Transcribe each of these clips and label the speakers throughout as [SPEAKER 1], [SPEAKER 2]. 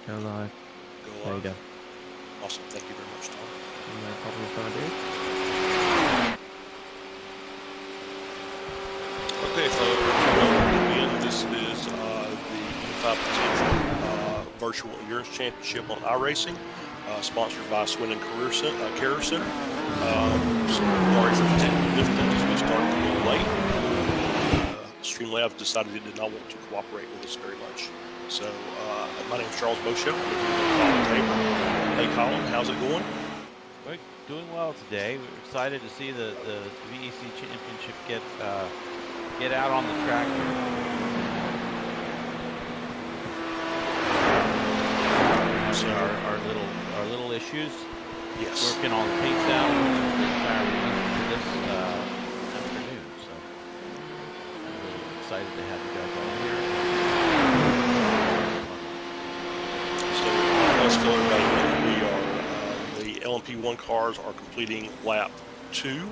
[SPEAKER 1] Go live.
[SPEAKER 2] Go
[SPEAKER 1] There you
[SPEAKER 2] live.
[SPEAKER 1] go.
[SPEAKER 2] Awesome. Thank you very much, Tom.
[SPEAKER 1] No problems, my dude.
[SPEAKER 2] Okay, so again, this is the Unified Potential Virtual Endurance Championship on iRacing, sponsored by Swindon Career Center. Sorry for the technical difficulties. We started a little late. Streamlabs decided it did not want to cooperate with us very much. So my name is Charles Beauchamp. I'm here with Colin Tabor. Hey, Colin, how's it going?
[SPEAKER 3] We're doing well today. We're excited to see the V.E.C championship get out on the track. So our little issues.
[SPEAKER 2] Yes.
[SPEAKER 3] Working on the paint down, which is the entire reason for this afternoon. So I'm really excited to have you guys all here.
[SPEAKER 2] So let's fill everybody in. The LMP1 cars are completing lap 2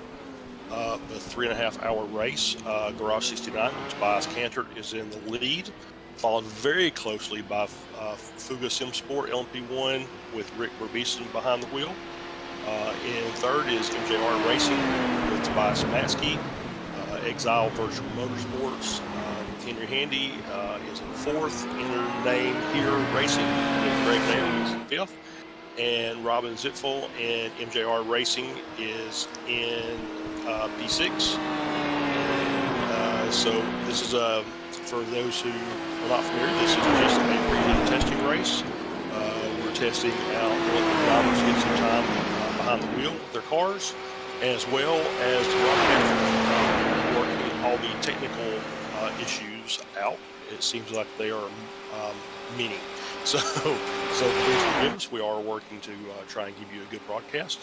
[SPEAKER 2] of the 3.5-hour race. Garage 69, Tobias Cantor, is in the lead, followed very closely by Fuga Sim Sport LMP1 with Rick Berbison behind the wheel. In third is MJR Racing with Tobias Maskey. Exile Virtual Motorsports, Henry Handy is in fourth. Inner Name Here Racing with Greg Nair is in fifth. And Robin Zitfel and MJR Racing is in P6. So this is for those who are not familiar, this is just a prelude testing race. We're testing out what the drivers get some time behind the wheel with their cars, as well as the broadcasters working all the technical issues out. It seems like they are many. So please forgive us. We are working to try and give you a good broadcast.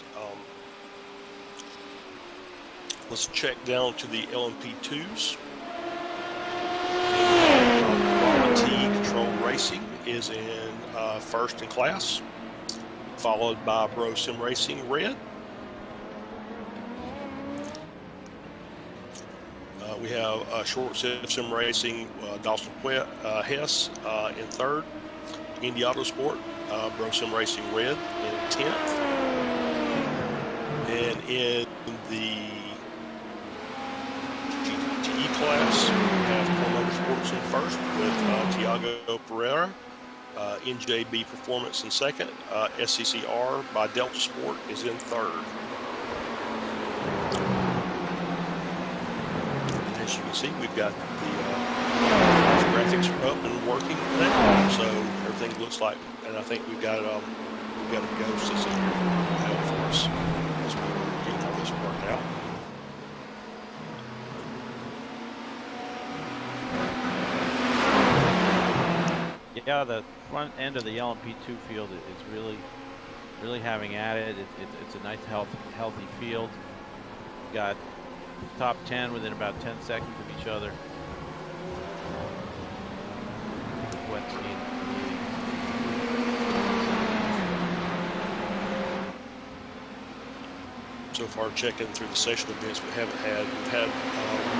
[SPEAKER 2] Let's check down to the LMP2s. Quality Control Racing is in first in class, followed by Bro Sim Racing Red. We have Short Sim Racing Dawson Hess in third. Indy Autosport, Bro Sim Racing Red in 10th. And in the GTE class, we have Core Motorsports in first with Tiago Pereira. NJB Performance in second. SCCR by Delta Sport is in third. And as you can see, we've got the graphics are up and working now, so everything looks like, and I think we've got a ghost that's in here to help for us as we're getting all this worked out.
[SPEAKER 3] Yeah, the front end of the LMP2 field is really having at it. It's a nice healthy field. We've got top 10 within about 10 seconds of each other.
[SPEAKER 2] So far, checking through the session events, we've had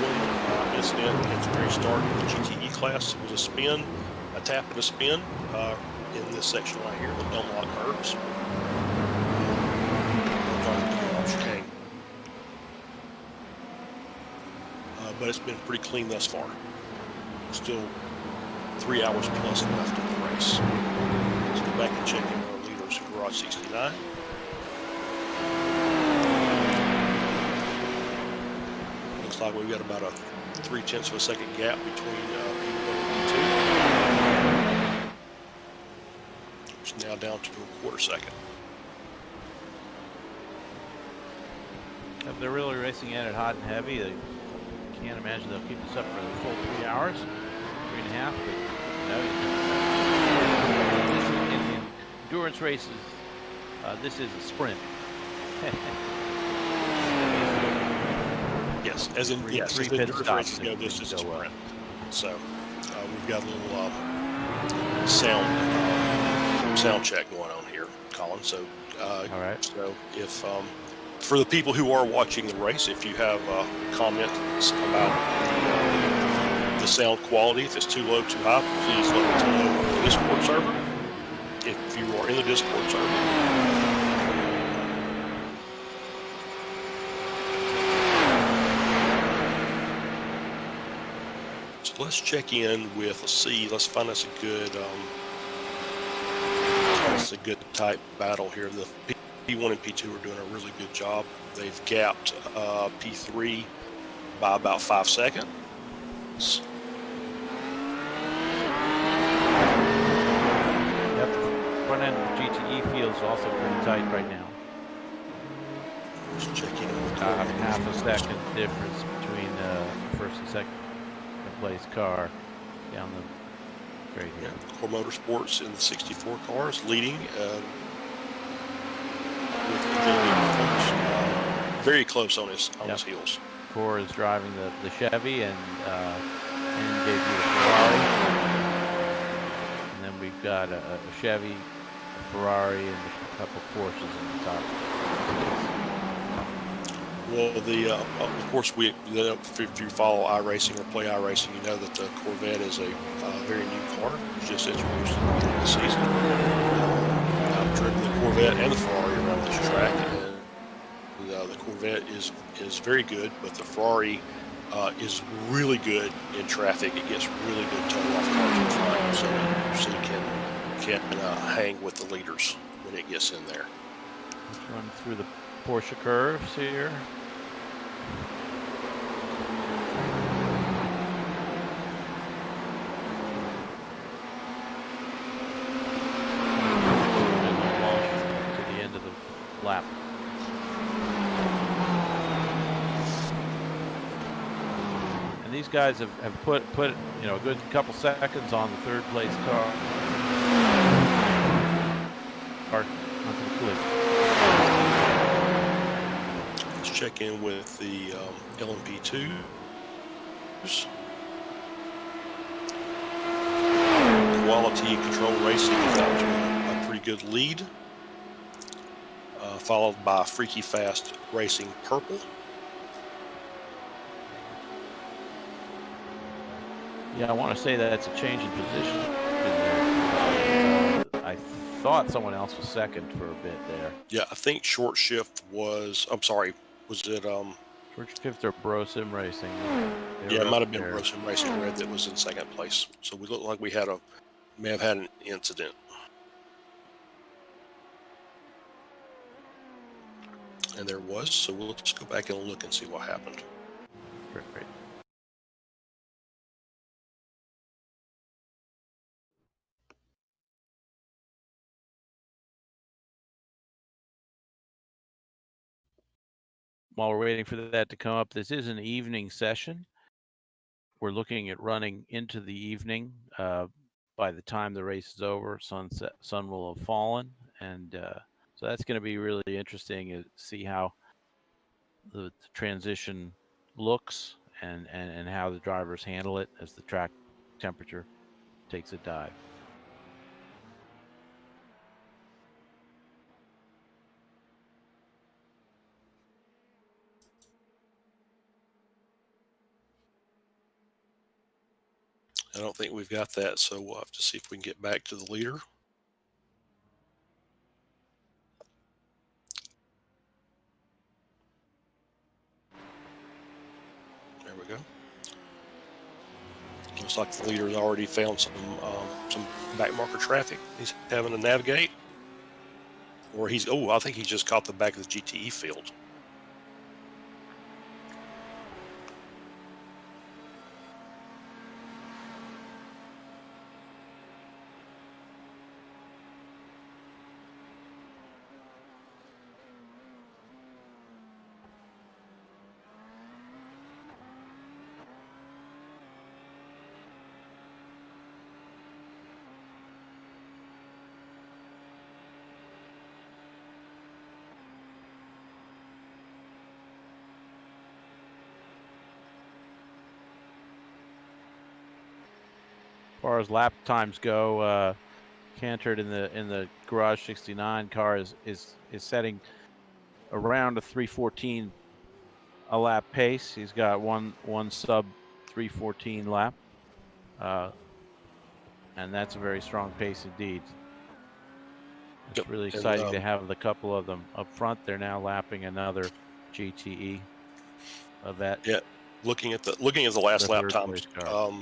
[SPEAKER 2] one incident at the very start of the GTE class. It was a spin, a tap and a spin in this section right here, the Dunlop curves. But it's been pretty clean thus far. Still 3 hours plus left in the race. Let's go back and check in our leaders in Garage 69. Looks like we've got about a 0.3 of a second gap between P1 and P2. It's now down to a 1/4 second.
[SPEAKER 3] If they're really racing at it hot and heavy, they can't imagine they'll keep this up for the full 3 hours, 3.5. But in endurance races, this is a sprint.
[SPEAKER 2] Yes, as in
[SPEAKER 3] three
[SPEAKER 2] as
[SPEAKER 3] pit
[SPEAKER 2] endurance
[SPEAKER 3] stops
[SPEAKER 2] races go, this is a
[SPEAKER 3] go well.
[SPEAKER 2] sprint. So we've got a little sound check going on here, Colin. So
[SPEAKER 3] all right.
[SPEAKER 2] So if for the people who are watching the race, if you have comments about the sound quality, if it's too low, too high, please let us know on the Discord server. if you are in the Discord server. So let's check in with, let's see, let's find us a good type battle here. The P1 and P2 are doing a really good job. They've gapped P3 by about 5 seconds.
[SPEAKER 3] Yep, front end of the GTE field is also pretty tight right now.
[SPEAKER 2] Just checking in with
[SPEAKER 3] Half a second difference between first and second place car down the straight here.
[SPEAKER 2] Core Motorsports in the 64 cars leading with very close on his heels.
[SPEAKER 3] Core is driving the Chevy and gave you the Ferrari. And then we've got a Chevy, a Ferrari, and a couple Porsches in the top.
[SPEAKER 2] Well, of course, if you follow iRacing or play iRacing, you know that the Corvette is a very new car, just introduced at the beginning of the season. I've driven the Corvette and the Ferrari around this track, and the Corvette is very good, but the Ferrari is really good in traffic. It gets really good tow-off cars in front, so it usually can hang with the leaders when it gets in there.
[SPEAKER 3] Let's run through the Porsche curves here. To the end of the lap. And these guys have put a good couple seconds on the third place car. Onto the cliff.
[SPEAKER 2] Check in with the LMP2s. Quality Control Racing is out to a pretty good lead, followed by Freaky Fast Racing Purple.
[SPEAKER 3] Yeah, I want to say that it's a change in position. I thought someone else was second for a bit there.
[SPEAKER 2] Yeah, I think Short Shift was, I'm sorry, was it
[SPEAKER 3] Short Shift or Brosim Racing?
[SPEAKER 2] Yeah, it might have been Brosim Racing Red that was in second place. So we look like we may have had an incident. And there was, so we'll just go back and look and see what happened.
[SPEAKER 3] Great. While we're waiting for that to come up, this is an evening session. We're looking at running into the evening. By the time the race is over, sun will have fallen, and so that's going to be really interesting to see how the transition looks and how the drivers handle it as the track temperature takes a dive.
[SPEAKER 2] I don't think we've got that, so we'll have to see if we can get back to the leader. There we go. Looks like the leader's already found some backmarker traffic he's having to navigate. Or I think he just caught the back of the GTE field.
[SPEAKER 3] As far as lap times go, Cantered in the Garage 69 car is setting around a 3:14 a lap pace. He's got one sub 3:14 lap, and that's a very strong pace indeed. It's
[SPEAKER 2] Yep.
[SPEAKER 3] really
[SPEAKER 2] And
[SPEAKER 3] exciting to have the couple of them up front. They're now lapping another GTE event,
[SPEAKER 2] yeah, looking at the last
[SPEAKER 3] the
[SPEAKER 2] lap
[SPEAKER 3] third
[SPEAKER 2] times,
[SPEAKER 3] place car.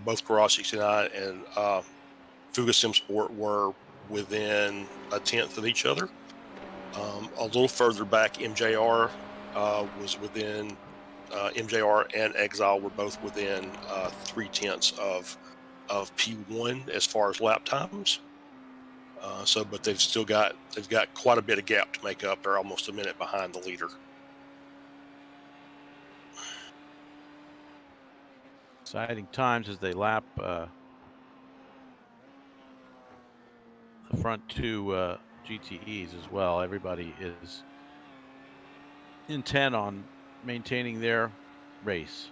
[SPEAKER 2] both Garage 69 and Fuga Sport were within a tenth of each other. A little further back, MJR was within MJR and Exile were both within 3/10 of P1 as far as lap times. But they've got quite a bit of gap to make up. They're almost a minute behind the leader.
[SPEAKER 3] Exciting times as they lap the front two GTEs as well. Everybody is intent on maintaining their race.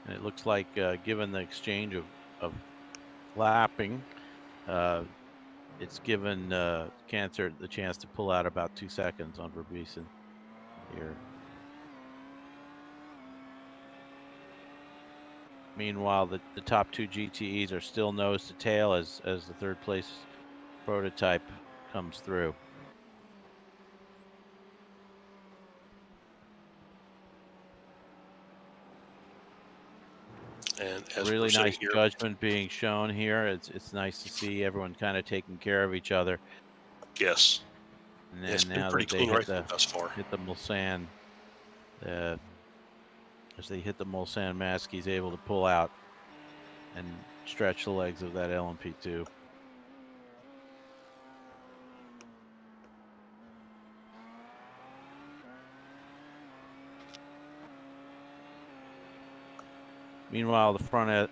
[SPEAKER 3] And it looks like, given the exchange of lapping, it's given Cancer the chance to pull out about 2 seconds on V.E.C here. Meanwhile, the top two GTEs are still nose to tail as the third place prototype comes through.
[SPEAKER 2] And as
[SPEAKER 3] Really
[SPEAKER 2] we're sitting
[SPEAKER 3] nice
[SPEAKER 2] here,
[SPEAKER 3] judgment being shown here. It's nice to see everyone kind of taking care of each other.
[SPEAKER 2] yes,
[SPEAKER 3] And
[SPEAKER 2] it's
[SPEAKER 3] then
[SPEAKER 2] been
[SPEAKER 3] now
[SPEAKER 2] pretty
[SPEAKER 3] that they
[SPEAKER 2] clean
[SPEAKER 3] hit
[SPEAKER 2] racing thus far.
[SPEAKER 3] the Mulsanne, as they hit the Mulsanne mask, he's able to pull out and stretch the legs of that LMP2. Meanwhile, the front end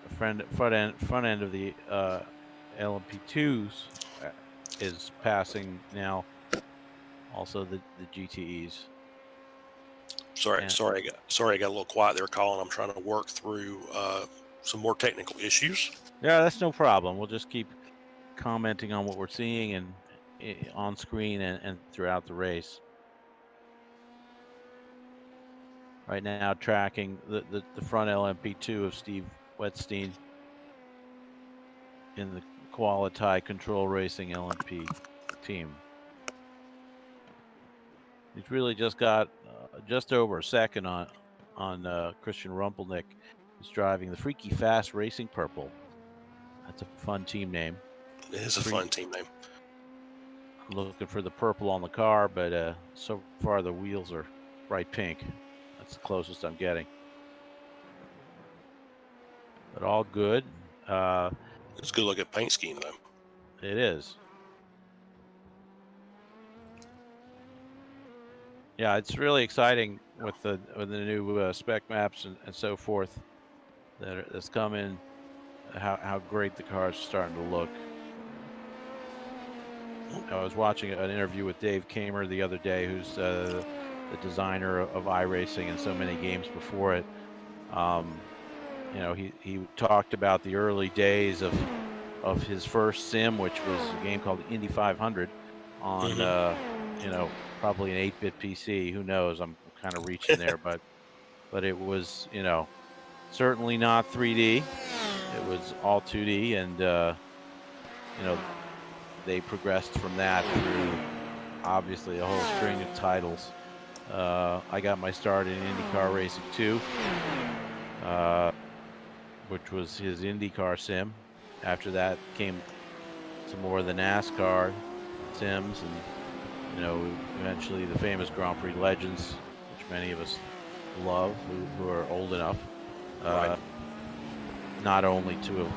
[SPEAKER 3] of the LMP2s is passing now. Also, the GTEs.
[SPEAKER 2] Sorry, I got a little quiet there, Colin. I'm trying to work through some more technical issues.
[SPEAKER 3] Yeah, that's no problem. We'll just keep commenting on what we're seeing and on screen and throughout the race. Right now, tracking the front LMP2 of Steve Wetstein in the Quality Control Racing LMP team. He's really just got just over a second on Christian Rumpelnick, who's driving the Freaky Fast Racing Purple. That's a fun team name.
[SPEAKER 2] It is a fun team name.
[SPEAKER 3] I'm looking for the purple on the car, but so far the wheels are bright pink. That's the closest I'm getting. But all good.
[SPEAKER 2] It's a good look at paint scheme, though.
[SPEAKER 3] It is. Yeah, it's really exciting with the new spec maps and so forth that's come in. How great the cars are starting to look. I was watching an interview with Dave Kamer the other day, who's the designer of iRacing and so many games before it. You know, he talked about the early days of his first sim, which was a game called Indy 500 on you know, probably an 8-bit PC. Who knows? I'm kind of reaching there, but it was, you know, certainly not 3D. It was all 2D, and you know, they progressed from that through obviously a whole string of titles. I got my start in IndyCar Racing 2, which was his IndyCar sim. After that came some more of the NASCAR sims, and you know, eventually the famous Grand Prix Legends, which many of us love who are old enough.
[SPEAKER 2] Right.
[SPEAKER 3] Not only to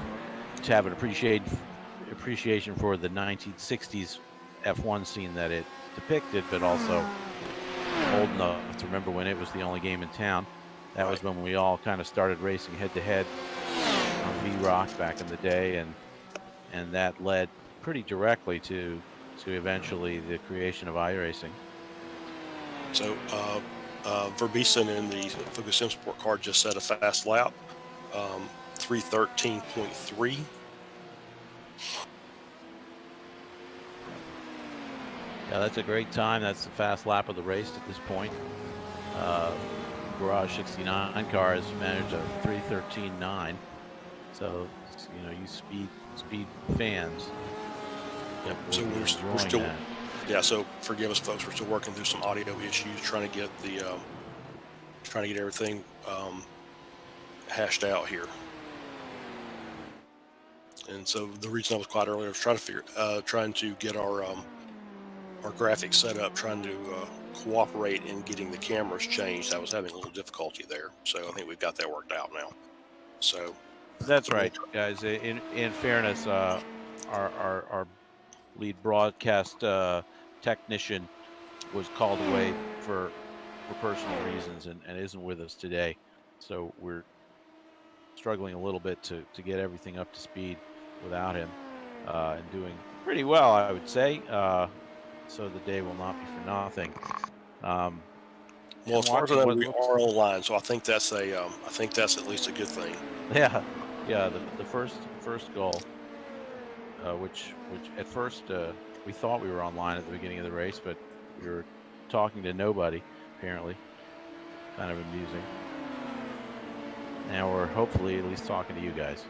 [SPEAKER 3] have an appreciation for the 1960s F1 scene that it depicted, but also old enough to remember when it was the only game in town. That was when we all kind of started racing head-to-head on V.E.C back in the day, and that led pretty directly to eventually the creation of iRacing.
[SPEAKER 2] So Verbison in the Fuga Sport car just set a fast lap, 3:13.3.
[SPEAKER 3] Yeah, that's a great time. That's the fast lap of the race at this point. Garage 69 car has managed a 3:13.9. So, you know, you speed fans,
[SPEAKER 2] Yep.
[SPEAKER 3] We'll
[SPEAKER 2] So
[SPEAKER 3] be
[SPEAKER 2] we're
[SPEAKER 3] enjoying
[SPEAKER 2] still,
[SPEAKER 3] that.
[SPEAKER 2] yeah. So forgive us, folks. We're still working through some audio issues, trying to get everything hashed out here. And so the reason I was quiet earlier was trying to get our graphics set up, trying to cooperate in getting the cameras changed. I was having a little difficulty there, so I think we've got that worked out now. So
[SPEAKER 3] That's
[SPEAKER 2] we'll
[SPEAKER 3] right, guys. In fairness, our lead broadcast technician was called away for personal reasons and isn't with us today. So we're struggling a little bit to get everything up to speed without him, and doing pretty well, I would say. So the day will not be for nothing.
[SPEAKER 2] Well,
[SPEAKER 3] And
[SPEAKER 2] as far as I
[SPEAKER 3] watching
[SPEAKER 2] know,
[SPEAKER 3] what
[SPEAKER 2] we
[SPEAKER 3] looks,
[SPEAKER 2] are online, so I think that's at least a good thing.
[SPEAKER 3] yeah, yeah, the first goal, which at first we thought we were online at the beginning of the race, but we were talking to nobody apparently. Kind of amusing. Now we're hopefully at least talking to you guys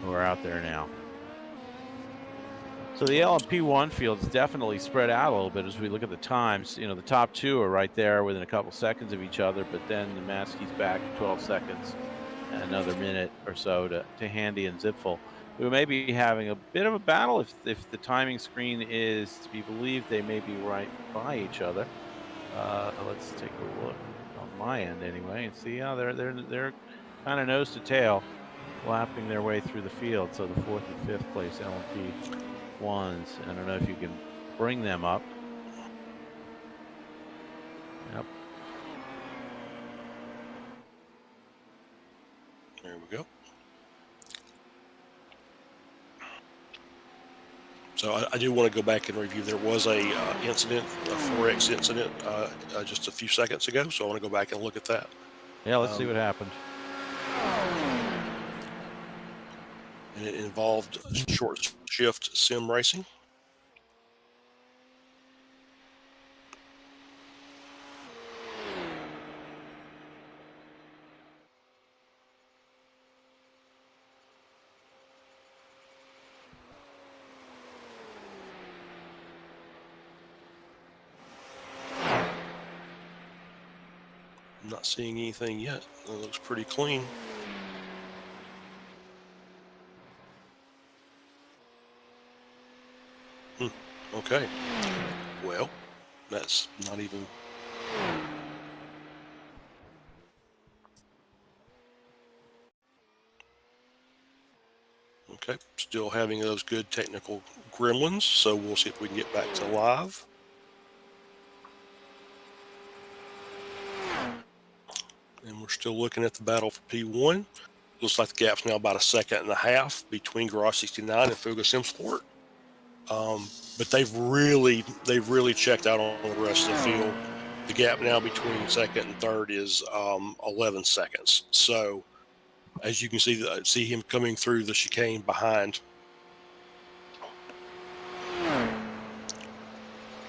[SPEAKER 3] who are out there now. So the LMP1 field is definitely spread out a little bit as we look at the times. You know, the top two are right there within a couple seconds of each other, but then the Maskey's back 12 seconds, another minute or so to Handy and Zipfel, who may be having a bit of a battle if the timing screen is to be believed. They may be right by each other. Let's take a look on my end anyway and see how they're kind of nose to tail, lapping their way through the field. So the fourth and fifth place LMP ones. I don't know if you can bring them up. Yep.
[SPEAKER 2] There we go. So I do want to go back and review. There was a incident, a 4X incident, just a few seconds ago. So I want to go back and look at that.
[SPEAKER 3] Yeah, let's see what happened.
[SPEAKER 2] And it involved short shift sim racing. I'm not seeing anything yet. It looks pretty clean. Okay. Well, that's not even. Okay. Still having those good technical gremlins. So we'll see if we can get back to live. And we're still looking at the battle for P1. Looks like the gap's now about a second and a half between Garage 69 and Fuga Sim Sport. But they've really checked out on the rest of the field. The gap now between second and third is 11 seconds. So as you can see him coming through the chicane behind.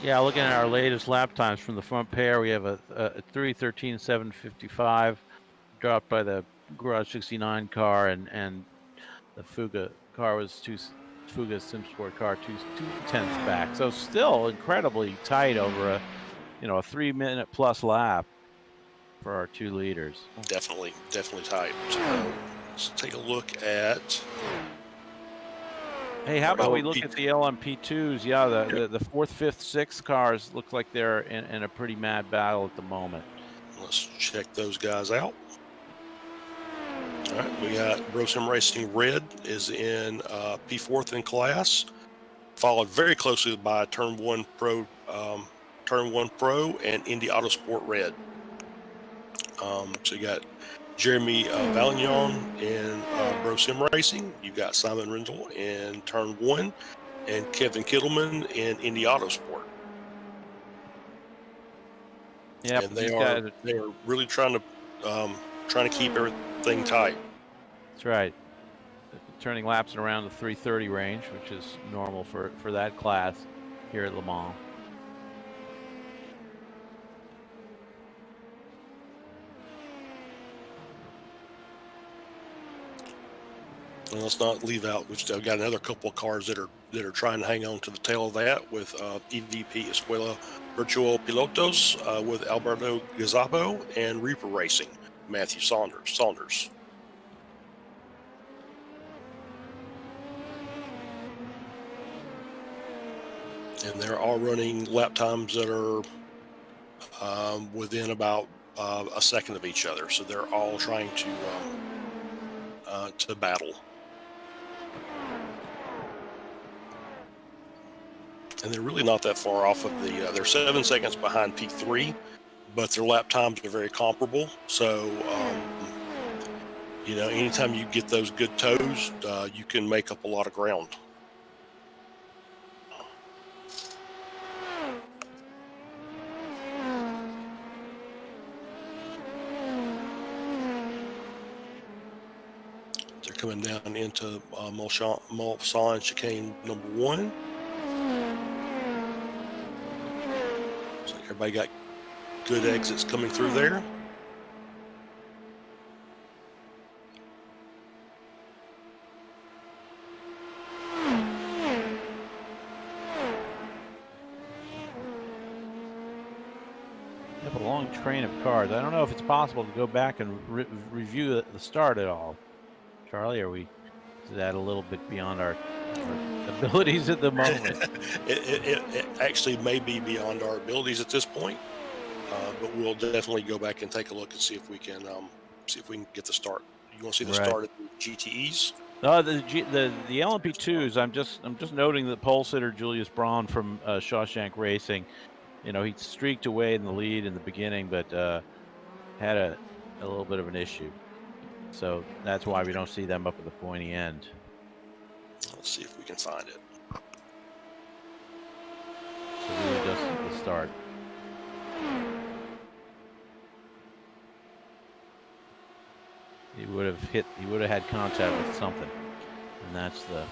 [SPEAKER 3] Yeah, looking at our latest lap times from the front pair, we have a 3:13.755 dropped by the Garage 69 car, and the Fuga car was Fuga Sim Sport car 2/10 back. So still incredibly tight over a 3-minute plus lap for our two leaders.
[SPEAKER 2] Definitely tight. So let's take a look at.
[SPEAKER 3] Hey, how about we look at the LMP2s? Yeah, the fourth, fifth, sixth cars look like they're in a pretty mad battle at the moment.
[SPEAKER 2] Let's check those guys out. All right, we got Brosim Racing Red is in P4th in class, followed very closely by Turn 1 Pro and Indy Autosport Red. So you got Jeremy Valignon in Brosim Racing. You got Simon Rindle in Turn 1 and Kevin Kittleman in Indy Autosport.
[SPEAKER 3] Yeah,
[SPEAKER 2] And
[SPEAKER 3] these guys.
[SPEAKER 2] they are really trying to keep everything tight.
[SPEAKER 3] That's right. Turning laps at around the 3:30 range, which is normal for that class here at Le Mans.
[SPEAKER 2] And let's not leave out, I've got another couple of cars that are that are trying to hang on to the tail of that with EVP Escuela Virtual Pilotos with Alberto Gazapo and Reaper Racing, Matthew Saunders. And they're all running lap times that are within about a second of each other. So they're all trying to battle. And they're really not that far off of the, they're 7 seconds behind P3, but their lap times are very comparable. So, you know, anytime you get those good toes, you can make up a lot of ground. They're coming down into Mulsanne chicane number 1. So everybody got good exits coming through there.
[SPEAKER 3] We have a long train of cars. I don't know if it's possible to go back and review the start at all. Charlie, is that a little bit beyond our abilities at the moment?
[SPEAKER 2] It actually may be beyond our abilities at this point, but we'll definitely go back and take a look and see if we can get the start. You want to see the start of the GTEs?
[SPEAKER 3] No, the LMP2s. I'm just noting that pole sitter Julius Braun from Shawshank Racing. You know, he streaked away in the lead in the beginning, but had a little bit of an issue. So that's why we don't see them up at the pointy end.
[SPEAKER 2] Let's see if we can find it.
[SPEAKER 3] So really just the start. He would have had contact with something. And that's the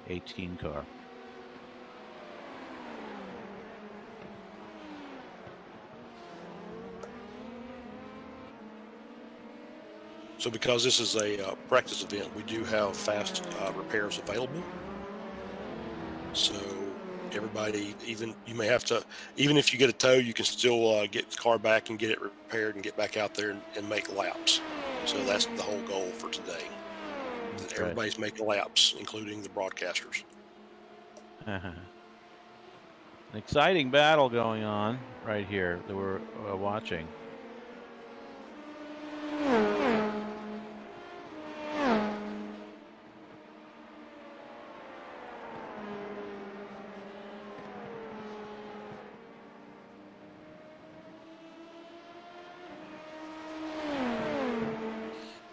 [SPEAKER 3] 18 car.
[SPEAKER 2] So because this is a practice event, we do have fast repairs available. So everybody, even if you get a tow, you can still get the car back and get it repaired and get back out there and make laps. So that's the whole goal for today.
[SPEAKER 3] That's
[SPEAKER 2] everybody's making laps, including the broadcasters.
[SPEAKER 3] An exciting battle going on right here that we're watching.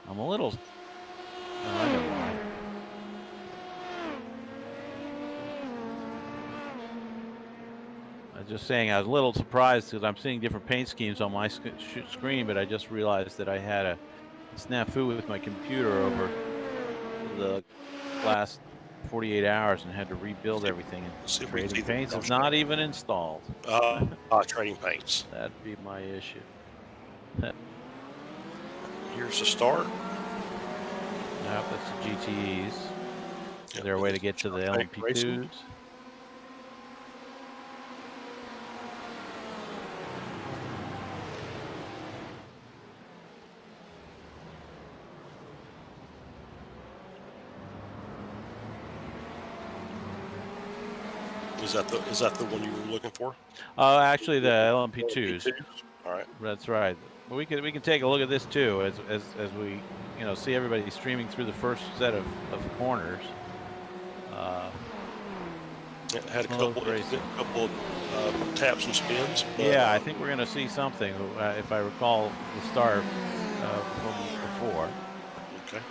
[SPEAKER 3] I'm a little. I know why. I was just saying I was a little surprised because I'm seeing different paint schemes on my screen, but I just realized that I had a snafu with my computer over the last 48 hours and had to rebuild everything. And Trading Paints is not even installed.
[SPEAKER 2] Trading Paints.
[SPEAKER 3] That'd be my issue.
[SPEAKER 2] Here's the start.
[SPEAKER 3] Yep, that's the GTEs. Is there a way to get to the LMP2s?
[SPEAKER 2] Is that the one you were looking for?
[SPEAKER 3] Actually, the LMP2s.
[SPEAKER 2] All right.
[SPEAKER 3] That's right. But we can take a look at this too as we see everybody streaming through the first set of corners.
[SPEAKER 2] It had a couple of taps and spins. But,
[SPEAKER 3] yeah, I think we're going to see something if I recall the start from before.
[SPEAKER 2] Okay.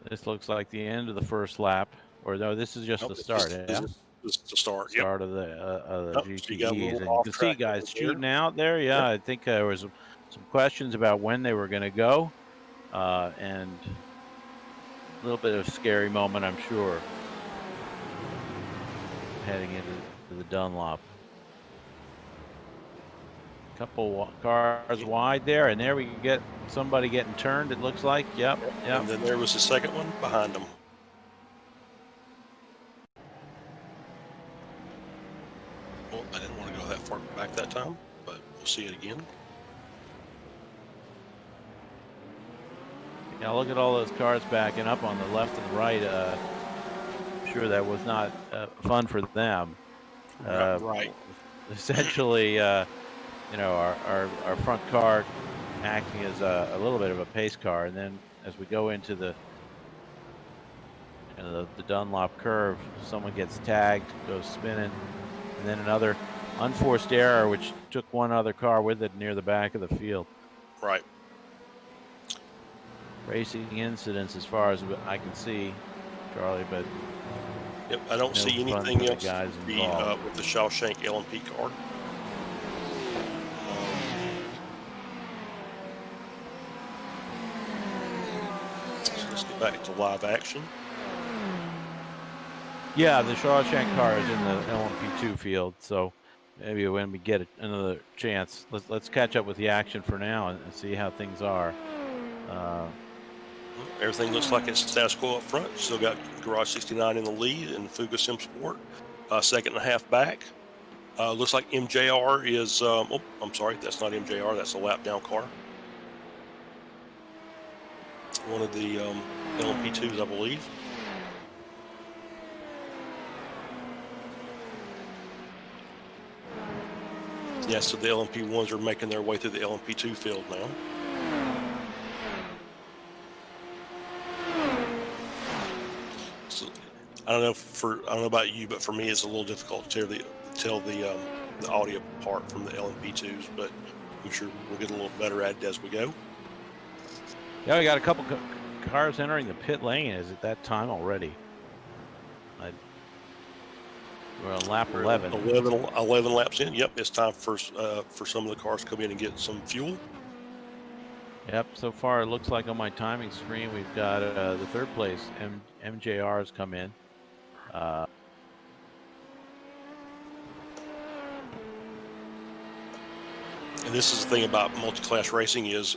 [SPEAKER 3] This looks like the end of the first lap, or no? This is just the start.
[SPEAKER 2] This is the start.
[SPEAKER 3] Start of the GTEs, and you can see guys shooting
[SPEAKER 2] there.
[SPEAKER 3] out there. Yeah, I think there was some questions about when they were going to go, and a little bit of a scary moment, I'm sure, heading into the Dunlop. Couple cars wide there, and there we get somebody getting turned, it looks like. Yep, yep.
[SPEAKER 2] And then there was the second one behind them. Well, I didn't want to go that far back that time, but we'll see it again.
[SPEAKER 3] Yeah, look at all those cars backing up on the left and the right. I'm sure that was not fun for them.
[SPEAKER 2] Right.
[SPEAKER 3] Essentially, you know, our front car acting as a little bit of a pace car, and then as we go into the the Dunlop curve, someone gets tagged, goes spinning, and then another unforced error, which took one other car with it near the back of the field.
[SPEAKER 2] Right.
[SPEAKER 3] Racing incidents, as far as I can see, Charlie, but
[SPEAKER 2] Yep. I don't
[SPEAKER 3] no
[SPEAKER 2] see
[SPEAKER 3] fun
[SPEAKER 2] anything
[SPEAKER 3] for the
[SPEAKER 2] else
[SPEAKER 3] guys involved.
[SPEAKER 2] with the Shawshank LMP car. So let's get back to live action.
[SPEAKER 3] Yeah, the Shawshank car is in the LMP2 field, so maybe when we get another chance, let's catch up with the action for now and see how things are.
[SPEAKER 2] Everything looks like it's status quo up front. Still got Garage 69 in the lead and Fuga Sim Sport second and a half back. Looks like MJR is. Oh, I'm sorry, that's not MJR. That's a lap down car. One of the LMP2s, I believe. Yeah, so the LMP1s are making their way through the LMP2 field now. So I don't know about you, but for me, it's a little difficult to tell the audio apart from the LMP2s. But I'm sure we'll get a little better at it as we go.
[SPEAKER 3] Yeah, we got a couple cars entering the pit lane. Is it that time already? We're on lap 11.
[SPEAKER 2] 11 laps in. Yep, it's time for some of the cars to come in and get some fuel.
[SPEAKER 3] Yep, so far it looks like on my timing screen we've got the third place MJR has come in. And
[SPEAKER 2] this is the thing about multi-class racing is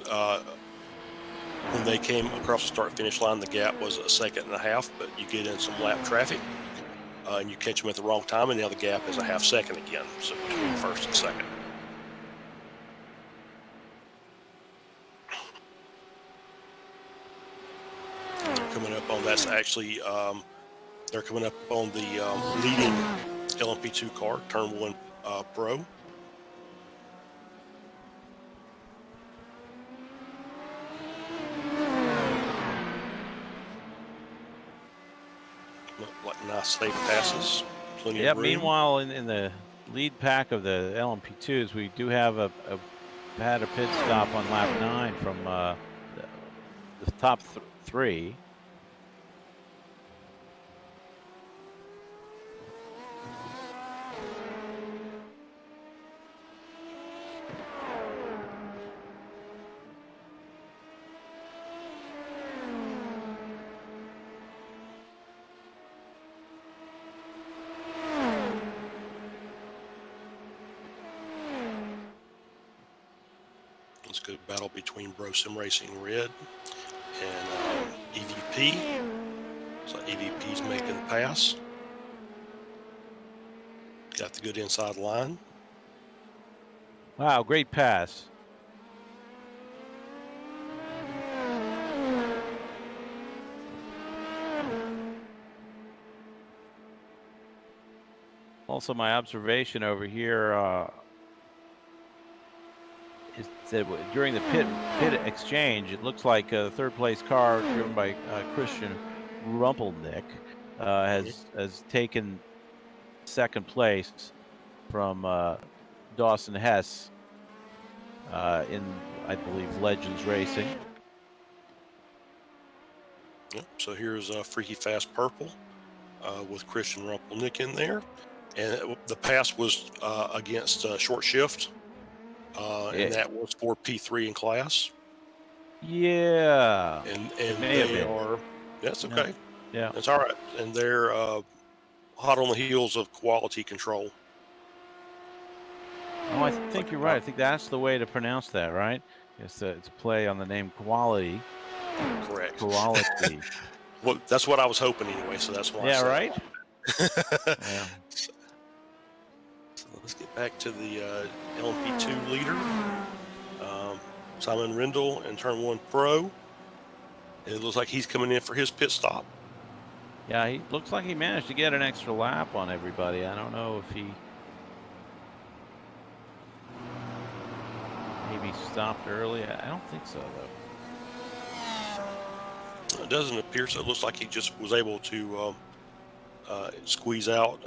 [SPEAKER 2] when they came across the start-finish line, the gap was a second and a half, but you get in some lap traffic and you catch them at the wrong time, and now the gap is a half second again, so between first and second. And they're coming up on that's actually they're coming up on the leading LMP2 car, Turn 1 Pro. Like nice safe passes, plenty of room.
[SPEAKER 3] Meanwhile, in the lead pack of the LMP2s, we do have had a pit stop on lap 9 from the top three.
[SPEAKER 2] It's a good battle between Bro Sim Racing Red and EVP. So EVP's making the pass. Got the good inside line.
[SPEAKER 3] Wow, great pass. Also, my observation over here is that during the pit exchange, it looks like the third place car driven by Christian Rumpelnick has taken second place from Dawson Hess in, I believe, Legends Racing.
[SPEAKER 2] Yep. So here's Freaky Fast Purple with Christian Rumpelnick in there. And the pass was against Short Shift. And that was for P3 in class.
[SPEAKER 3] Yeah.
[SPEAKER 2] And they are, that's okay.
[SPEAKER 3] Yeah.
[SPEAKER 2] That's all right. And they're hot on the heels of quality control.
[SPEAKER 3] Oh, I
[SPEAKER 2] It's
[SPEAKER 3] think
[SPEAKER 2] like
[SPEAKER 3] you're
[SPEAKER 2] a
[SPEAKER 3] right. I think that's the way to pronounce that, right? It's a play on the name quality.
[SPEAKER 2] correct.
[SPEAKER 3] Quality.
[SPEAKER 2] Well, that's what I was hoping anyway, so that's why I
[SPEAKER 3] Yeah,
[SPEAKER 2] said
[SPEAKER 3] right?
[SPEAKER 2] it.
[SPEAKER 3] Yeah.
[SPEAKER 2] So let's get back to the LMP2 leader, um, Simon Rendell in turn 1 pro. And it looks like he's coming in for his pit stop.
[SPEAKER 3] Yeah, he looks like he managed to get an extra lap on everybody. I don't know if he maybe stopped early. I don't think so, though.
[SPEAKER 2] It doesn't appear so. It looks like he just was able to squeeze out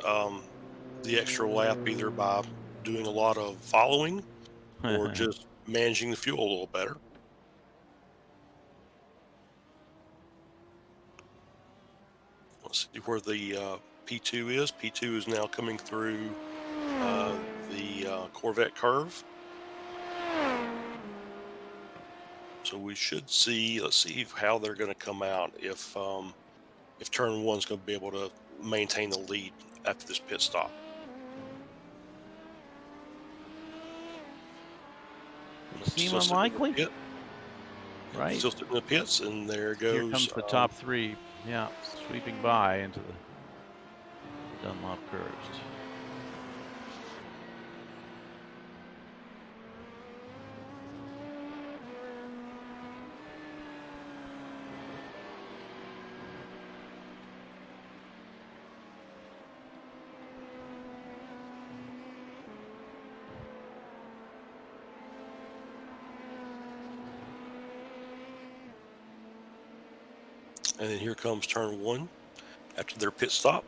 [SPEAKER 2] the extra lap either by doing a lot of following or just managing the fuel a little better. Let's see where the P2 is. P2 is now coming through uh, the Corvette curve. So we should see, let's see how they're going to come out if turn 1's going to be able to maintain the lead after this pit stop.
[SPEAKER 3] Seem
[SPEAKER 2] Still sitting in the
[SPEAKER 3] unlikely,
[SPEAKER 2] pit.
[SPEAKER 3] right?
[SPEAKER 2] Still sitting in the pits, and there
[SPEAKER 3] Here
[SPEAKER 2] goes
[SPEAKER 3] comes the top three. Yeah, sweeping by into the Dunlop curves.
[SPEAKER 2] and then here comes turn 1 after their pit stop.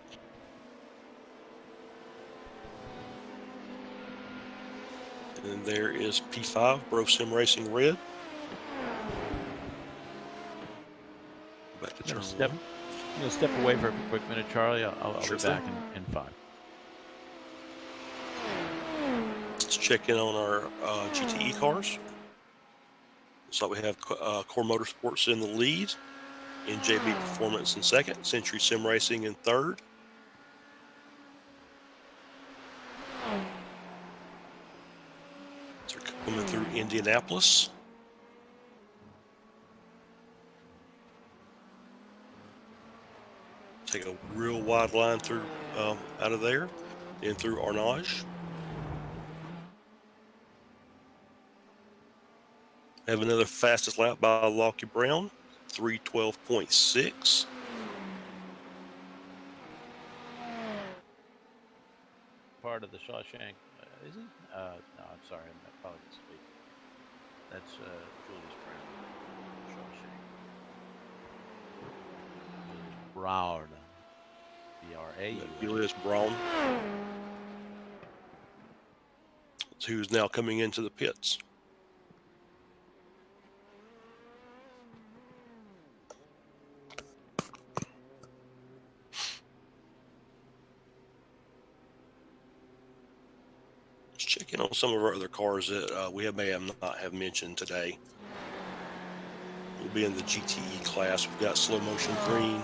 [SPEAKER 2] And then there is P5, Bro Sim Racing Red. Back to turn 1.
[SPEAKER 3] I'm gonna step away for a quick minute, Charlie. I'll
[SPEAKER 2] Sure
[SPEAKER 3] be
[SPEAKER 2] thing.
[SPEAKER 3] back in 5.
[SPEAKER 2] Let's check in on our GTE cars. So we have Core Motorsports in the lead, NJB Performance in second, Century Sim Racing in third. So we're coming through Indianapolis. Take a real wide line through out of there, in through Arnage. Have another fastest lap by Lockie Brown, 3:12.6.
[SPEAKER 3] Part of the Shawshank, is he? No, I'm sorry, I'm probably mistaken. That's Julius Brown. Shawshank. Julius Brown. B-R-A-U-N.
[SPEAKER 2] Julius Braun, who's now coming into the pits. Let's check in on some of our other cars that we may have not have mentioned today. We'll be in the GTE class. We've got Slow Motion Green,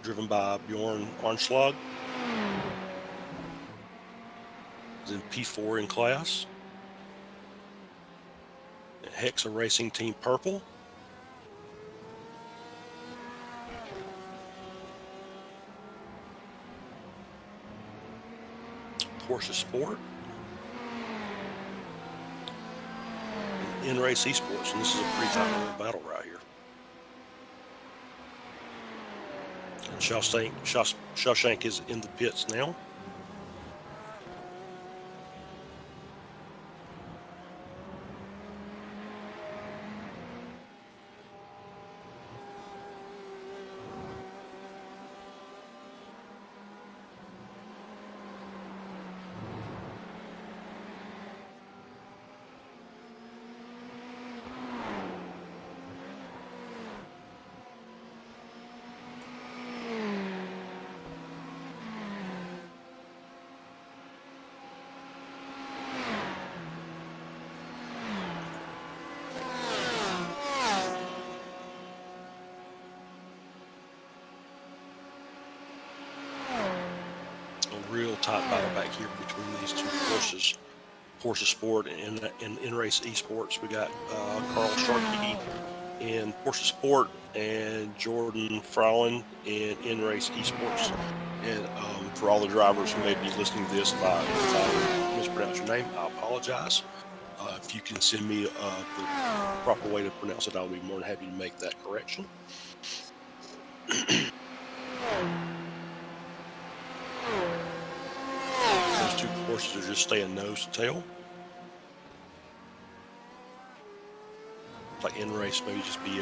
[SPEAKER 2] driven by Bjorn Arnslag. Is in P4 in class. Hexa Racing Team Purple. Porsche Sport. And N-Race Esports. And this is a pretty tight little battle right here. And Shawshank is in the pits now. battle back here between these two horses. Porsche Sport and in-race esports. We got Carl Sharkey in Porsche Sport and Jordan Frolin in-race esports. And for all the drivers who may be listening to this, if I mispronounce your name, I apologize. If you can send me the proper way to pronounce it, I'll be more than happy to make that correction. Those two horses are just staying nose to tail. Like in race, maybe just be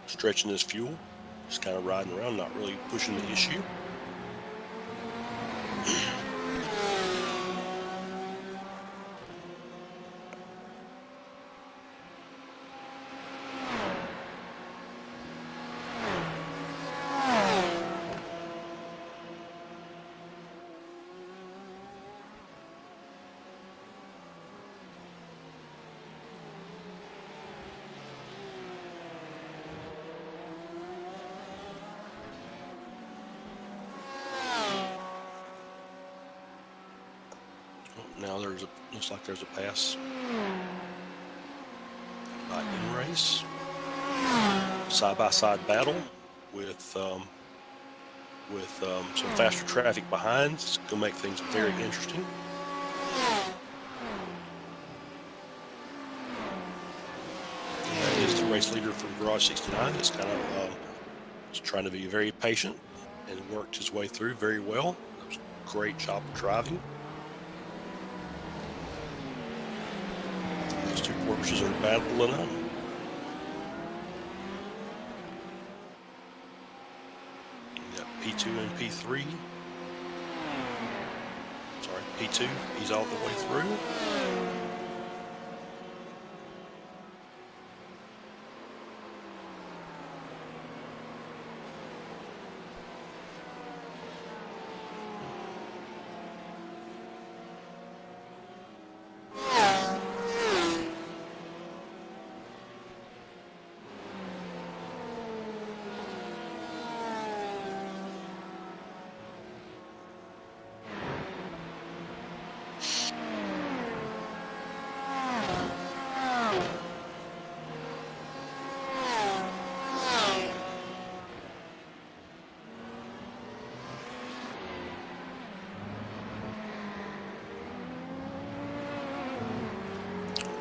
[SPEAKER 2] stretching his fuel, just kind of riding around, not really pushing the issue. Now looks like there's a pass by in race. Side-by-side battle with some faster traffic behind. It's gonna make things very interesting. And that is the race leader from Garage 69. It's kind of just trying to be very patient and worked his way through very well. It was a great job of driving. Those two Porsches are battling up. We got P2 and P3. Sorry, P2, he's all the way through.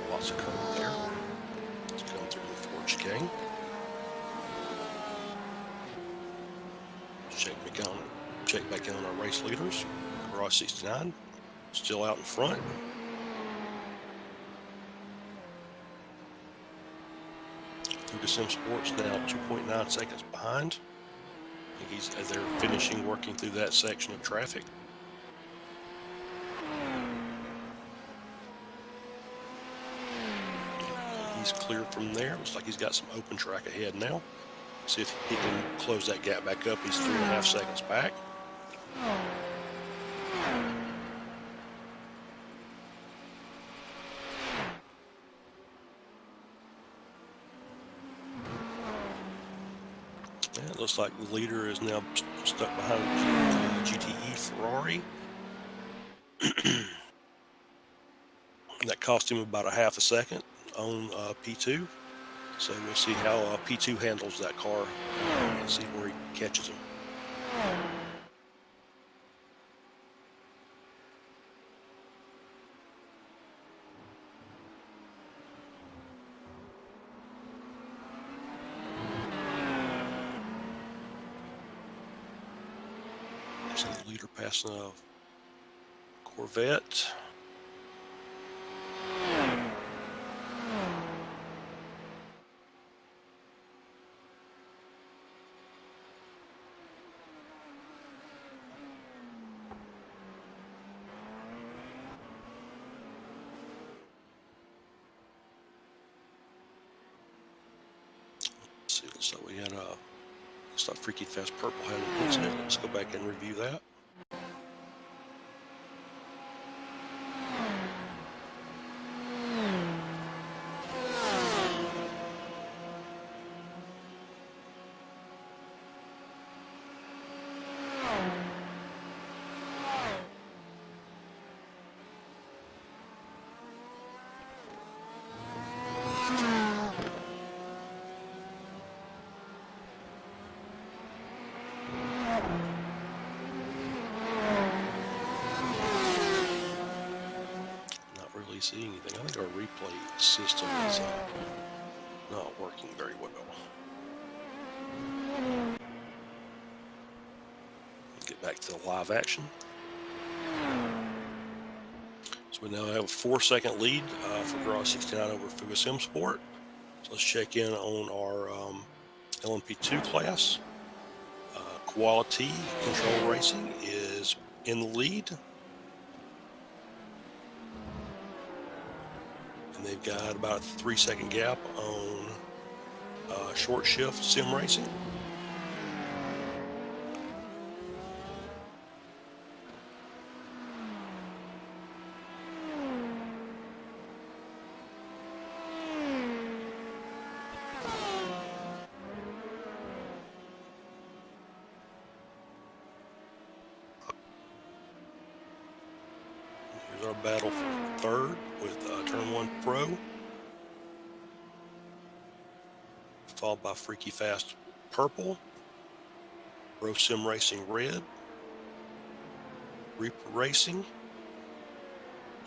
[SPEAKER 2] Lots of curve there. It's coming through the Forge gang. Check back in on our race leaders. Garage 69 still out in front. Through to Sim Sports now 2.9 seconds behind. I think they're finishing working through that section of traffic. He's clear from there. Looks like he's got some open track ahead now. See if he can close that gap back up. He's 3.5 seconds back. And it looks like the leader is now stuck behind GTE Ferrari. That cost him about 1/2 second on P2. So we'll see how P2 handles that car and see where he catches him. So the leader passing a Corvette. Let's see, looks like we had looks like Freaky Fast Purple had an incident. Let's go back and review that. really see anything. I think our replay system is not working very well. Get back to the live action. So we now have a 4-second lead for Garage 69 over V.E.C. Sport. So let's check in on our LMP2 class. Quality Control Racing is in the lead. And they've got about a 3-second gap on short shift sim racing. Here's our battle for third with Turn 1 Pro, followed by Freaky Fast Purple, Pro Sim Racing Red, Reaper Racing,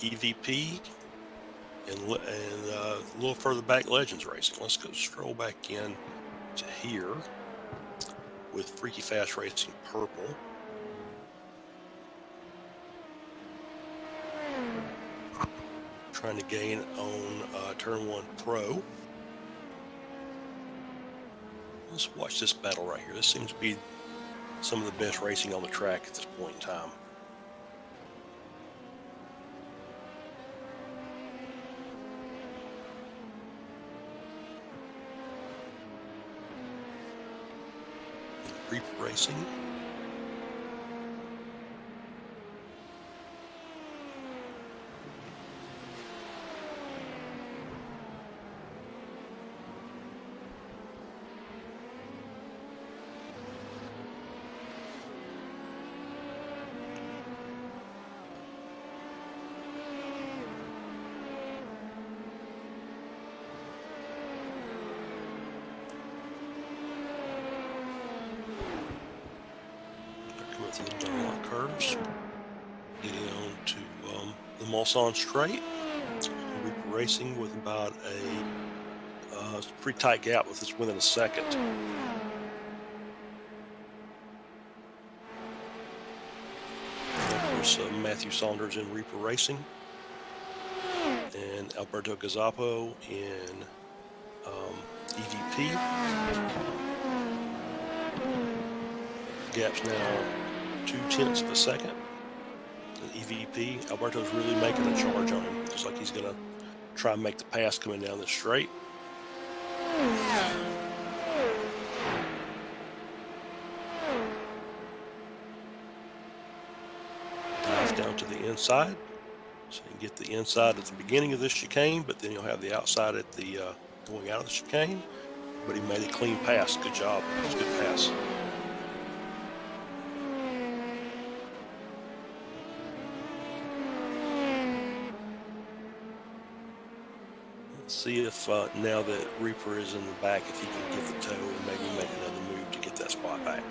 [SPEAKER 2] EVP, and a little further back Legends Racing. Let's go scroll back in to here with Freaky Fast Racing Purple. Trying to gain on Turn 1 Pro. Let's watch this battle right here. This seems to be some of the best racing on the track at this point in time. Reaper Racing. Through the double curves, getting on to the Mulsanne straight. Reaper Racing with about a pretty tight gap with this within a second. And of course, Matthew Saunders in Reaper Racing, and Alberto Gazzapo in EVP. Gap's now 0.2 of a second. The EVP, Alberto's really making a charge on him. Looks like he's going to try and make the pass coming down the straight. Dive down to the inside. So you can get the inside at the beginning of this chicane, but then you'll have the outside at the going out of the chicane. But he made a clean pass. Good job. It was a good pass. See if now that Reaper is in the back, if he can get the toe and maybe make another move to get that spot back.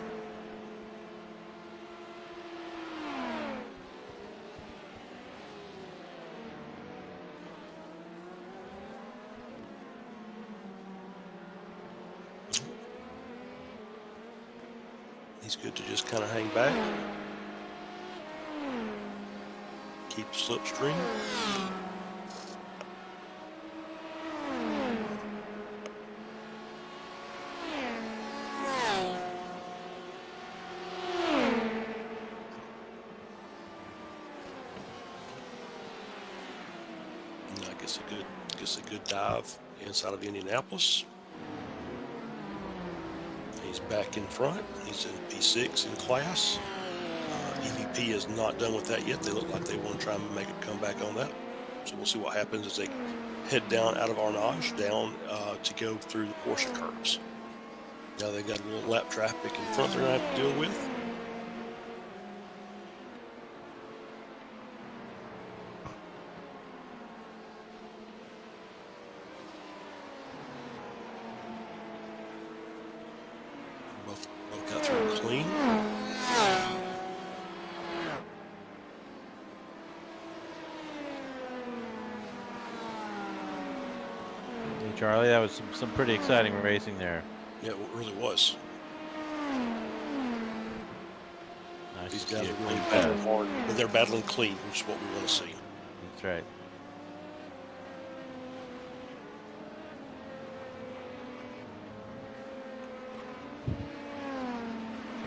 [SPEAKER 2] He's good to just kind of hang back. Keep the slipstream. A good dive inside of Indianapolis. He's back in front. He's in P6 in class. EVP is not done with that yet. They look like they want to try and make a comeback on that. So we'll see what happens as they head down out of Arnage, down to go through the Porsche curves. Now they've got a little lap traffic in front they're going to have to deal with. Both got through clean.
[SPEAKER 3] Charlie. That was some pretty exciting racing there.
[SPEAKER 2] Yeah, it really was.
[SPEAKER 3] Nice
[SPEAKER 2] These
[SPEAKER 3] to
[SPEAKER 2] guys
[SPEAKER 3] see
[SPEAKER 2] are
[SPEAKER 3] a
[SPEAKER 2] really
[SPEAKER 3] clean
[SPEAKER 2] battling
[SPEAKER 3] pass.
[SPEAKER 2] hard, but they're battling clean, which is what we want to see.
[SPEAKER 3] That's right.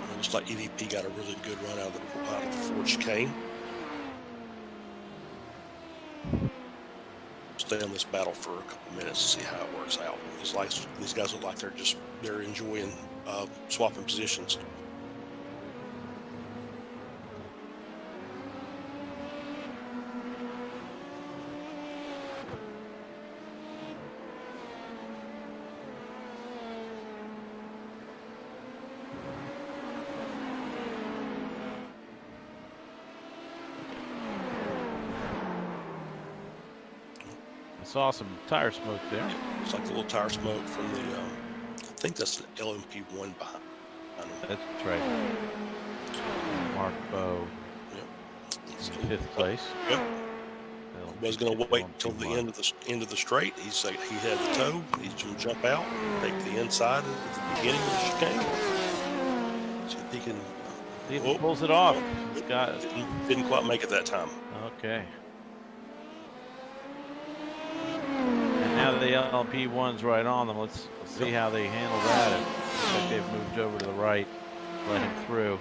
[SPEAKER 2] It looks like EVP got a really good run out of the Ford chicane. Stay on this battle for a couple minutes to see how it works out. These guys look like they're enjoying swapping positions.
[SPEAKER 3] I saw some tire smoke there.
[SPEAKER 2] It's like a little tire smoke from the, I think that's an LMP1 behind them.
[SPEAKER 3] That's right. Mark Bow,
[SPEAKER 2] Yep.
[SPEAKER 3] 5th place.
[SPEAKER 2] Yep. Was going to wait till the end of the straight. He had the toe. He's going to jump out, take the inside at the beginning of the chicane. See if he can.
[SPEAKER 3] See if he pulls it off.
[SPEAKER 2] Didn't quite make it that time.
[SPEAKER 3] Okay. And now the LP1's right on them. Let's see how they handle that. It looks like they've moved over to the right, let him through.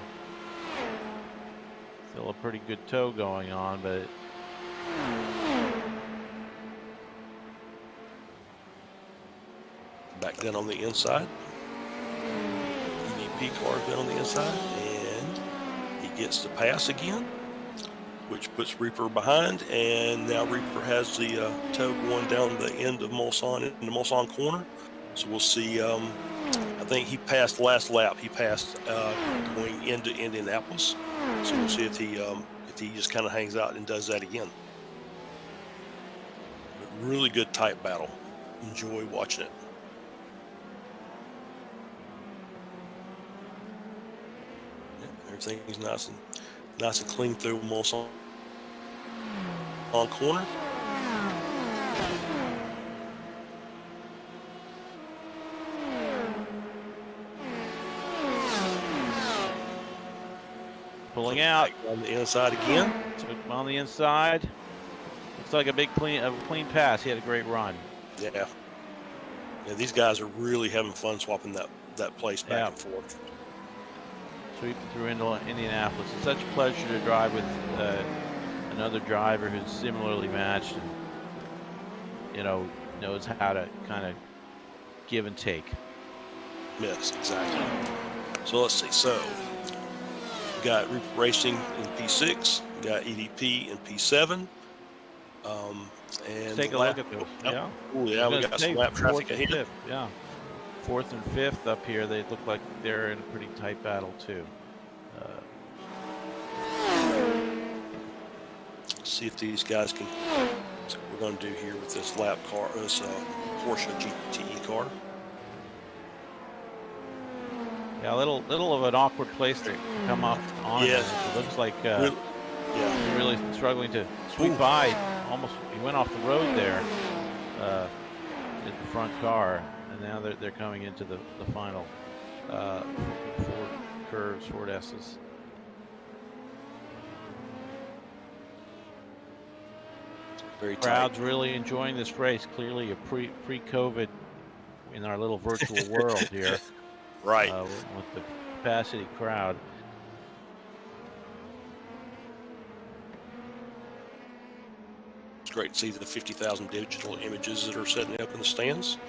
[SPEAKER 3] Still a pretty good toe going on, but
[SPEAKER 2] back then on the inside. EVP car down on the inside, and he gets the pass again, which puts Reaper behind, and now Reaper has the toe going down the end of Mulsanne in the Mulsanne corner. So we'll see. I think he passed last lap. He passed going into Indianapolis. So we'll see if he just kind of hangs out and does that again. Really good tight battle. Enjoy watching it. Everything's nice and clean through Mulsanne on corner.
[SPEAKER 3] pulling out
[SPEAKER 2] on the inside again.
[SPEAKER 3] Took him on the inside. Looks like a clean pass. He had a great run.
[SPEAKER 2] Yeah. These guys are really having fun swapping that place back and forth.
[SPEAKER 3] Sweeping through Indianapolis. It's such a pleasure to drive with another driver who's similarly matched and, knows how to kind of give and take.
[SPEAKER 2] Yes, exactly. So let's see. So we got Reaper Racing in P6. We got EDP in P7. And
[SPEAKER 3] let's take a look at those. Yeah.
[SPEAKER 2] Oh, yeah, we got some lap traffic ahead.
[SPEAKER 3] Fifth. Yeah. 4th and 5th up here. They look like they're in a pretty tight battle too.
[SPEAKER 2] See if these guys can. That's what we're going to do here with this lap car, this Porsche GTE car.
[SPEAKER 3] Yeah, a little of an awkward place to come up on.
[SPEAKER 2] Yes.
[SPEAKER 3] It looks like
[SPEAKER 2] Yeah.
[SPEAKER 3] He's really struggling to sweep by. Almost, he went off the road there in the front car, and now they're coming into the final Ford curves, Ford S's.
[SPEAKER 2] Very
[SPEAKER 3] Crowd's
[SPEAKER 2] tight.
[SPEAKER 3] really enjoying this race. Clearly a pre-COVID in our little virtual world here.
[SPEAKER 2] Right.
[SPEAKER 3] With the capacity crowd.
[SPEAKER 2] It's great to see the 50,000 digital images that are setting up in the stands.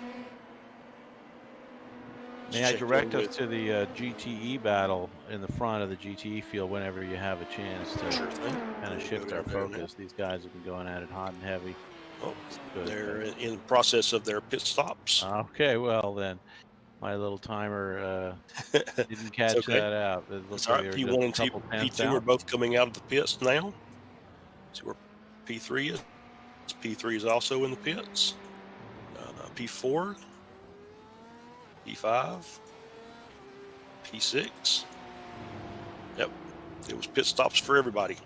[SPEAKER 3] May I direct us to the GTE battle in the front of the GTE field whenever you have a chance to
[SPEAKER 2] Sure thing.
[SPEAKER 3] kind of shift our focus. These guys have been going at it hot and heavy.
[SPEAKER 2] Oh,
[SPEAKER 3] Good.
[SPEAKER 2] they're in the process of their pit stops.
[SPEAKER 3] Okay, well then, my little timer didn't catch
[SPEAKER 2] okay.
[SPEAKER 3] that out. It looks
[SPEAKER 2] It's all right.
[SPEAKER 3] like
[SPEAKER 2] P1 and P2 are both coming out of the pits now. See where P3 is. P3 is also in the pits. P4, P5, P6. Yep, it was pit stops for everybody.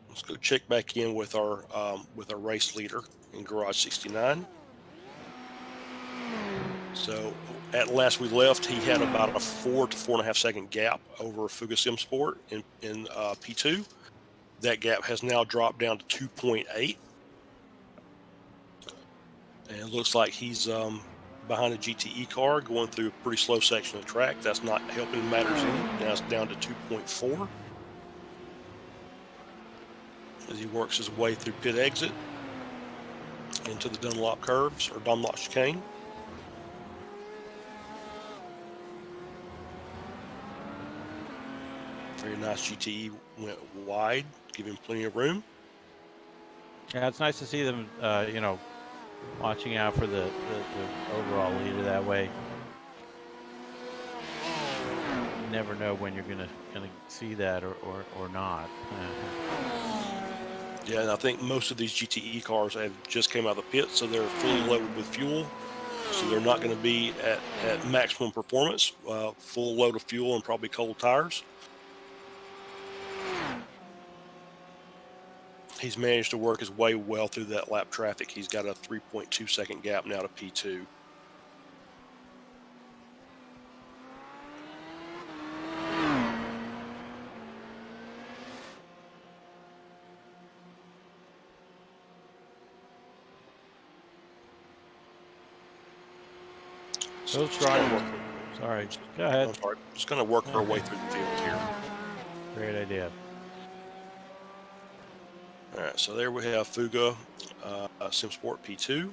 [SPEAKER 2] Let's go check back in with our race leader in Garage 69. So at last we left, he had about a 4 to 4.5 second gap over V.E.C Sport in P2. That gap has now dropped down to 2.8. And it looks like he's behind a GTE car going through a pretty slow section of track. That's not helping matters any. Now it's down to 2.4 as he works his way through pit exit into the Dunlop curves or Dunlop chicane. Very nice GTE, went wide, giving plenty of room.
[SPEAKER 3] Yeah, it's nice to see them, watching out for the overall leader that way. You never know when you're gonna see that or not.
[SPEAKER 2] Yeah, and I think most of these GTE cars have just came out of the pit, so they're fully loaded with fuel. So they're not going to be at maximum performance, full load of fuel and probably cold tires. He's managed to work his way well through that lap traffic. He's got a 3.2 second gap now to P2.
[SPEAKER 3] Those drivers. Sorry, go ahead.
[SPEAKER 2] I'm sorry. Just going to work our way through the field here.
[SPEAKER 3] Great idea.
[SPEAKER 2] All right, so there we have Fuga SimSport P2.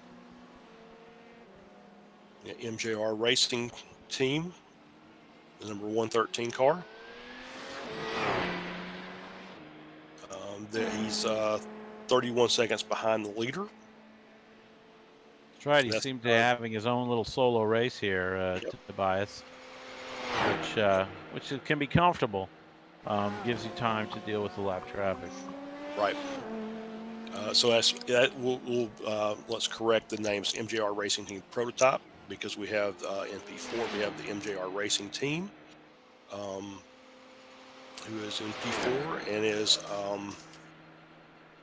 [SPEAKER 2] MJR Racing Team, the number 113 car. He's 31 seconds behind the leader.
[SPEAKER 3] That's right. He
[SPEAKER 2] That's
[SPEAKER 3] seemed to be having his own little solo race here,
[SPEAKER 2] Yep.
[SPEAKER 3] to Tobias, which can be comfortable. Gives you time to deal with the lap traffic.
[SPEAKER 2] Right. So let's correct the names. MJR Racing Team Prototype, because we have in P4 we have the MJR Racing Team, who is in P4 and is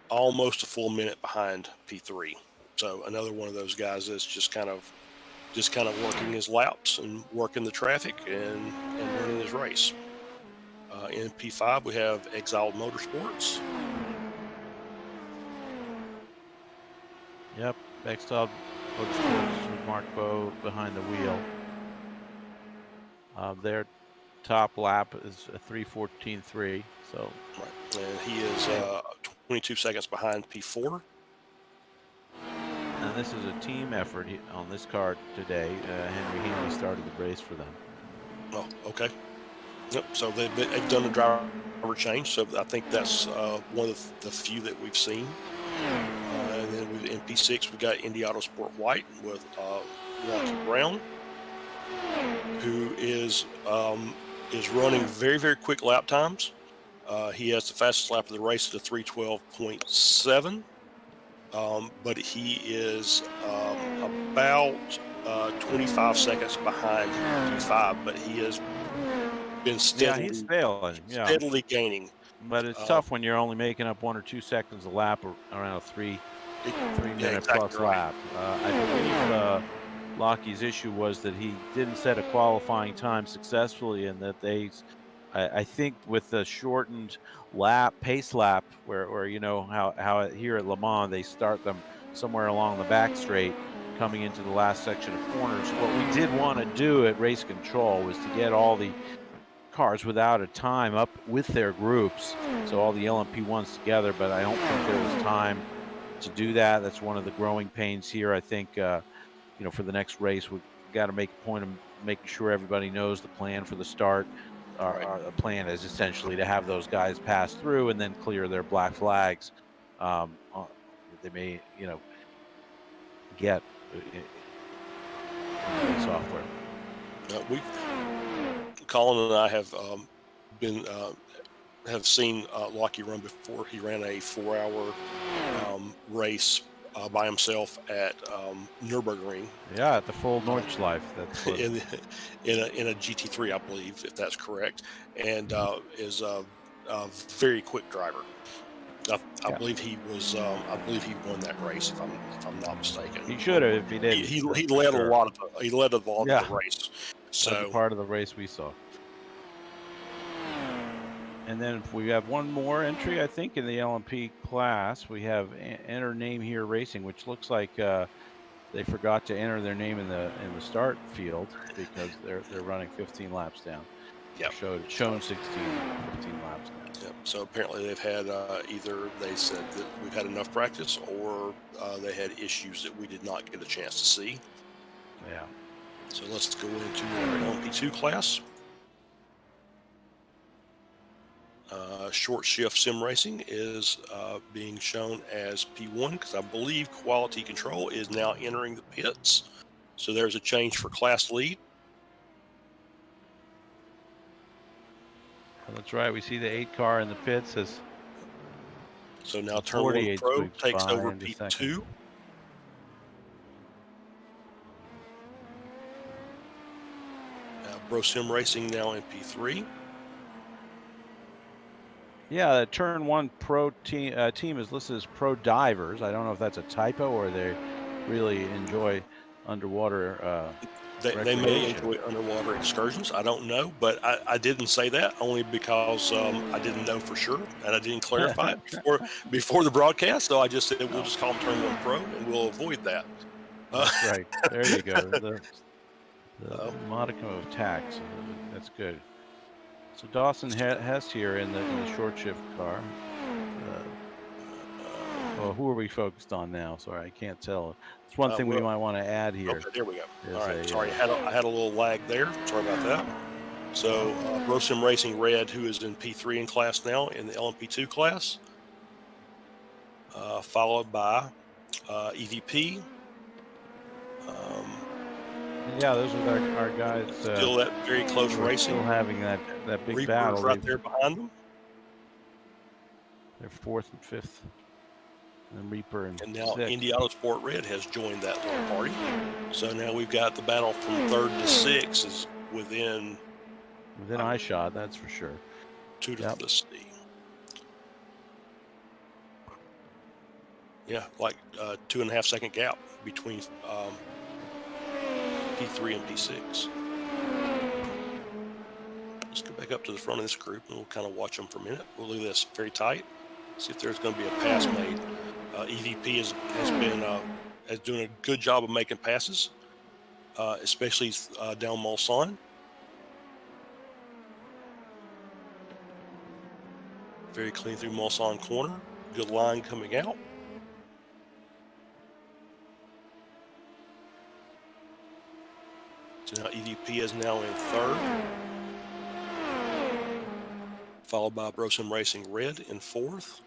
[SPEAKER 2] almost a full minute behind P3. So another one of those guys that's just kind of working his laps and working the traffic and running his race. In P5 we have Exiled Motorsports.
[SPEAKER 3] Yep, Exiled Motorsports with Mark Bowe behind the wheel. Their top lap is a 3:14.3. So.
[SPEAKER 2] Right. And he is 22 seconds behind P4.
[SPEAKER 3] And this is a team effort on this car today. Henry Healy started the race for them.
[SPEAKER 2] Oh, okay. Yep. So they've done a driver change. So I think that's one of the few that we've seen. And then in P6 we've got Indy Auto Sport White with Rocky Brown, who is running very, very quick lap times. He has the fastest lap of the race at a 3:12.7. But he is about 25 seconds behind P5, but he has been steadily,
[SPEAKER 3] he's failing. Yeah,
[SPEAKER 2] steadily gaining.
[SPEAKER 3] But it's tough when you're only making up 1 or 2 seconds a lap around a 3 minute
[SPEAKER 2] exactly
[SPEAKER 3] plus
[SPEAKER 2] right.
[SPEAKER 3] lap. I believe Lockie's issue was that he didn't set a qualifying time successfully, and that I think with the shortened pace lap, where you know how here at Le Mans they start them somewhere along the back straight, coming into the last section of corners. What we did want to do at race control was to get all the cars without a time up with their groups, so all the LMP1s together, but I don't think there was time to do that. That's one of the growing pains here. I think for the next race we've got to make a point of making sure everybody knows the plan for the start. Our plan is essentially to have those guys pass through and then clear their black flags. They may get in software.
[SPEAKER 2] Colin and I have have seen Lockie run before. He ran a 4-hour race by himself at Nürburgring.
[SPEAKER 3] Yeah, at the full Nordschleife. That's
[SPEAKER 2] in a GT3, I believe, if that's correct, and is a very quick driver. I believe he was. I believe he won that race, if I'm not mistaken.
[SPEAKER 3] He should have if he
[SPEAKER 2] He
[SPEAKER 3] didn't.
[SPEAKER 2] he,
[SPEAKER 3] That's
[SPEAKER 2] he
[SPEAKER 3] for
[SPEAKER 2] led a
[SPEAKER 3] sure.
[SPEAKER 2] lot of
[SPEAKER 3] Yeah,
[SPEAKER 2] the race.
[SPEAKER 3] that's a
[SPEAKER 2] So
[SPEAKER 3] part of the race we saw. And then we have one more entry, I think, in the LMP class. We have enter name here racing, which looks like they forgot to enter their name in the start field because they're running 15 laps down.
[SPEAKER 2] yeah,
[SPEAKER 3] Shown 15 laps down.
[SPEAKER 2] yeah. So apparently they've had either they said that we've had enough practice, or they had issues that we did not get a chance to see.
[SPEAKER 3] Yeah.
[SPEAKER 2] So let's go into our LMP2 class. Short shift sim racing is being shown as P1 because I believe quality control is now entering the pits. So there's a change for class lead.
[SPEAKER 3] That's right. We see the 8 car in the pits as
[SPEAKER 2] So now
[SPEAKER 3] the
[SPEAKER 2] Turn 1
[SPEAKER 3] 48
[SPEAKER 2] Pro
[SPEAKER 3] sweeps
[SPEAKER 2] takes
[SPEAKER 3] by
[SPEAKER 2] over
[SPEAKER 3] into second.
[SPEAKER 2] P2. Bro Sim Racing now in P3.
[SPEAKER 3] Yeah, the Turn 1 Pro team is listed as Pro Divers. I don't know if that's a typo or they really enjoy underwater
[SPEAKER 2] They may
[SPEAKER 3] recreation.
[SPEAKER 2] enjoy underwater excursions. I don't know, but I didn't say that only because I didn't know for sure, and I didn't clarify it before the broadcast. So I just said we'll
[SPEAKER 3] Oh,
[SPEAKER 2] just call them Turn 1 Pro, and we'll avoid that. Uh,
[SPEAKER 3] that's right. There you go. The
[SPEAKER 2] um,
[SPEAKER 3] modicum of tax. That's good. So Dawson Hess here in the short shift car. Well, who are we focused on now? Sorry, I can't tell. It's one thing we
[SPEAKER 2] well,
[SPEAKER 3] might want to add here
[SPEAKER 2] okay, there we go. All
[SPEAKER 3] is
[SPEAKER 2] right,
[SPEAKER 3] a
[SPEAKER 2] sorry, I had a little lag there. Sorry about that. So Brosim Racing Red, who is in P3 in class now in the LMP2 class, followed by EVP. Um,
[SPEAKER 3] yeah, those are our guys
[SPEAKER 2] Still that very close
[SPEAKER 3] who are
[SPEAKER 2] racing.
[SPEAKER 3] still having that big
[SPEAKER 2] Reaper's
[SPEAKER 3] battle.
[SPEAKER 2] right there behind them.
[SPEAKER 3] They're 4th and 5th, and Reaper and
[SPEAKER 2] And now
[SPEAKER 3] 6th.
[SPEAKER 2] Indy Autosport Red has joined that little party. So now we've got the battle from 3rd to 6th is within
[SPEAKER 3] Within shot, that's for sure.
[SPEAKER 2] 2 to,
[SPEAKER 3] Yep.
[SPEAKER 2] let's see. Yeah, like 2.5 second gap between P3 and P6. Let's go back up to the front of this group and we'll kind of watch them for a minute. We'll leave this very tight. See if there's going to be a pass made. EVP has doing a good job of making passes, especially down Mulsanne. Very clean through Mulsanne corner. Good line coming out. So now EVP is now in 3rd. Followed by Brosim Racing Red in 4th.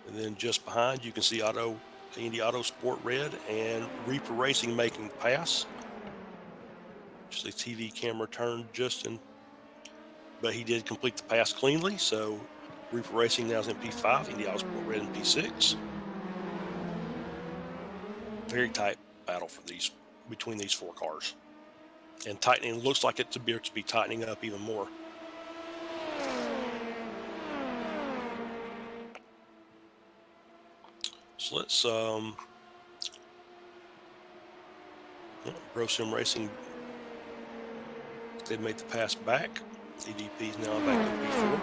[SPEAKER 2] And then just behind, you can see Indy Auto Sport Red and Reaper Racing making the pass. Just the TV camera turned but he did complete the pass cleanly. So Reaper Racing now is in P5, Indy Auto Sport Red in P6. Very tight battle between these 4 cars. And tightening looks like it to be tightening up even more. So let's Brosim Racing. They've made the pass back. EDP is now back in P4.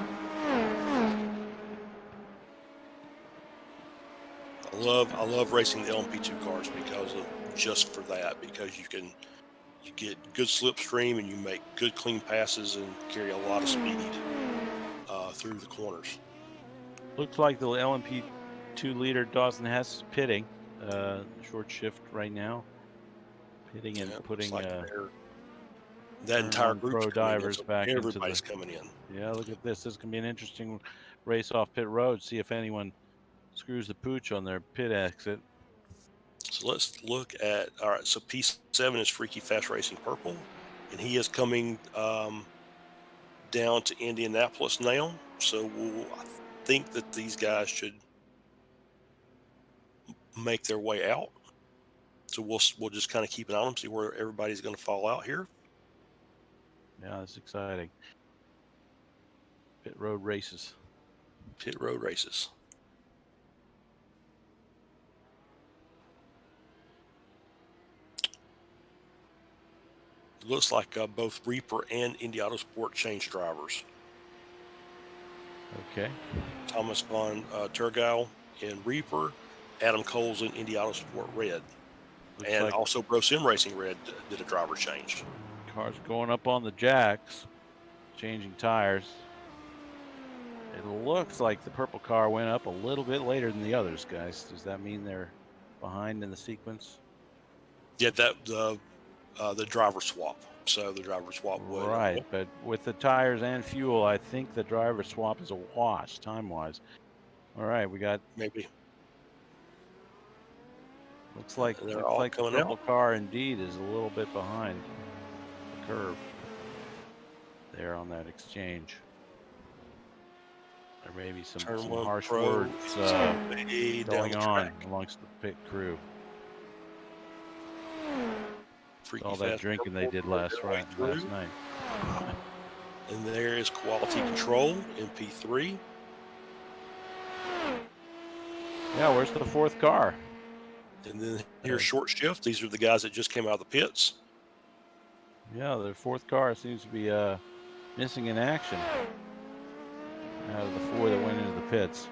[SPEAKER 2] I love racing the LMP2 cars just for that, because you get good slipstream and you make good clean passes and carry a lot of speed through the corners.
[SPEAKER 3] Looks like the LMP2 leader Dawson Hess is pitting. Short shift right now. Pitting and putting
[SPEAKER 2] like that
[SPEAKER 3] Turn
[SPEAKER 2] entire
[SPEAKER 3] 1
[SPEAKER 2] group's
[SPEAKER 3] Pro
[SPEAKER 2] coming in.
[SPEAKER 3] Divers
[SPEAKER 2] So
[SPEAKER 3] back into
[SPEAKER 2] everybody's
[SPEAKER 3] the.
[SPEAKER 2] coming in.
[SPEAKER 3] Yeah, look at this. This is gonna be an interesting race off pit road. See if anyone screws the pooch on their pit exit.
[SPEAKER 2] So let's look at, all right, so P7 is Freaky Fast Racing Purple, and he is coming down to Indianapolis now. So I think that these guys should make their way out. So we'll just kind of keep an eye on them, see where everybody's going to fall out here.
[SPEAKER 3] Yeah, that's exciting. Pit road races.
[SPEAKER 2] Pit road races. It looks like both Reaper and Indy Autosport changed drivers.
[SPEAKER 3] Okay.
[SPEAKER 2] Thomas von Turgau in Reaper, Adam Coles in Indy Autosport Red,
[SPEAKER 3] Looks
[SPEAKER 2] and
[SPEAKER 3] like
[SPEAKER 2] also Bro Sim Racing Red did a driver change.
[SPEAKER 3] cars going up on the jacks, changing tires. It looks like the purple car went up a little bit later than the others, guys. Does that mean they're behind in the sequence?
[SPEAKER 2] Yeah, that the driver swap. So the driver swap would
[SPEAKER 3] Right, but with the tires and fuel, I think the driver swap is a wash time-wise. All right, we got
[SPEAKER 2] maybe
[SPEAKER 3] looks like
[SPEAKER 2] they're
[SPEAKER 3] looks
[SPEAKER 2] all
[SPEAKER 3] like the
[SPEAKER 2] coming
[SPEAKER 3] purple
[SPEAKER 2] out.
[SPEAKER 3] car indeed is a little bit behind the curve there on that exchange. There may be some
[SPEAKER 2] Turn one
[SPEAKER 3] harsh
[SPEAKER 2] pro
[SPEAKER 3] words
[SPEAKER 2] way down
[SPEAKER 3] going
[SPEAKER 2] the
[SPEAKER 3] on
[SPEAKER 2] track.
[SPEAKER 3] amongst the pit crew.
[SPEAKER 2] Freaky
[SPEAKER 3] All that
[SPEAKER 2] fast
[SPEAKER 3] drinking they
[SPEAKER 2] purple
[SPEAKER 3] did
[SPEAKER 2] working
[SPEAKER 3] last
[SPEAKER 2] their way through.
[SPEAKER 3] night.
[SPEAKER 2] And there is quality control in P3.
[SPEAKER 3] Yeah, where's the fourth car?
[SPEAKER 2] And then here's short shift. These are the guys that just came out of the pits.
[SPEAKER 3] Yeah, the fourth car seems to be missing in action out of the four that went into the pits.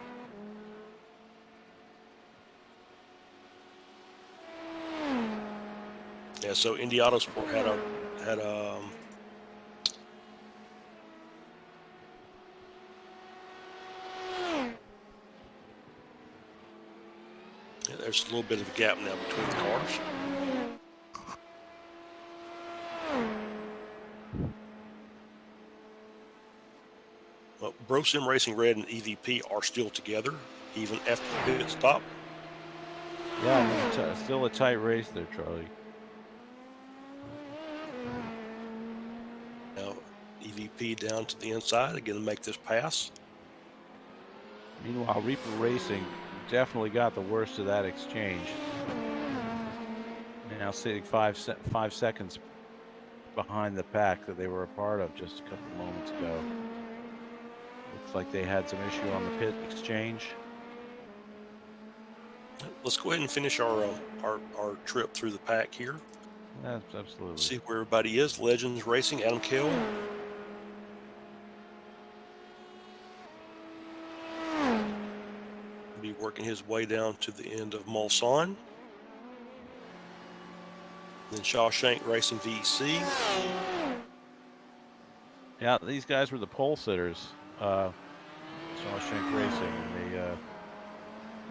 [SPEAKER 2] Yeah, so Indy Autosport had yeah, there's a little bit of a gap now between the cars. Well, Bro Sim Racing Red and EVP are still together even after the pit stop.
[SPEAKER 3] Yeah, still a tight race there, Charlie.
[SPEAKER 2] Now EVP down to the inside again to make this pass.
[SPEAKER 3] Meanwhile, Reaper Racing definitely got the worst of that exchange. Now sitting 5 seconds behind the pack that they were a part of just a couple moments ago. Looks like they had some issue on the pit exchange.
[SPEAKER 2] Let's go ahead and finish our trip through the pack here.
[SPEAKER 3] That's absolutely.
[SPEAKER 2] See where everybody is. Legends Racing, Adam Kell. Be working his way down to the end of Mulsanne. Then Shawshank Racing V.E.C.
[SPEAKER 3] Yeah, these guys were the pole sitters. Shawshank Racing. And they have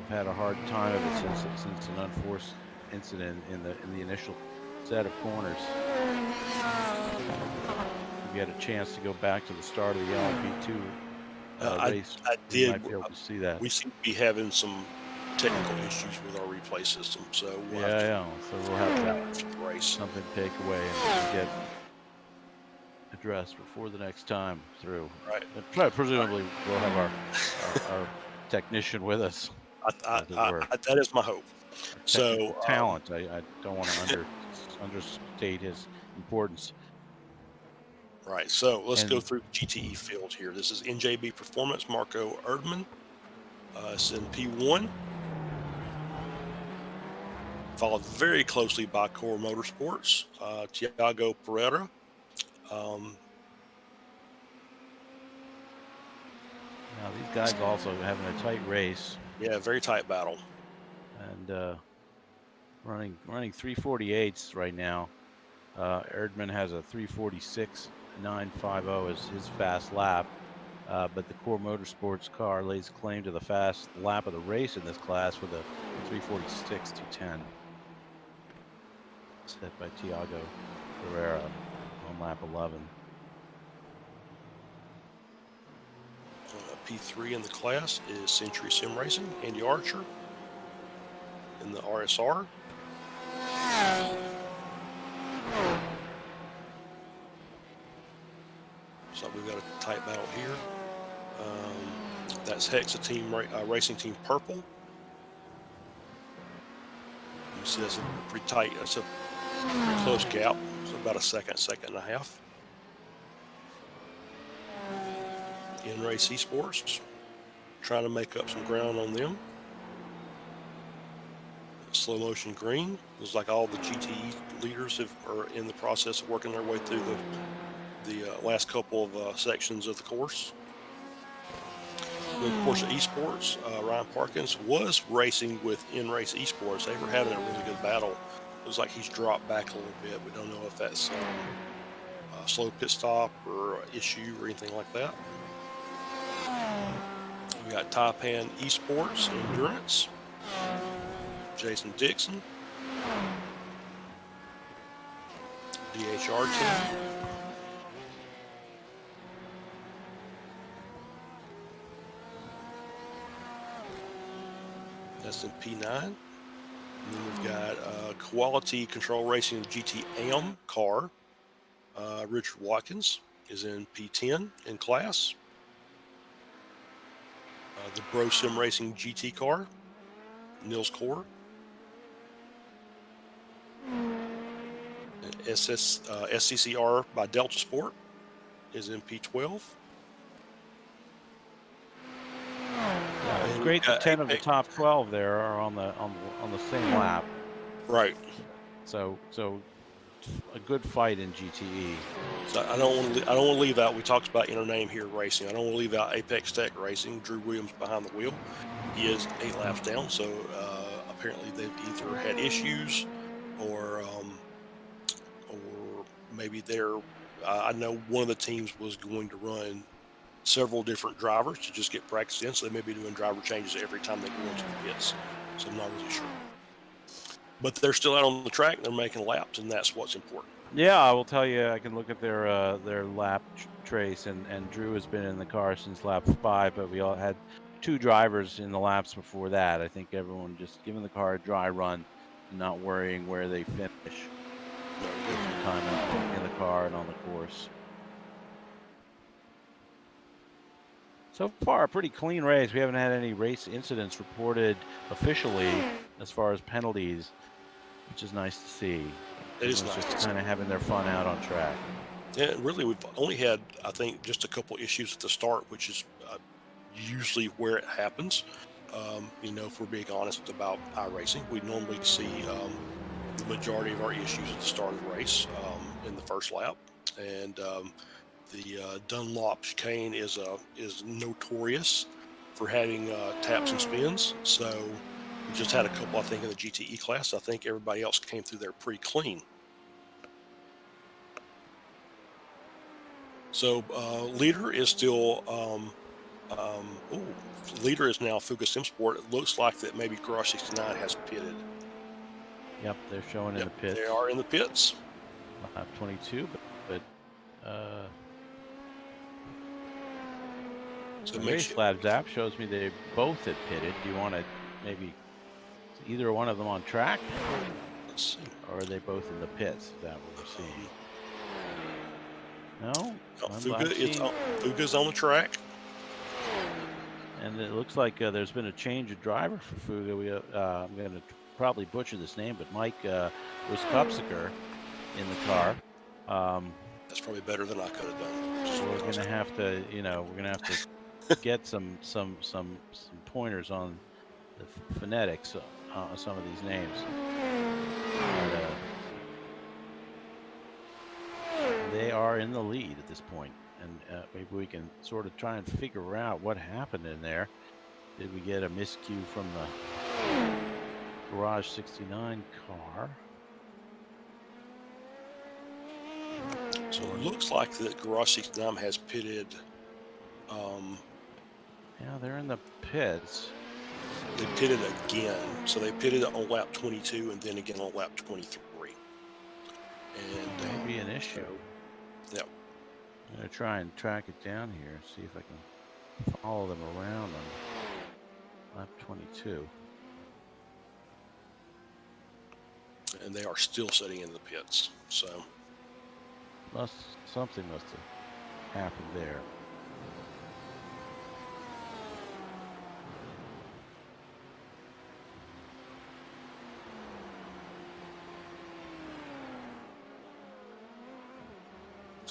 [SPEAKER 3] had a hard time of it since an unforced incident in the initial set of corners. If you had a chance to go back to the start of the LMP2 race,
[SPEAKER 2] I
[SPEAKER 3] you
[SPEAKER 2] did.
[SPEAKER 3] might be able to see that.
[SPEAKER 2] We seem to be having some technical issues with our replay system, so we'll have to
[SPEAKER 3] So we'll have to
[SPEAKER 2] race.
[SPEAKER 3] something to take away and get addressed before the next time through.
[SPEAKER 2] Right.
[SPEAKER 3] And presumably we'll have our technician with us.
[SPEAKER 2] That is my hope. So
[SPEAKER 3] talent. I don't want to understate his importance.
[SPEAKER 2] Right. So let's go through the GTE field here. This is NJB Performance, Marco Erdmann. It's in P1. Followed very closely by Core Motorsports, Tiago Pereira.
[SPEAKER 3] Now these guys also having a tight race.
[SPEAKER 2] Yeah, very tight battle.
[SPEAKER 3] And running 348s right now. Erdmann has a 346.950 as his fast lap. But the Core Motorsports car lays claim to the fast lap of the race in this class with a 346.210. Set by Tiago Pereira on lap 11.
[SPEAKER 2] P3 in the class is Century Sim Racing, Andy Archer in the RSR. So we've got a tight battle here. That's Hexa Team Racing Team Purple. You see that's a pretty tight, that's a pretty close gap. So about a second and a half. In-Race Esports, trying to make up some ground on them. Slow motion green. Looks like all the GTE leaders are in the process of working their way through the last couple of sections of the course. And of course, esports, Ryan Parkins was racing with In-Race Esports. They were having a really good battle. It was like he's dropped back a little bit. We don't know if that's a slow pit stop or an issue or anything like that. We got Taipan Esports Endurance, Jason Dixon, DHR team. That's in P9. And then we've got Quality Control Racing GT-AM car. Richard Watkins is in P10 in class. The Bro Sim Racing GT car, Nils Core. SCCR by Delta Sport is in P12.
[SPEAKER 3] Yeah, it's great that 10 of the top 12 there are on the same lap.
[SPEAKER 2] Right.
[SPEAKER 3] So a good fight in GTE.
[SPEAKER 2] So I don't want to leave out. We talked about Intername here racing. I don't want to leave out Apex Tech Racing. Drew Williams behind the wheel. He is 8 laps down. So apparently they've either had issues or maybe they're. I know one of the teams was going to run several different drivers to just get practice in. So they may be doing driver changes every time they go into the pits. So I'm not really sure. But they're still out on the track. They're making laps, and that's what's important.
[SPEAKER 3] Yeah, I will tell you. I can look at their lap trace, and Drew has been in the car since lap 5. But we all had 2 drivers in the laps before that. I think everyone just giving the car a dry run, and not worrying where they finish. Time in the car and on the course. So far, a pretty clean race. We haven't had any race incidents reported officially as far as penalties, which is nice to see.
[SPEAKER 2] It is nice.
[SPEAKER 3] Just kind of having their fun out on track.
[SPEAKER 2] Yeah, really, we've only had, I think, just a couple issues at the start, which is usually where it happens. If we're being honest about iRacing, we normally see the majority of our issues at the start of the race in the first lap. And the Dunlop chicane is notorious for having taps and spins. So we just had a couple, I think, in the GTE class. I think everybody else came through there pretty clean. So leader is still leader is now Fuga Sim Sport. It looks like that maybe Garage 69 has pitted.
[SPEAKER 3] Yep, they're showing in the pits.
[SPEAKER 2] They are in the pits.
[SPEAKER 3] Lap 22, but
[SPEAKER 2] so
[SPEAKER 3] the Race Labs app shows me they both had pitted. Do you want to maybe either one of them on track?
[SPEAKER 2] Let's see.
[SPEAKER 3] Or are they both in the pits? Is that what we're seeing? No,
[SPEAKER 2] Fuga's on the track,
[SPEAKER 3] and it looks like there's been a change of driver for Fuga. I'm going to probably butcher this name, but Mike Wiskopsiker in the car.
[SPEAKER 2] That's probably better than I could have done.
[SPEAKER 3] So we're going to have to, get some pointers on the phonetics on some of these names. They are in the lead at this point, and maybe we can sort of try and figure out what happened in there. Did we get a miscue from the Garage 69 car?
[SPEAKER 2] So it looks like that Garage 69 has pitted.
[SPEAKER 3] Yeah, they're in the pits.
[SPEAKER 2] They pitted again. So they pitted on lap 22 and then again on lap 23. And
[SPEAKER 3] maybe an issue.
[SPEAKER 2] Yep.
[SPEAKER 3] I'm going to try and track it down here, see if I can follow them around on lap 22.
[SPEAKER 2] And they are still sitting in the pits. So
[SPEAKER 3] something must have happened there.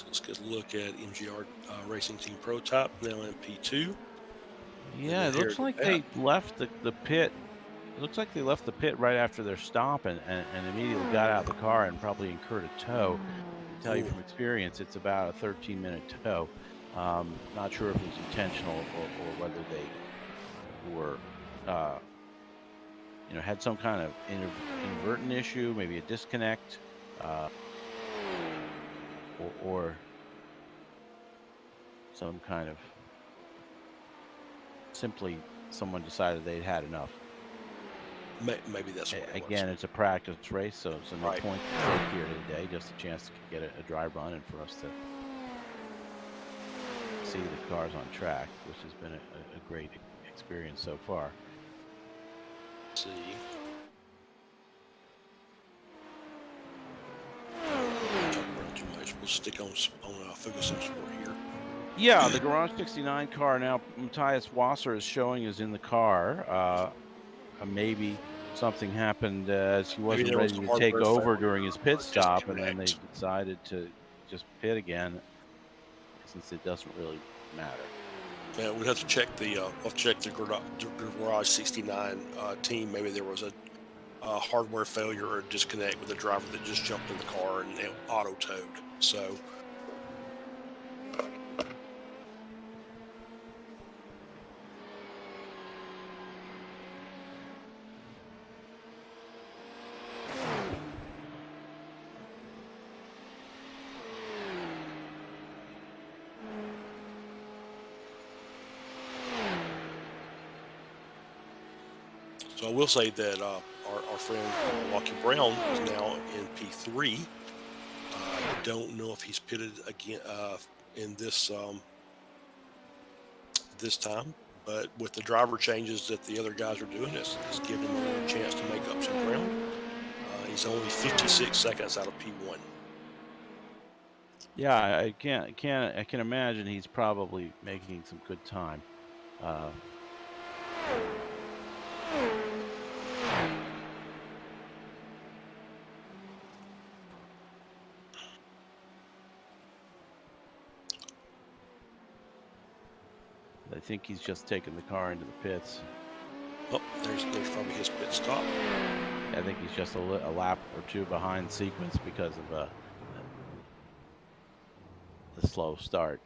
[SPEAKER 2] So let's get a look at MGR Racing Team Prototype, now MP2.
[SPEAKER 3] Yeah, it looks like they left the pit. It looks like they left the pit right after their stop and immediately got out of the car and probably incurred a tow. I can tell you from experience, it's about a 13-minute tow. Not sure if it was intentional or whether they were, had some kind of inadvertent issue, maybe a disconnect, or some kind of simply someone decided they'd had enough.
[SPEAKER 2] Maybe that's what it
[SPEAKER 3] Again,
[SPEAKER 2] was.
[SPEAKER 3] it's a practice race, so no
[SPEAKER 2] Right.
[SPEAKER 3] point to take here today. Just a chance to get a dry run and for us to see the cars on track, which has been a great experience so far.
[SPEAKER 2] Let's see. Talk around too much. We'll stick on Ferguson Sport here.
[SPEAKER 3] Yeah, the Garage 69 car now, Matthias Wasser is showing is in the car. Maybe something happened as he wasn't ready to take over during his pit stop, and then they decided to just pit again, since it doesn't really matter.
[SPEAKER 2] Yeah, we'd have to check the Garage 69 team. Maybe there was a hardware failure or a disconnect with the driver that just jumped in the car and it auto towed. So. So I will say that our friend Lucky Brown is now in P3. I don't know if he's pitted again in this this time, but with the driver changes that the other guys are doing, it's giving him a little chance to make up some ground. He's only 56 seconds out of P1.
[SPEAKER 3] Yeah, I can imagine he's probably making some good time. I think he's just taking the car into the pits.
[SPEAKER 2] Oh, there's probably his pit stop.
[SPEAKER 3] I think he's just a lap or two behind sequence because of the slow start.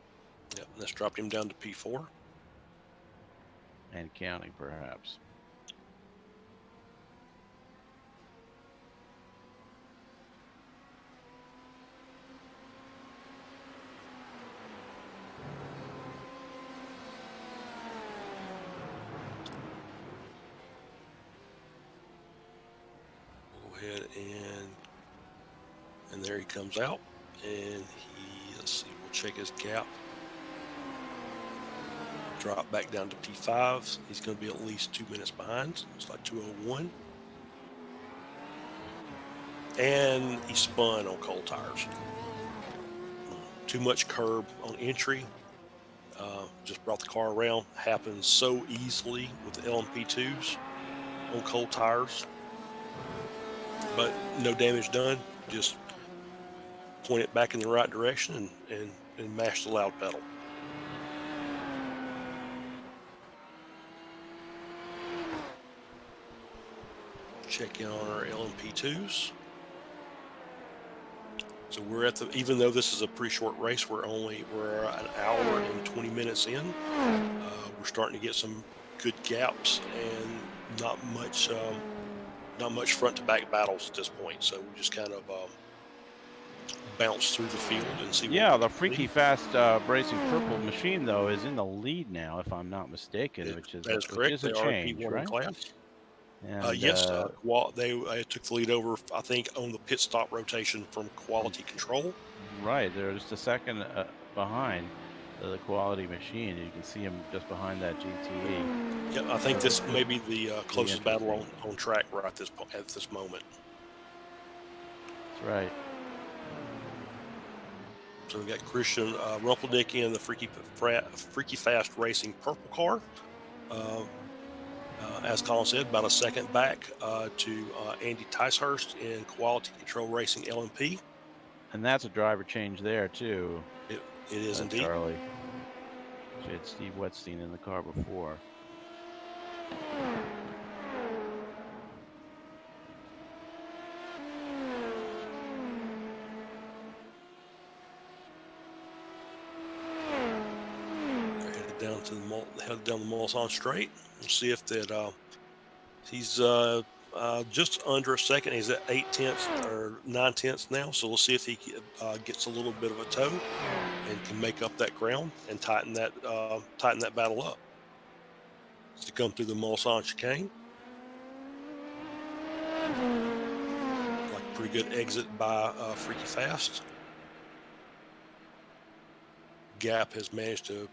[SPEAKER 2] Yep, let's drop him down to P4.
[SPEAKER 3] And counting, perhaps.
[SPEAKER 2] Go ahead and there he comes out, and let's see, we'll check his gap. Drop back down to P5. He's going to be at least 2 minutes behind. It's like 2:01. And he spun on cold tires. Too much curb on entry. Just brought the car around. Happens so easily with the LMP2s on cold tires. But no damage done. Just point it back in the right direction and mash the loud pedal. Check in on our LMP2s. So we're even though this is a pretty short race, we're an hour and 20 minutes in. We're starting to get some good gaps and not much front to back battles at this point. So we just kind of bounce through the field and see.
[SPEAKER 3] Yeah, the freaky fast racing purple machine though is in the lead now, if I'm not mistaken, which is
[SPEAKER 2] correct.
[SPEAKER 3] A change, right?
[SPEAKER 2] Class.
[SPEAKER 3] And,
[SPEAKER 2] yes, they took the lead over, I think, on the pit stop rotation from quality control.
[SPEAKER 3] Right, they're just a second behind the quality machine. You can see him just behind that GTE.
[SPEAKER 2] Yeah, I think this may be the closest battle on track right at this moment.
[SPEAKER 3] That's right.
[SPEAKER 2] So we got Christian Rumpeldick in the freaky fast racing purple car. As Colin said, about a second back to Andy Ticehurst in quality control racing LMP.
[SPEAKER 3] And that's a driver change there too,
[SPEAKER 2] It is indeed.
[SPEAKER 3] Charlie. She had Steve Wetstein in the car before.
[SPEAKER 2] Headed down the Mulsanne straight. We'll see if that he's just under a second. He's at 8 tenths or 9 tenths now. So we'll see if he gets a little bit of a toe and can make up that ground and tighten that battle up. To come through the Mulsanne chicane, like a pretty good exit by Freaky Fast. Gap has managed to.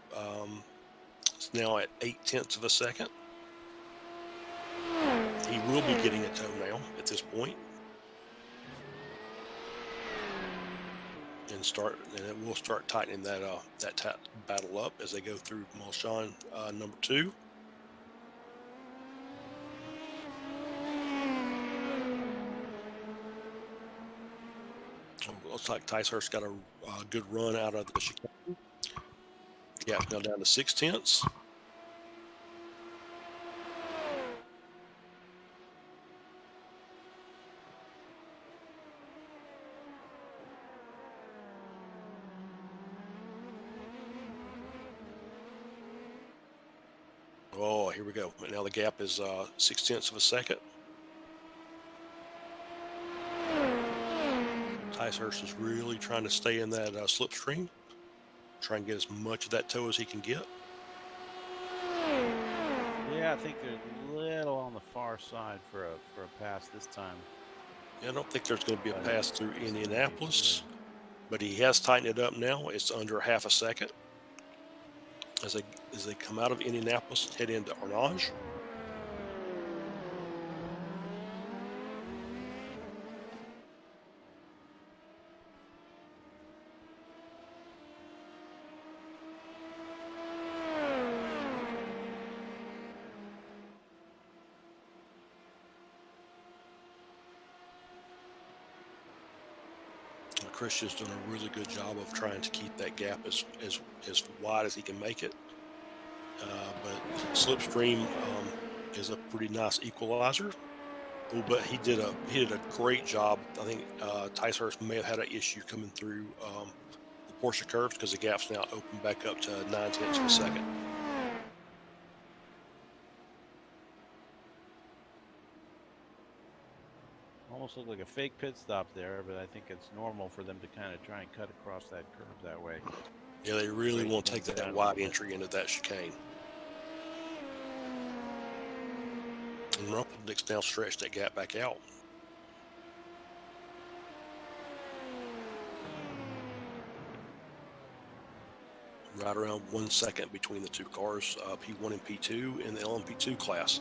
[SPEAKER 2] It's now at 8 tenths of a second. He will be getting a toe now at this point. And it will start tightening that battle up as they go through Mulsanne number 2. Looks like Ticehurst got a good run out of the chicane. Gap now down to 6 tenths. Oh, here we go. Now the gap is 6 tenths of a second. Ticehurst is really trying to stay in that slipstream. Try and get as much of that toe as he can get.
[SPEAKER 3] Yeah, I think they're a little on the far side for a pass this time.
[SPEAKER 2] Yeah, I don't think there's going to be a pass through Indianapolis, but he has tightened it up now. It's under half a second as they come out of Indianapolis and head into Arnage. Christian's done a really good job of trying to keep that gap as wide as he can make it. But Slipstream is a pretty nice equalizer. Oh, but he did a great job. I think Ticehurst may have had an issue coming through the Porsche curves because the gap's now opened back up to 9 tenths of a second.
[SPEAKER 3] Almost looked like a fake pit stop there, but I think it's normal for them to kind of try and cut across that curve that way.
[SPEAKER 2] Yeah, they really want to take that wide entry into that chicane. And Rumpeldick's now stretched that gap back out. Right around 1 second between the two cars, P1 and P2 in the LMP2 class.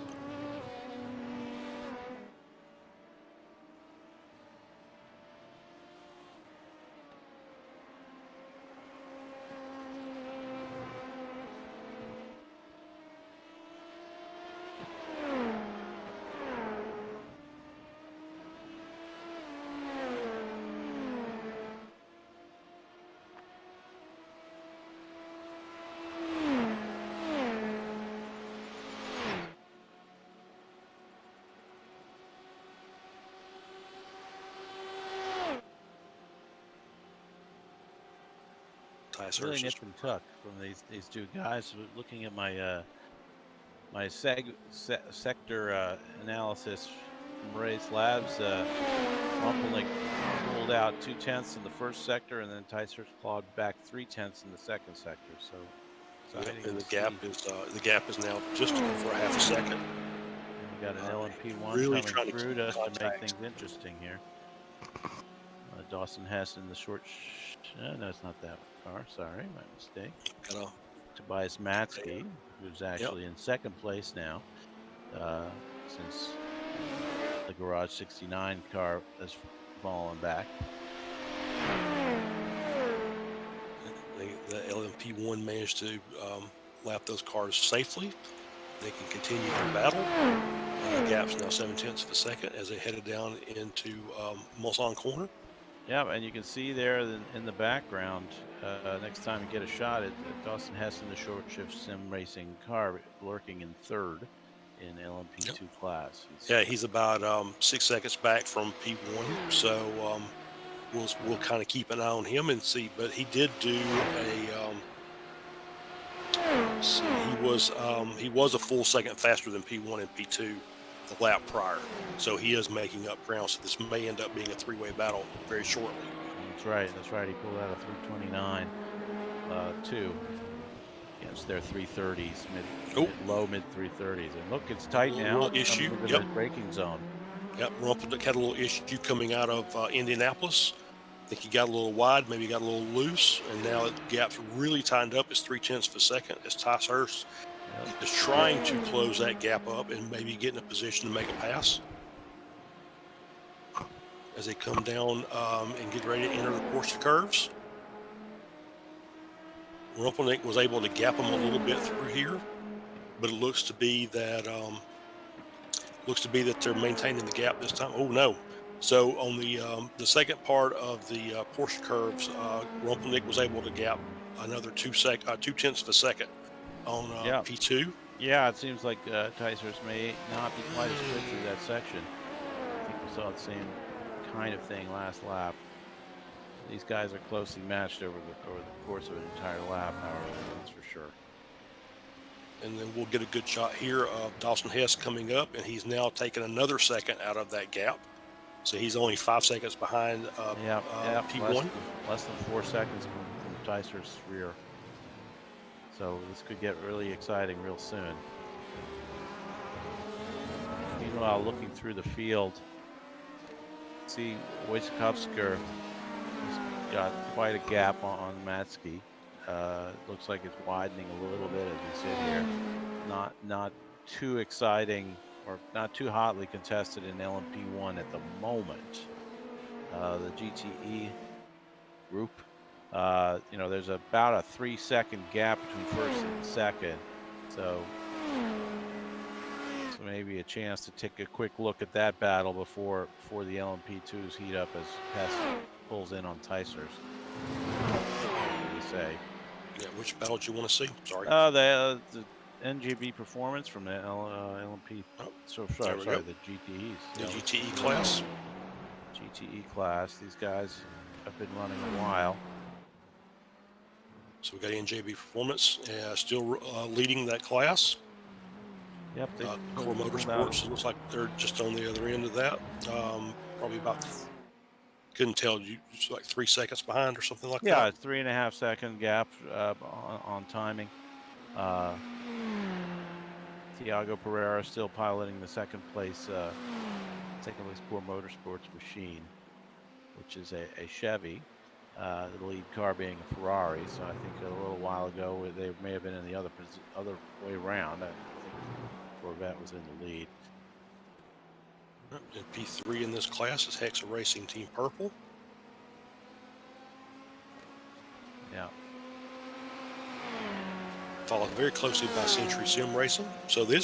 [SPEAKER 3] Really nip and tuck from these two guys. Looking at my my sector analysis from Ray's Labs, Rumpelnick pulled out 2 tenths in the first sector, and then Ticehurst clawed back 3 tenths in the second sector. So,
[SPEAKER 2] and the gap is now just over a half a second.
[SPEAKER 3] And we got an LMP1
[SPEAKER 2] really
[SPEAKER 3] coming through to make things
[SPEAKER 2] contact.
[SPEAKER 3] interesting here. Dawson Hess in the short. No, it's not that far. Sorry, my mistake. Tobias Matsky, who's actually in second place now, since the Garage 69 car has fallen back.
[SPEAKER 2] The LMP1 managed to lap those cars safely. They can continue their battle. The gap's now 7 tenths of a second as they headed down into Mulsanne corner.
[SPEAKER 3] Yeah, and you can see there in the background, next time you get a shot at Dawson Hessen, the short shift sim racing car, lurking in third in
[SPEAKER 2] Yep.
[SPEAKER 3] LMP2 class.
[SPEAKER 2] Yeah, he's about 6 seconds back from P1, so we'll kind of keep an eye on him and see. But he did do a let's see, he was a full second faster than P1 and P2 the lap prior, so he is making up ground. So this may end up being a three-way battle very shortly.
[SPEAKER 3] That's right. That's right. He pulled out a 329 2 against their 330s,
[SPEAKER 2] Oh,
[SPEAKER 3] low mid 330s. And look, it's tight now.
[SPEAKER 2] little
[SPEAKER 3] It's coming
[SPEAKER 2] issue.
[SPEAKER 3] into
[SPEAKER 2] Yep,
[SPEAKER 3] the braking zone.
[SPEAKER 2] yep. Rumpeldick had a little issue coming out of Indianapolis. I think he got a little wide, maybe got a little loose, and now the gap's really tightened up. It's 0.3 of a second as Tice Hurst
[SPEAKER 3] Yep.
[SPEAKER 2] is trying to close that gap up and maybe get in a position to make a pass as they come down and get ready to enter the Porsche curves. Rumpelnick was able to gap him a little bit through here, but it looks to be that they're maintaining the gap this time. Oh no! So on the second part of the Porsche curves, Rumpelnick was able to gap another 0.2 of a second on
[SPEAKER 3] Yeah.
[SPEAKER 2] P2.
[SPEAKER 3] Yeah, it seems like Ticehurst may not be quite as quick through that section. I think we saw the same kind of thing last lap. These guys are closely matched over the course of an entire lap, however, that's for sure.
[SPEAKER 2] And then we'll get a good shot here of Dawson Hess coming up, and he's now taken another second out of that gap. So he's only 5 seconds behind P1.
[SPEAKER 3] Less than 4 seconds from Ticehurst's rear. So this could get really exciting real soon. Meanwhile, looking through the field, see Wojciechowski has got quite a gap on Matsky. Looks like it's widening a little bit as we sit here. Not too exciting or not too hotly contested in LMP1 at the moment. The GTE group, there's about a 3-second gap between first and second. So maybe a chance to take a quick look at that battle before the LMP2s heat up as Hess pulls in on Ticehurst. What do you say?
[SPEAKER 2] Yeah, which battle do you want to see? Sorry.
[SPEAKER 3] The NGB performance from the LMP.
[SPEAKER 2] Oh,
[SPEAKER 3] sorry, the GTEs.
[SPEAKER 2] The GTE class.
[SPEAKER 3] GTE class. These guys have been running a while.
[SPEAKER 2] So we got NJB Performance still leading that class.
[SPEAKER 3] Yep.
[SPEAKER 2] Core Motorsports, it looks like they're just on the other end of that. Probably about, couldn't tell, it's like 3 seconds behind or something like that.
[SPEAKER 3] Yeah, 3.5 second gap on timing. Thiago Pereira still piloting the second place Core Motorsports machine, which is a Chevy. The lead car being a Ferrari. So I think a little while ago they may have been in the other way around. I think Corvette was in the lead.
[SPEAKER 2] And P3 in this class is Hexa Racing Team Purple.
[SPEAKER 3] Yeah.
[SPEAKER 2] Followed very closely by Century Sim Racing. So we're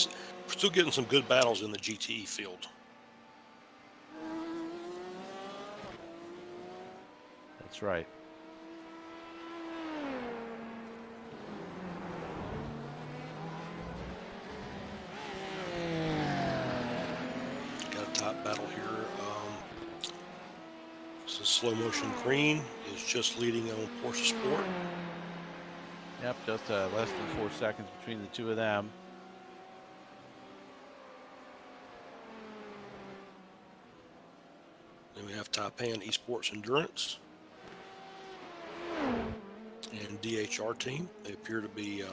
[SPEAKER 2] still getting some good battles in the GTE field.
[SPEAKER 3] That's right.
[SPEAKER 2] Got a top battle here. This is slow motion green is just leading on Porsche Sport.
[SPEAKER 3] Yep, just less than 4 seconds between the two of them.
[SPEAKER 2] Then we have Taipan Esports Endurance and DHR team. They appear to be,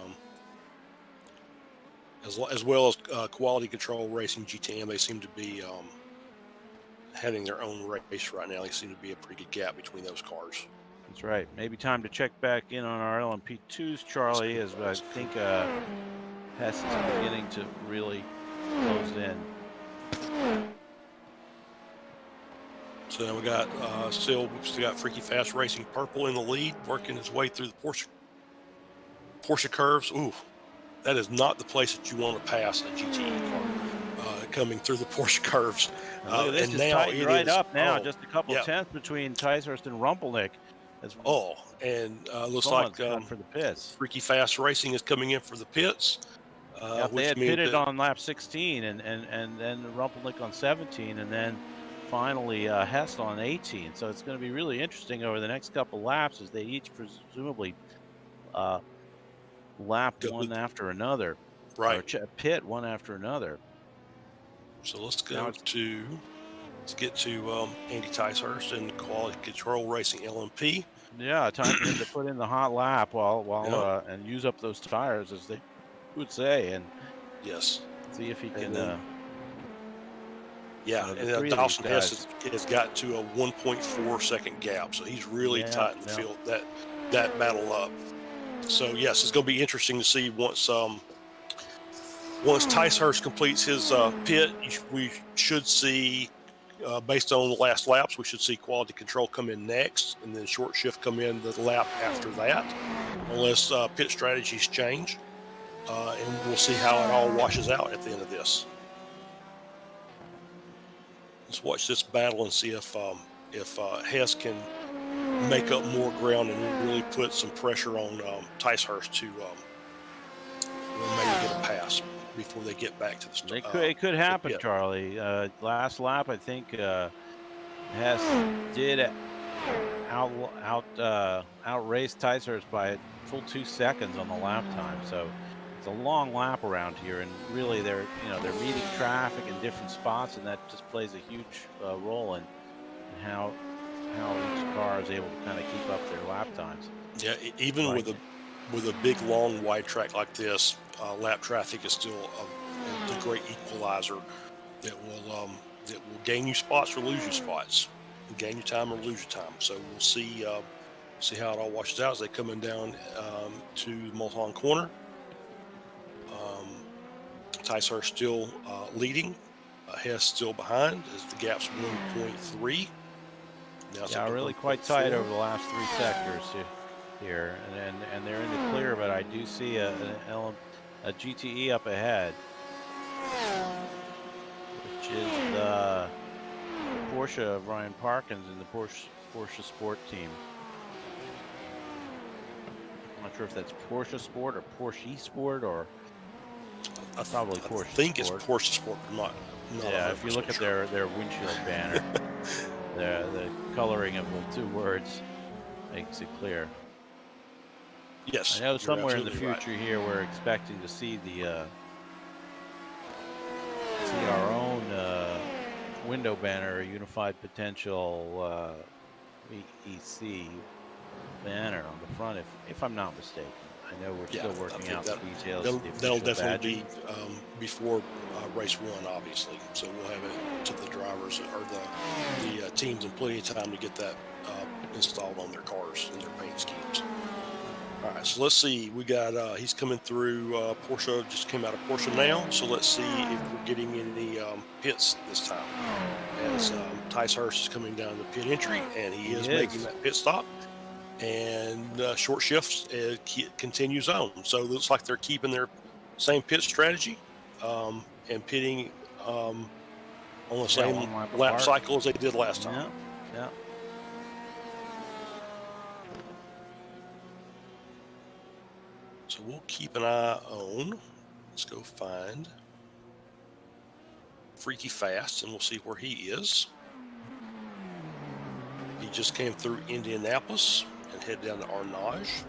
[SPEAKER 2] as well as Quality Control Racing GTM, they seem to be having their own race right now. They seem to be a pretty good gap between those cars.
[SPEAKER 3] That's right. Maybe time to check back in on our LMP2s, Charlie, as I think Hess is beginning to really close in.
[SPEAKER 2] So now we got still got Freaky Fast Racing Purple in the lead, working his way through the Porsche curves. Ooh, that is not the place that you want to pass a GTE car. coming through the Porsche curves.
[SPEAKER 3] And look at this,
[SPEAKER 2] And
[SPEAKER 3] just
[SPEAKER 2] now
[SPEAKER 3] tightened
[SPEAKER 2] it
[SPEAKER 3] right
[SPEAKER 2] is,
[SPEAKER 3] up now.
[SPEAKER 2] oh,
[SPEAKER 3] Just a couple
[SPEAKER 2] yeah,
[SPEAKER 3] tenths between Ticehurst and Rumpelnick. As
[SPEAKER 2] and looks
[SPEAKER 3] someone's
[SPEAKER 2] like
[SPEAKER 3] cut for the pits.
[SPEAKER 2] Freaky Fast Racing is coming in for the pits,
[SPEAKER 3] Yeah, they
[SPEAKER 2] which
[SPEAKER 3] had
[SPEAKER 2] means
[SPEAKER 3] pitted
[SPEAKER 2] that,
[SPEAKER 3] on lap 16 and then Rumpelnick on 17 and then finally Hess on 18. So it's going to be really interesting over the next couple laps as they each presumably lap
[SPEAKER 2] go-
[SPEAKER 3] one after another or
[SPEAKER 2] right.
[SPEAKER 3] pit one after another.
[SPEAKER 2] So let's
[SPEAKER 3] Now
[SPEAKER 2] get to Andy Ticehurst and Quality Control Racing LMP.
[SPEAKER 3] yeah, time for him to put in the hot lap
[SPEAKER 2] Yeah.
[SPEAKER 3] and use up those tires, as they would say, and
[SPEAKER 2] Yes.
[SPEAKER 3] see if he
[SPEAKER 2] And
[SPEAKER 3] can.
[SPEAKER 2] then, yeah,
[SPEAKER 3] The
[SPEAKER 2] and
[SPEAKER 3] three of these
[SPEAKER 2] Dawson Hess
[SPEAKER 3] guys.
[SPEAKER 2] has got to a 1.4 second gap, so he's really
[SPEAKER 3] Yeah,
[SPEAKER 2] tightened the
[SPEAKER 3] yeah.
[SPEAKER 2] field that battle up. So yes, it's going to be interesting to see once Ticehurst completes his pit. We should see, based on the last laps, we should see Quality Control come in next, and then Short Shift come in the lap after that, unless pit strategies change, and we'll see how it all washes out at the end of this. Let's watch this battle and see if Hess can make up more ground and really put some pressure on Ticehurst to maybe get a pass before they get back to the
[SPEAKER 3] It could happen,
[SPEAKER 2] pit.
[SPEAKER 3] Charlie. Last lap, I think Hess did outrace Ticehurst by a full 2 seconds on the lap time. So it's a long lap around here, and really they're meeting traffic in different spots, and that just plays a huge role in how each car is able to kind of keep up their lap times.
[SPEAKER 2] Yeah, even with a big long wide track like this, lap traffic is still a great equalizer that will gain you spots or lose you spots, gain you time or lose your time. So we'll see how it all washes out as they coming down to Mulholland Corner. Ticehurst still leading. Hess still behind as the gap's 1.3. Now it's
[SPEAKER 3] Yeah,
[SPEAKER 2] up to
[SPEAKER 3] really quite tight
[SPEAKER 2] 1.4.
[SPEAKER 3] over the last 3 sectors here, and they're in the clear, but I do see a GTE up ahead, which is the Porsche of Ryan Parkins and the Porsche Sport team. I'm not sure if that's Porsche Sport or Porsche Sport or probably Porsche.
[SPEAKER 2] I think
[SPEAKER 3] Sport.
[SPEAKER 2] it's Porsche Sport, but not
[SPEAKER 3] yeah, if you look at their windshield banner, the coloring of the 2 words makes it clear.
[SPEAKER 2] Yes,
[SPEAKER 3] I know somewhere in the
[SPEAKER 2] absolutely
[SPEAKER 3] future
[SPEAKER 2] right.
[SPEAKER 3] here we're expecting to see our own window banner, Unified Potential V.E.C. banner on the front, if I'm not mistaken. I know we're still working out the details.
[SPEAKER 2] That'll definitely be before race 1, obviously. So we'll have it to the drivers or the teams in plenty of time to get that installed on their cars and their paint schemes. All right, so let's see. We got he's coming through Porsche. Just came out of Porsche now. So let's see if we're getting any pits this time. As Ticehurst is coming down the pit entry, and he is making that pit stop. And Short Shifts continues on. So it looks like they're keeping their same pit strategy and pitting on the same lap cycle as they did last time.
[SPEAKER 3] Yeah.
[SPEAKER 2] So we'll keep an eye on. Let's go find Freaky Fast, and we'll see where he is. He just came through Indianapolis and head down to Arnage.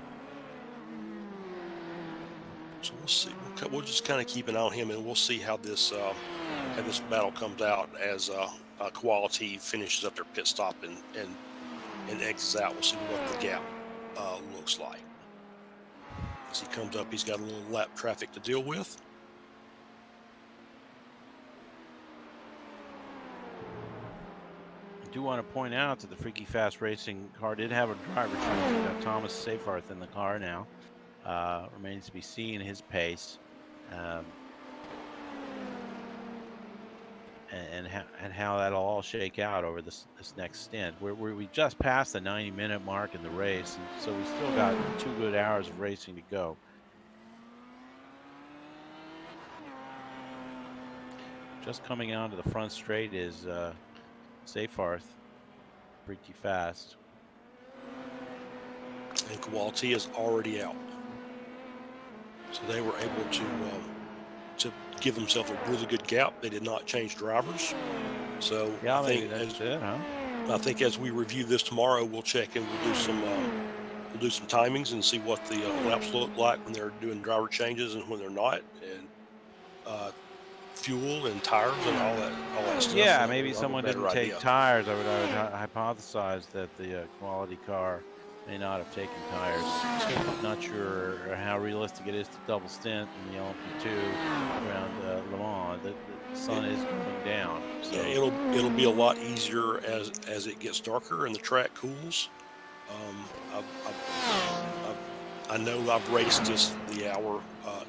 [SPEAKER 2] So we'll see. We'll just kind of keep an eye on him, and we'll see how this battle comes out as Quality finishes up their pit stop and exits out. We'll see what the gap looks like. As he comes up, he's got a little lap traffic to deal with.
[SPEAKER 3] I do want to point out that the Freaky Fast Racing car did have a driver change. We've got Thomas Seyfarth in the car now. Remains to be seen his pace. And how that'll all shake out over this next stint. We just passed the 90-minute mark in the race, and so we still got 2 good hours of racing to go. just coming onto the front straight is Seyfarth, pretty fast.
[SPEAKER 2] And Kowalski is already out. So they were able to give themselves a really good gap. They did not change drivers. So
[SPEAKER 3] Yeah,
[SPEAKER 2] I think
[SPEAKER 3] maybe that's it, huh?
[SPEAKER 2] I think as we review this tomorrow, we'll check and we'll do some timings and see what the laps look like when they're doing driver changes and when they're not, and uh, fuel and tires and all that stuff.
[SPEAKER 3] Yeah,
[SPEAKER 2] And
[SPEAKER 3] maybe
[SPEAKER 2] we'll have a
[SPEAKER 3] someone
[SPEAKER 2] better
[SPEAKER 3] didn't take
[SPEAKER 2] idea.
[SPEAKER 3] tires. I would hypothesize that the quality car may not have taken tires. Not sure how realistic it is to double stint in the LMP2 around Le Mans. The sun is going down, so
[SPEAKER 2] Yeah, it'll be a lot easier as it gets darker and the track cools. Um, I know I've raced the hour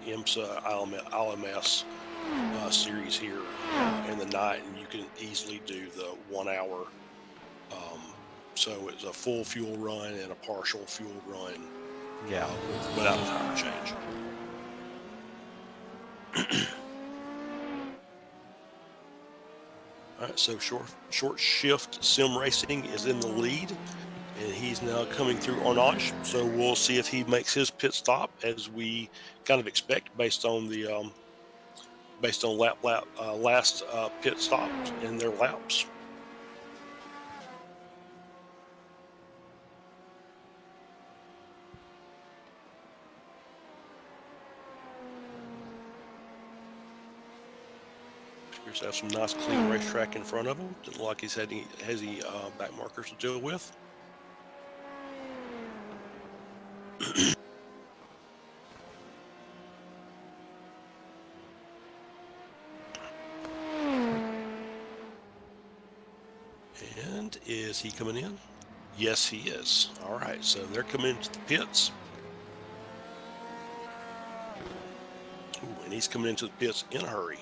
[SPEAKER 2] IMSA ILMS series here in the night, and you can easily do the 1 hour. Um, so it's a full fuel run and a partial fuel run
[SPEAKER 3] yeah.
[SPEAKER 2] without a tire change. All right, so short shift sim racing is in the lead, and he's now coming through Arnage. So we'll see if he makes his pit stop as we kind of expect based on the last pit stops in their laps. Appears to have some nice clean racetrack in front of him. Doesn't look like he's has any back markers to deal with. And is he coming in? Yes, he is. All right, so they're coming into the pits. Ooh, and he's coming into the pits in a hurry.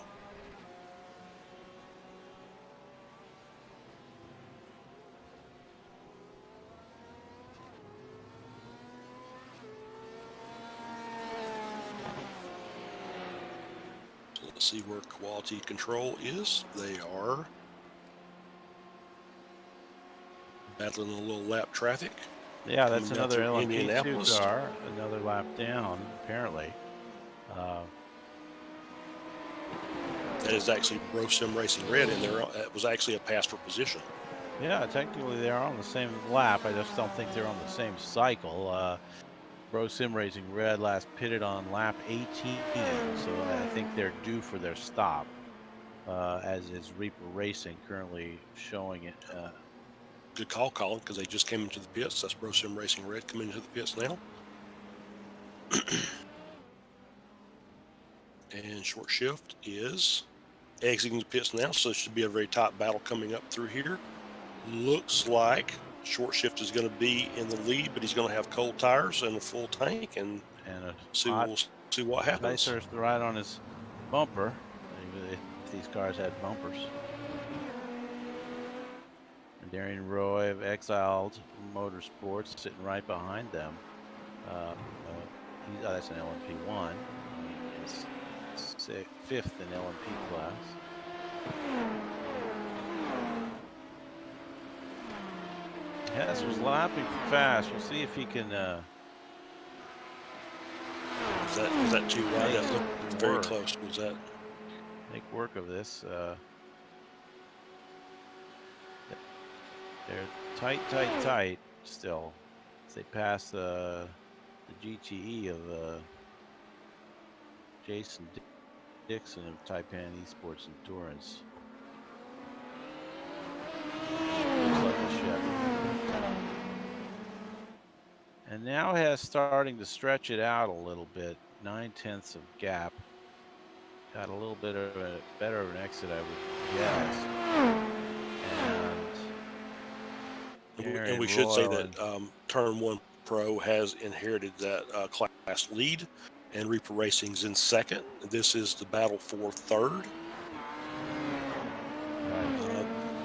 [SPEAKER 2] So let's see where quality control is. They are battling a little lap traffic.
[SPEAKER 3] Yeah, that's
[SPEAKER 2] Coming down
[SPEAKER 3] another
[SPEAKER 2] through
[SPEAKER 3] LMP2
[SPEAKER 2] Indianapolis.
[SPEAKER 3] car, another lap down, apparently.
[SPEAKER 2] That is actually Sim Racing Red, and it was actually a pass for position.
[SPEAKER 3] Yeah, technically they are on the same lap. I just don't think they're on the same cycle. Sim Racing Red last pitted on lap 18, so I think they're due for their stop, as is Reaper Racing currently showing it.
[SPEAKER 2] Good call, Colin, because they just came into the pits. That's Sim Racing Red coming into the pits now. And short shift is exiting the pits now, so it should be a very tight battle coming up through here. Looks like short shift is going to be in the lead, but he's going to have cold tires and a full tank, and
[SPEAKER 3] A
[SPEAKER 2] we'll see what happens.
[SPEAKER 3] Nicer ride on his bumper, if these cars had bumpers. And Darian Roy of Exiled Motorsports sitting right behind them. That's an LMP1. He's fifth in LMP class. Hess was lapping fast. We'll see if he can.
[SPEAKER 2] Was that too wide? That looked very close. Was that?
[SPEAKER 3] Make work of this. They're tight still. As they pass the GTE of Jason Dixon of Taipan Esports Endurance. Looks like a Chevy. And now has starting to stretch it out a little bit. 9/10 of gap. Got a little bit of better of an exit, I would guess.
[SPEAKER 2] And we should say that Turn 1 Pro has inherited that class lead, and Reaper Racing's in second. This is the battle for third.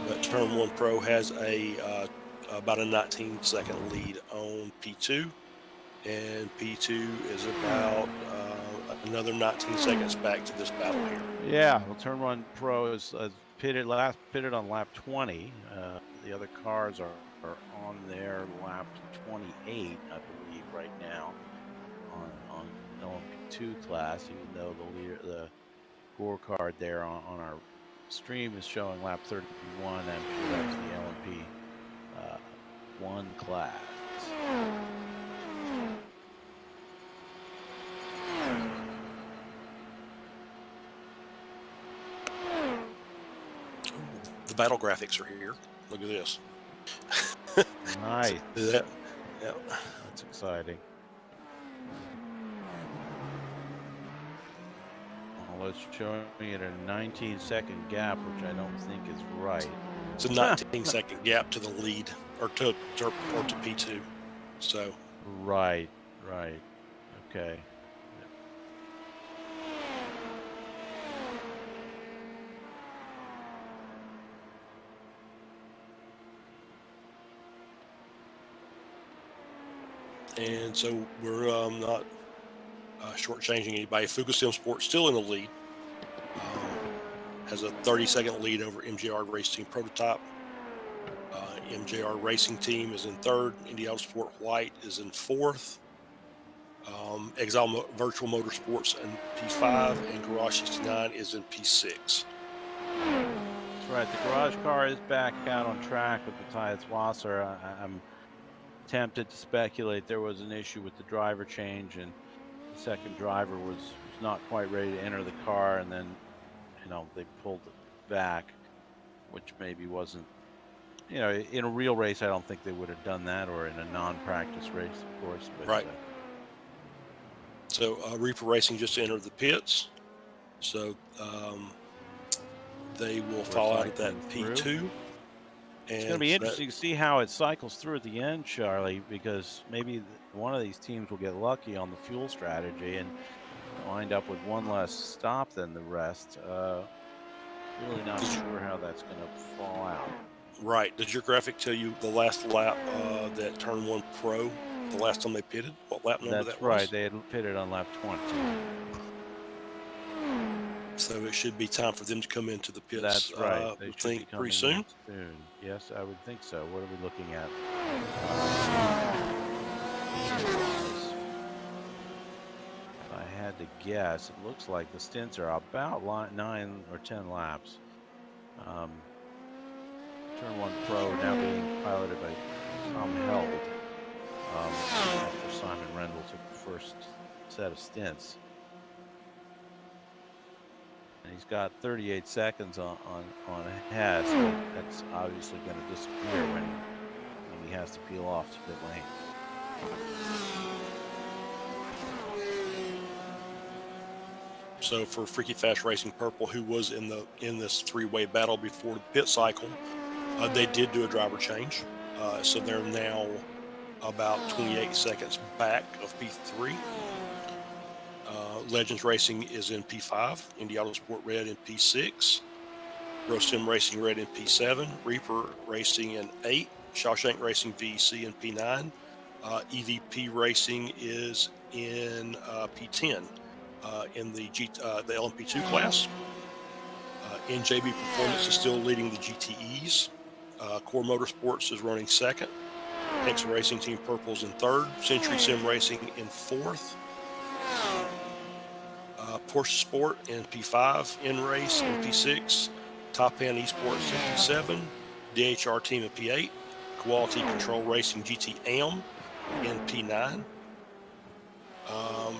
[SPEAKER 2] But Turn 1 Pro has about a 19-second lead on P2, and P2 is about another 19 seconds back to this battle here.
[SPEAKER 3] Yeah, well, Turn One Pro is pitted on lap 20. The other cars are on their lap 28, I believe, right now on LMP2 class. Even though the scorecard there on our stream is showing lap 31, I'm sure that's the LMP one class.
[SPEAKER 2] The battle graphics are here. Look at this.
[SPEAKER 3] Nice.
[SPEAKER 2] See that? Yeah.
[SPEAKER 3] That's exciting. Well, it's showing it a 19-second gap, which I don't think is right.
[SPEAKER 2] It's a 19-second gap to the lead, or to P2. So.
[SPEAKER 3] Right. Okay.
[SPEAKER 2] And so we're not shortchanging anybody. Fukusim Sports still in the lead. Has a 30-second lead over MJR Race Team Prototype. MJR Racing Team is in third. Indy Autosport White is in fourth. Exile Virtual Motorsports in P5, and Garage 69 is in P6.
[SPEAKER 3] That's right. The garage car is back out on track with Matthias Wasser. I'm tempted to speculate there was an issue with the driver change, and the second driver was not quite ready to enter the car, and then they pulled it back, which maybe wasn't, in a real race I don't think they would have done that, or in a non-practice race, of course. But,
[SPEAKER 2] right. So Reaper Racing just entered the pits, so they will fall out of that P2.
[SPEAKER 3] It's going to be interesting to see how it cycles through at the end, Charlie, because maybe one of these teams will get lucky on the fuel strategy and wind up with one less stop than the rest. Really not sure how that's going to fall out.
[SPEAKER 2] Right. Did your graphic tell you the last lap that Turn 1 Pro, the last time they pitted? What lap number that was?
[SPEAKER 3] That's right. They had pitted on lap 20.
[SPEAKER 2] So it should be time for them to come into the pits.
[SPEAKER 3] That's right. They
[SPEAKER 2] I
[SPEAKER 3] should
[SPEAKER 2] think
[SPEAKER 3] be
[SPEAKER 2] pretty soon.
[SPEAKER 3] Yes, I would think so. What are we looking at? If I had to guess, it looks like the stints are about 9 or 10 laps. Turn 1 Pro now being piloted by Tom Held after Simon Rendell took the first set of stints. And he's got 38 seconds on Hess, but that's obviously going to disappear when he has to peel off to pit lane.
[SPEAKER 2] So for Freaky Fast Racing Purple, who was in this three-way battle before the pit cycle, they did do a driver change. So they're now about 28 seconds back of P3. Legends Racing is in P5, Indy Autosport Red in P6, Sim Racing Red in P7, Reaper Racing in 8, Shawshank Racing V.E.C in P9, EVP Racing is in P10 in the LMP2 class. NJB Performance is still leading the GTEs. Core Motorsports is running second. X Racing Team Purple's in third. Century Sim Racing in fourth. Porsche Sport in P5, N-Race in P6, Top Hand Esports in P7, DHR Team in P8, Quality Control Racing GT AM in P9,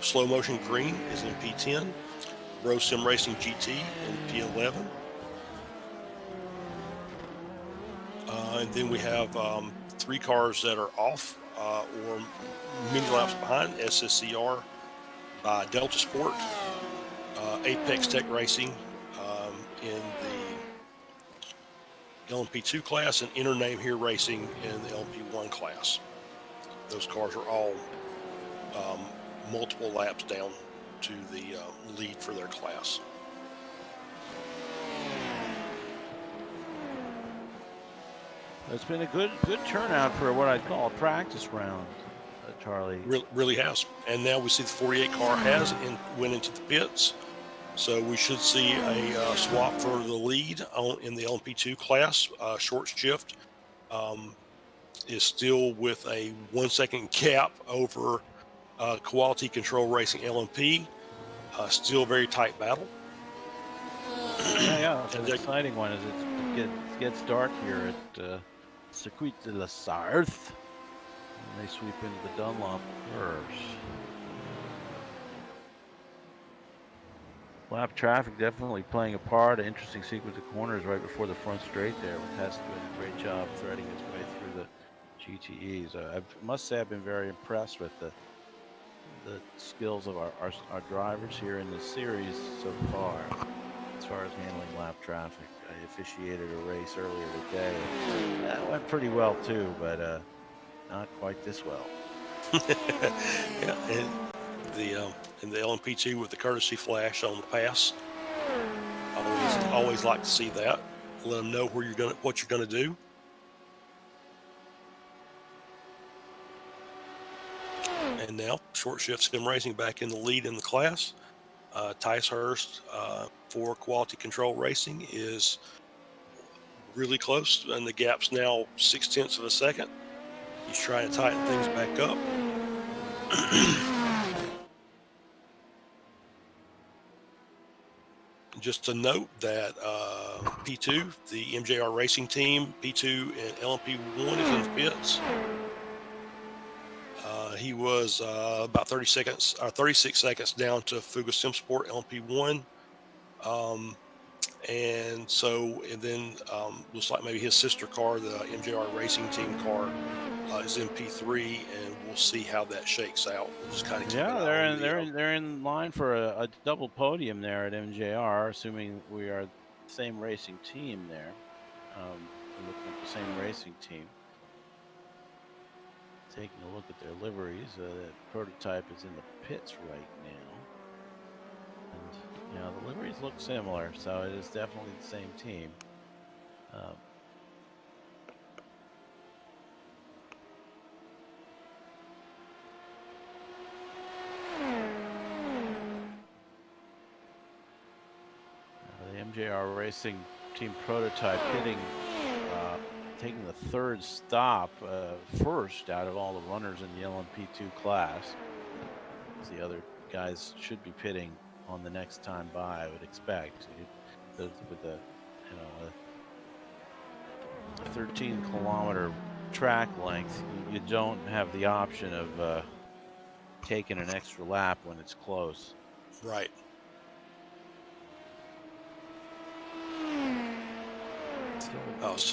[SPEAKER 2] Slow Motion Green is in P10, Sim Racing GT in P11, and then we have 3 cars that are off or many laps behind. SSCR by Delta Sport, Apex Tech Racing in the LMP2 class, and Intername Here Racing in the LMP1 class. Those cars are all multiple laps down to the lead for their class.
[SPEAKER 3] It's been a good turnout for what I'd call a practice round. Charlie.
[SPEAKER 2] Really has. And now we see the 48 car went into the pits. So we should see a swap for the lead in the LMP2 class. Short shift is still with a 1 second gap over Quality Control Racing LMP. Still very tight battle.
[SPEAKER 3] Yeah, it's
[SPEAKER 2] And
[SPEAKER 3] an exciting one as it gets dark here at Circuit de la Sarthe. And they sweep into the Dunlop curves. Lap traffic definitely playing a part. An interesting sequence of corners right before the front straight there, with Hess doing a great job threading his way through the GTEs. I must say I've been very impressed with the skills of our drivers here in this series so far as handling lap traffic. I officiated a race earlier today. That went pretty well too, but not quite this well.
[SPEAKER 2] yeah, and the LMP2 with the courtesy flash on the pass. Always like to see that. Let them know what you're gonna do. And now short shift sim racing back in the lead in the class. Tice Hurst for Quality Control Racing is really close, and the gap's now 0.6 of a second. He's trying to tighten things back up. Just to note that P2, the MJR Racing Team, P2 and LMP1 is in the pits. He was about 36 seconds down to Fuga Sim Sport LMP1. And then looks like maybe his sister car, the MJR Racing Team car, is in P3, and we'll see how that shakes out. We'll just kind of keep an eye on
[SPEAKER 3] they're in line for a double podium there at MJR, assuming we are the same racing team there. We're looking at the same racing team. Taking a look at their liveries, that prototype is in the pits right now. And the liveries look similar, so it is definitely the same team. The MJR Racing Team prototype taking the third stop first out of all the runners in the LMP2 class. As the other guys should be pitting on the next time by, I would expect. With the 13-kilometer track length, you don't have the option of taking an extra lap when it's close.
[SPEAKER 2] Right.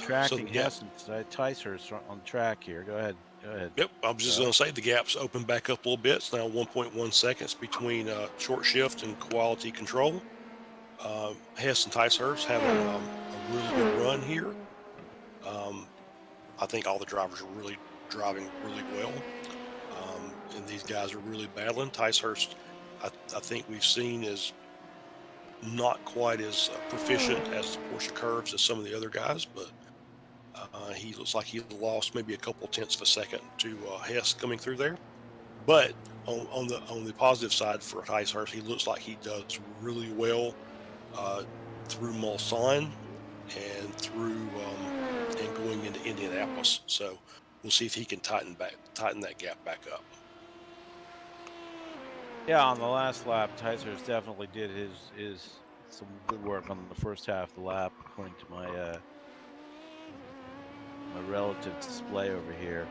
[SPEAKER 3] Tracking Hess and Ticehurst on track here. Go ahead.
[SPEAKER 2] Yep, I was just going to say the gap's opened back up a little bit. It's now 1.1 seconds between short shift and quality control. Hess and Ticehurst having a really good run here. I think all the drivers are really driving really well. And these guys are really battling. Ticehurst, I think we've seen is not quite as proficient as the Porsche curves as some of the other guys, but he looks like he lost maybe a couple tenths of a second to Hess coming through there. But on the positive side for Ticehurst, he looks like he does really well through Mulsanne and through and going into Indianapolis. So we'll see if he can tighten that gap back up.
[SPEAKER 3] Yeah, on the last lap, Ticehurst definitely did his some good work on the first half of the lap, according to my my relative display over here.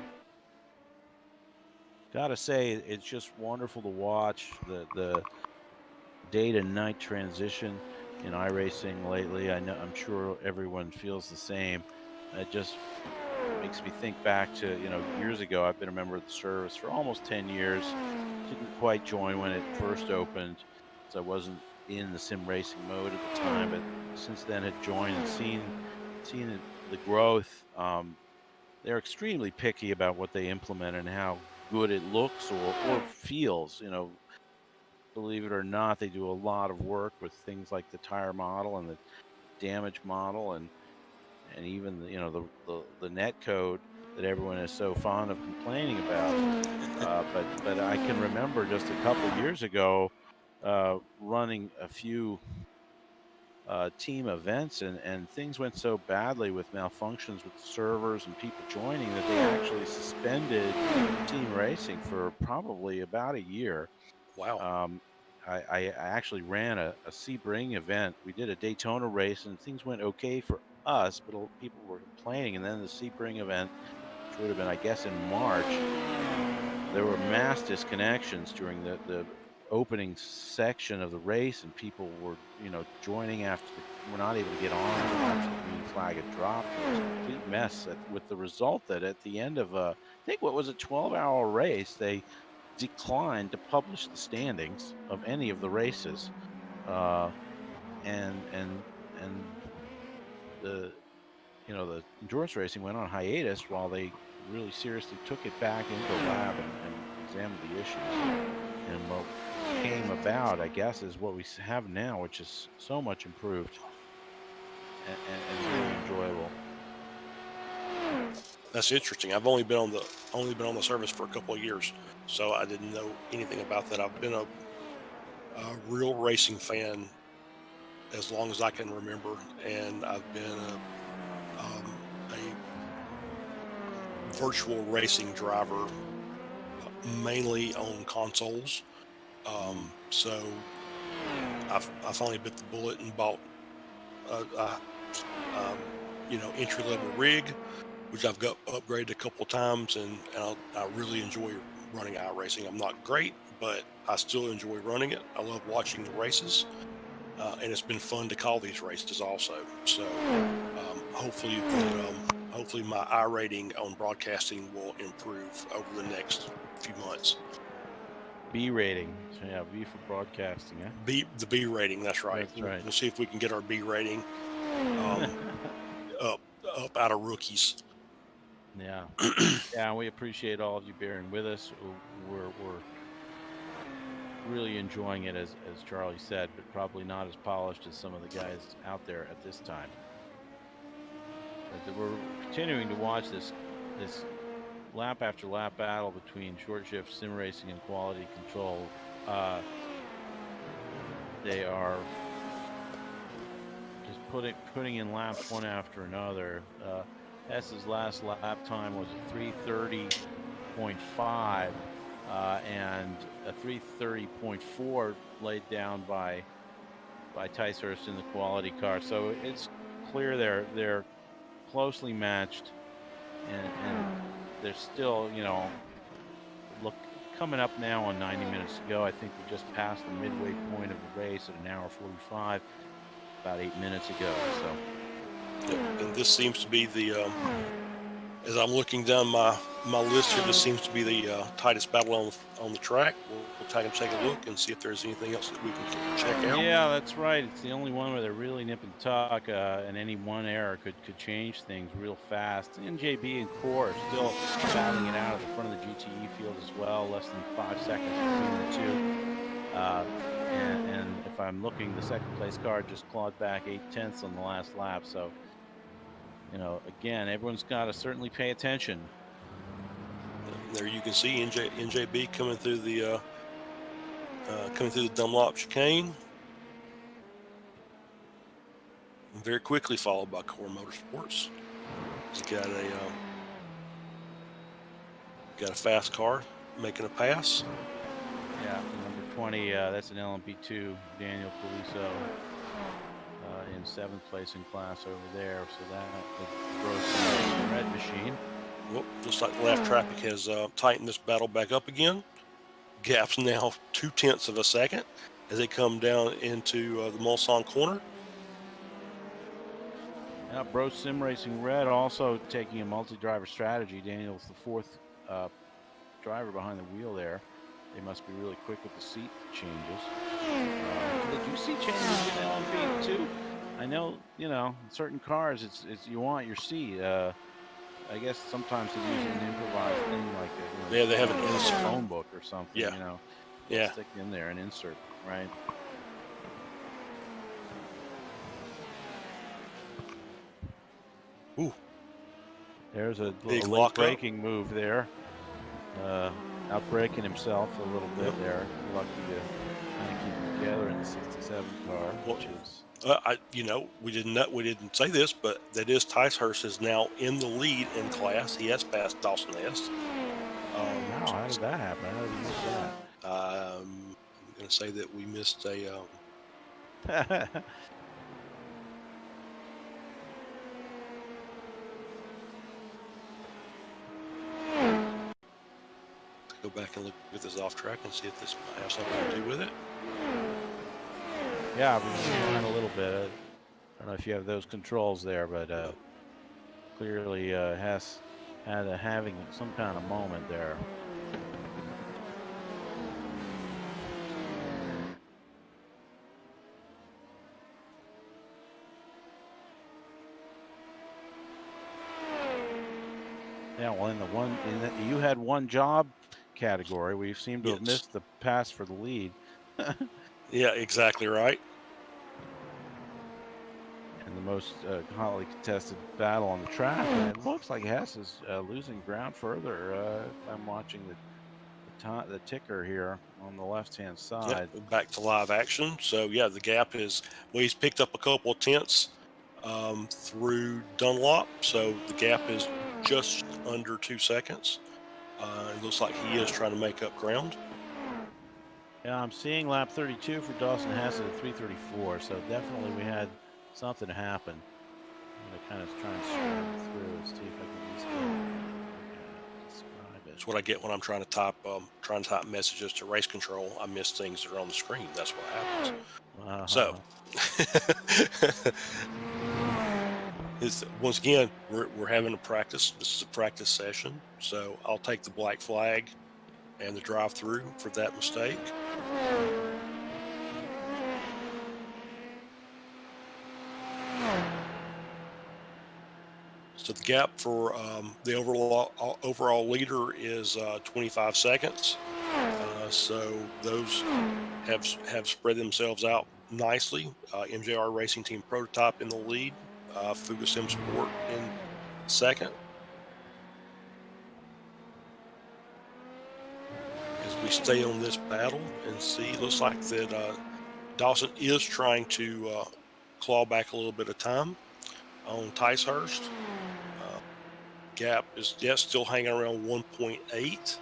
[SPEAKER 3] Gotta say, it's just wonderful to watch the day to night transition in iRacing lately. I'm sure everyone feels the same. It just makes me think back to years ago. I've been a member of the service for almost 10 years. Didn't quite join when it first opened, so I wasn't in the sim racing mode at the time. But since then, had joined and seen the growth. They're extremely picky about what they implement and how good it looks or feels. Believe it or not, they do a lot of work with things like the tire model and the damage model and even the net code that everyone is so fond of complaining about. But I can remember just a couple years ago running a few team events, and things went so badly with malfunctions with servers and people joining that they actually suspended team racing for probably about a year.
[SPEAKER 2] Wow.
[SPEAKER 3] Um, I actually ran a Sebring event. We did a Daytona race, and things went okay for us, but people were complaining. And then the Sebring event, which would have been, I guess, in March, there were mass disconnections during the opening section of the race, and people were, joining after were not able to get on after the green flag had dropped. It was a complete mess with the result that at the end of I think what was a 12-hour race, they declined to publish the standings of any of the races, uh, and the the endurance racing went on hiatus while they really seriously took it back into the lab and examined the issues. And what came about, I guess, is what we have now, which is so much improved and really enjoyable.
[SPEAKER 2] That's interesting. I've only been on the service for a couple of years, so I didn't know anything about that. I've been a real racing fan as long as I can remember, and I've been a virtual racing driver mainly on consoles.
[SPEAKER 3] Mm.
[SPEAKER 2] So I finally bit the bullet and bought a entry level rig, which I've got upgraded a couple of times, and I really enjoy running iRacing. I'm not great, but I still enjoy running it. I love watching the races, and it's been fun to call these races also. So hopefully my iRating on broadcasting will improve over the next few months.
[SPEAKER 3] B rating. So yeah, B for broadcasting, huh?
[SPEAKER 2] The B rating, that's right.
[SPEAKER 3] That's right.
[SPEAKER 2] We'll see if we can get our B rating um, up out of rookies.
[SPEAKER 3] Yeah. Yeah, we appreciate all of you bearing with us. We're really enjoying it, as Charlie said, but probably not as polished as some of the guys out there at this time. But we're continuing to watch this lap after lap battle between short shift sim racing and quality control. They are just putting in laps one after another. S's last lap time was a 3:30.5, and a 3:30.4 laid down by Ticehurst in the quality car. So it's clear they're closely matched, and they're still, look, coming up now on 90 minutes to go. I think we just passed the midway point of the race at an hour 45 about 8 minutes ago. So
[SPEAKER 2] And this seems to be as I'm looking down my list here, this seems to be the tightest battle on the track. We'll take a look and see if there's anything else that we can check out.
[SPEAKER 3] yeah, that's right. It's the only one where they're really nip and tuck, and any one error could change things real fast. NJB and Core are still battling it out at the front of the GTE field as well, less than 5 seconds between the two. And if I'm looking, the second place car just clawed back 8/10 on the last lap. So, again, everyone's got to certainly pay attention.
[SPEAKER 2] There you can see NJB coming through the Dunlop chicane, and very quickly followed by Core Motorsports. He's got a fast car making a pass.
[SPEAKER 3] Yeah, number 20, that's an LMP2, Daniel Coliso, in 7th place in class over there. So that is the red machine.
[SPEAKER 2] Well, looks like the left traffic has tightened this battle back up again. Gaps now 0.2 of a second as they come down into the Mulsanne corner.
[SPEAKER 3] Now, Bro Sim Racing Red also taking a multi-driver strategy. Daniel's the 4th driver behind the wheel there. They must be really quick with the seat changes. Did you see changes in LMP too? I know, in certain cars, it's you want your seat. I guess sometimes they use an improvised thing like
[SPEAKER 2] They have an
[SPEAKER 3] a
[SPEAKER 2] insert.
[SPEAKER 3] phone book or something.
[SPEAKER 2] Yeah.
[SPEAKER 3] Yeah. Stick in there an insert, right?
[SPEAKER 2] Ooh.
[SPEAKER 3] There's a
[SPEAKER 2] Big
[SPEAKER 3] late
[SPEAKER 2] lockup.
[SPEAKER 3] braking move there. Outbraking himself a little bit
[SPEAKER 2] Yep.
[SPEAKER 3] there. Lucky to kind of keep it together in the 67 car,
[SPEAKER 2] Well,
[SPEAKER 3] which is
[SPEAKER 2] we didn't say this, but that is Ticehurst is now in the lead in class. He has passed Dawson Hess.
[SPEAKER 3] wow. How did that happen? How did we miss
[SPEAKER 2] I'm going to say that we missed a.
[SPEAKER 3] that?
[SPEAKER 2] Go back and look at this off track and see if this has something to do with it.
[SPEAKER 3] Yeah, we rewind a little bit. I don't know if you have those controls there, but clearly Hess had having some kind of moment there. Yeah, well, you had one job category where you seem to have
[SPEAKER 2] Yes.
[SPEAKER 3] missed the pass for the lead.
[SPEAKER 2] Yeah, exactly right.
[SPEAKER 3] And the most hotly contested battle on the track, and it looks like Hess is losing ground further. If I'm watching the ticker here on the left-hand side.
[SPEAKER 2] Yep, back to live action. So yeah, the gap is he's picked up a couple of tenths through Dunlop, so the gap is just under 2 seconds. It looks like he is trying to make up ground.
[SPEAKER 3] Yeah, I'm seeing lap 32 for Dawson Hess at 3:34, so definitely we had something happen. I'm gonna kind of try and scroll through and see if I can just describe it.
[SPEAKER 2] That's what I get when I'm trying to type messages to race control. I miss things that are on the screen. That's what happens. So once again, we're having a practice. This is a practice session. So I'll take the black flag and the drive through for that mistake. So the gap for the overall leader is 25 seconds. So those have spread themselves out nicely. MJR Racing Team Prototype in the lead, Fugasim Sport in second. As we stay on this battle and see, looks like that Dawson is trying to claw back a little bit of time on Ticehurst. Gap is still hanging around 1.8.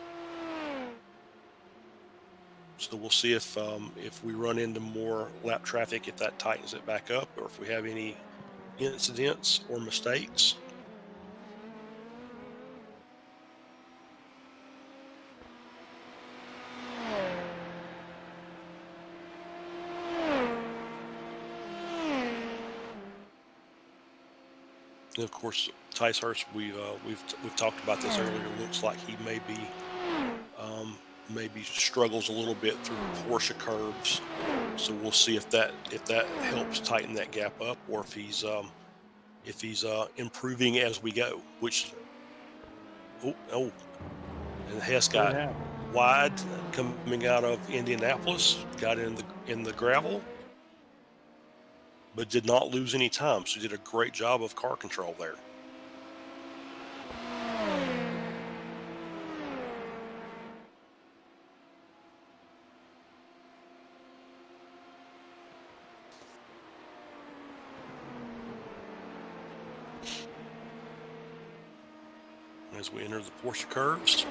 [SPEAKER 2] So we'll see if we run into more lap traffic, if that tightens it back up, or if we have any incidents or mistakes. And of course, Ticehurst, we've talked about this earlier. Looks like he maybe struggles a little bit through Porsche curves. So we'll see if that helps tighten that gap up, or if he's improving as we go. Which and Hess got wide coming out of Indianapolis, got in the gravel, but did not lose any time. So he did a great job of car control there. As we enter the Porsche curves.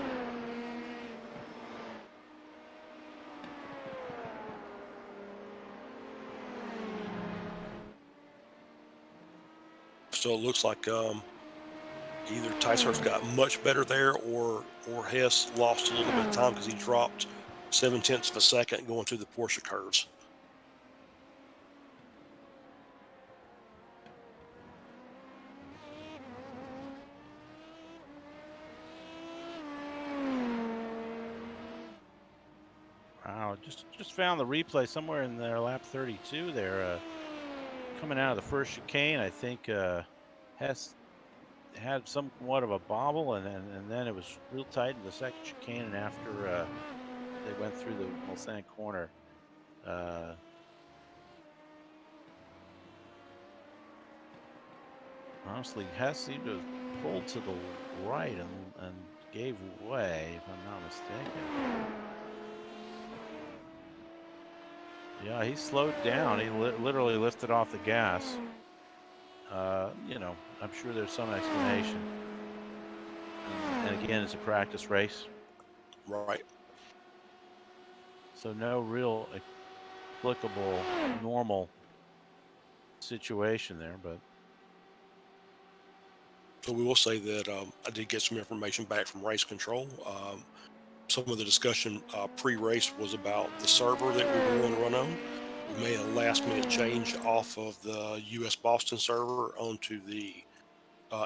[SPEAKER 2] So it looks like either Ticehurst got much better there, or Hess lost a little bit of time because he dropped 0.7 of a second going through the Porsche curves.
[SPEAKER 3] Wow, just found the replay somewhere in their lap 32 there. Coming out of the first chicane, I think Hess had somewhat of a bobble, and then it was real tight in the second chicane, and after they went through the Mulsanne corner. Honestly, Hess seemed to have pulled to the right and gave way, if I'm not mistaken. Yeah, he slowed down. He literally lifted off the gas. You know, I'm sure there's some explanation. And again, it's a practice race,
[SPEAKER 2] Right.
[SPEAKER 3] so no real applicable normal situation there. But
[SPEAKER 2] So we will say that I did get some information back from race control. Some of the discussion pre-race was about the server that we were going to run on. We made a last-minute change off of the U.S. Boston server onto the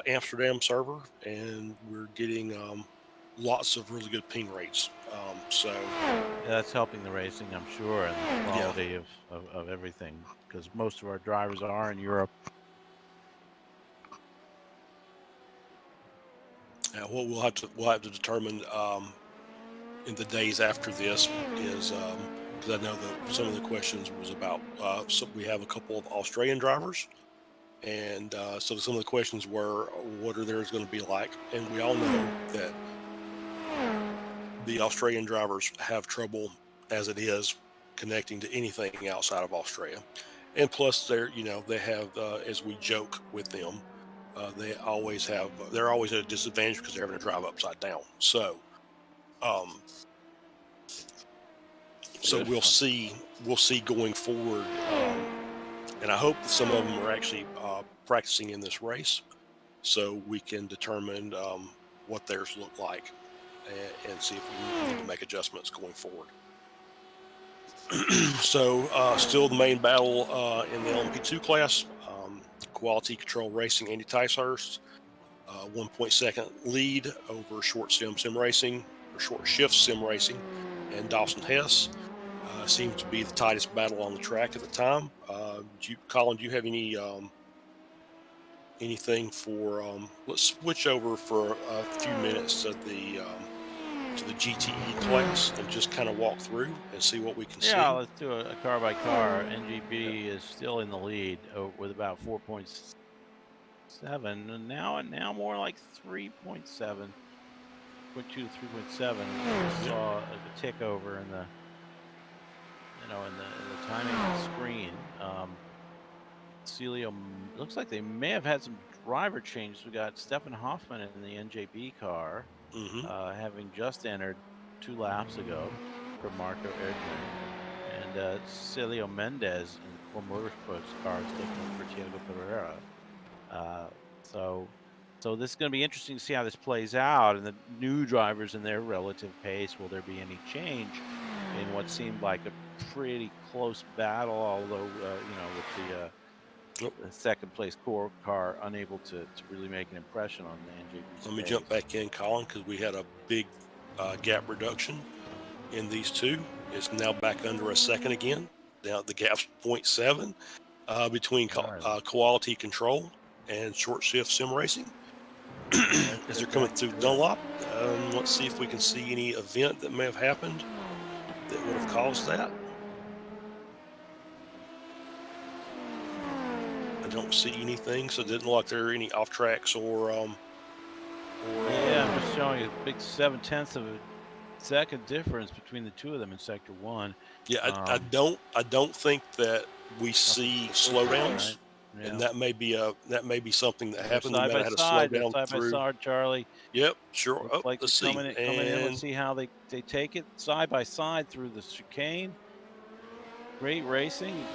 [SPEAKER 2] Amsterdam server, and we're getting lots of really good ping rates. So
[SPEAKER 3] yeah, that's helping the racing, I'm sure, and the
[SPEAKER 2] yeah,
[SPEAKER 3] quality of everything, because most of our drivers are in Europe.
[SPEAKER 2] what we'll have to determine in the days after this is because I know that some of the questions was about so we have a couple of Australian drivers. And so some of the questions were, what are theirs going to be like? And we all know that the Australian drivers have trouble as it is connecting to anything outside of Australia. And plus, they have, as we joke with them, they're always at a disadvantage because they're having to drive upside down. Um, so
[SPEAKER 3] Good fun.
[SPEAKER 2] we'll see going forward. And I hope that some of them are actually practicing in this race so we can determine what theirs look like and see if we need to make adjustments going forward. So still the main battle in the LMP2 class, quality control racing, Andy Ticehurst, 1.2 lead over sim racing or short shift sim racing, and Dawson Hess. Seems to be the tightest battle on the track at the time. Colin, do you have anything for let's switch over for a few minutes to the GTE class and just kind of walk through and see what we can
[SPEAKER 3] Yeah,
[SPEAKER 2] see.
[SPEAKER 3] let's do a car by car.
[SPEAKER 2] Yeah.
[SPEAKER 3] NGB is still in the lead with about 4.7, and now more like 3.7, 0.2 to 3.7. We
[SPEAKER 2] Yep.
[SPEAKER 3] saw a tick over in the in the timing screen. Celio looks like they may have had some driver changes. We got Stefan Hoffman in the NJB car,
[SPEAKER 2] Mm-hmm.
[SPEAKER 3] having just entered 2 laps ago for Marco Erdmann, and Celio Mendez in the Core Motorsports car is taking over for Tiago Pereira. So so this is going to be interesting to see how this plays out, and the new drivers in their relative pace. Will there be any change in what seemed like a pretty close battle? Although with
[SPEAKER 2] Yep.
[SPEAKER 3] the second place core car unable to really make an impression on the NJB's
[SPEAKER 2] Let me
[SPEAKER 3] pace.
[SPEAKER 2] jump back in, Colin, because we had a big gap reduction in these two. It's now back under a second again. Now the gap's 0.7 between
[SPEAKER 3] All right,
[SPEAKER 2] quality control and short shift sim racing.
[SPEAKER 3] let's
[SPEAKER 2] As they're
[SPEAKER 3] get
[SPEAKER 2] coming
[SPEAKER 3] back
[SPEAKER 2] through
[SPEAKER 3] to it.
[SPEAKER 2] Dunlop, let's see if we can see any event that may have happened that would have caused that. I don't see anything, so it didn't look like there are any off tracks or
[SPEAKER 3] Yeah, I'm just showing a big 7/10 of a second difference between the two of them in sector one.
[SPEAKER 2] yeah.
[SPEAKER 3] Um,
[SPEAKER 2] I don't think that we
[SPEAKER 3] Nothing
[SPEAKER 2] see
[SPEAKER 3] specific, right?
[SPEAKER 2] slowdowns, and
[SPEAKER 3] Yeah,
[SPEAKER 2] that may be something that
[SPEAKER 3] they're
[SPEAKER 2] happened. They
[SPEAKER 3] side
[SPEAKER 2] might
[SPEAKER 3] by
[SPEAKER 2] have had a
[SPEAKER 3] side. They're
[SPEAKER 2] slowdown
[SPEAKER 3] side by
[SPEAKER 2] through.
[SPEAKER 3] side, Charlie.
[SPEAKER 2] Yep, sure.
[SPEAKER 3] Looks
[SPEAKER 2] Oh,
[SPEAKER 3] like they're
[SPEAKER 2] let's see.
[SPEAKER 3] coming in. Let's
[SPEAKER 2] And
[SPEAKER 3] see how they take it side by side through the chicane. Great racing.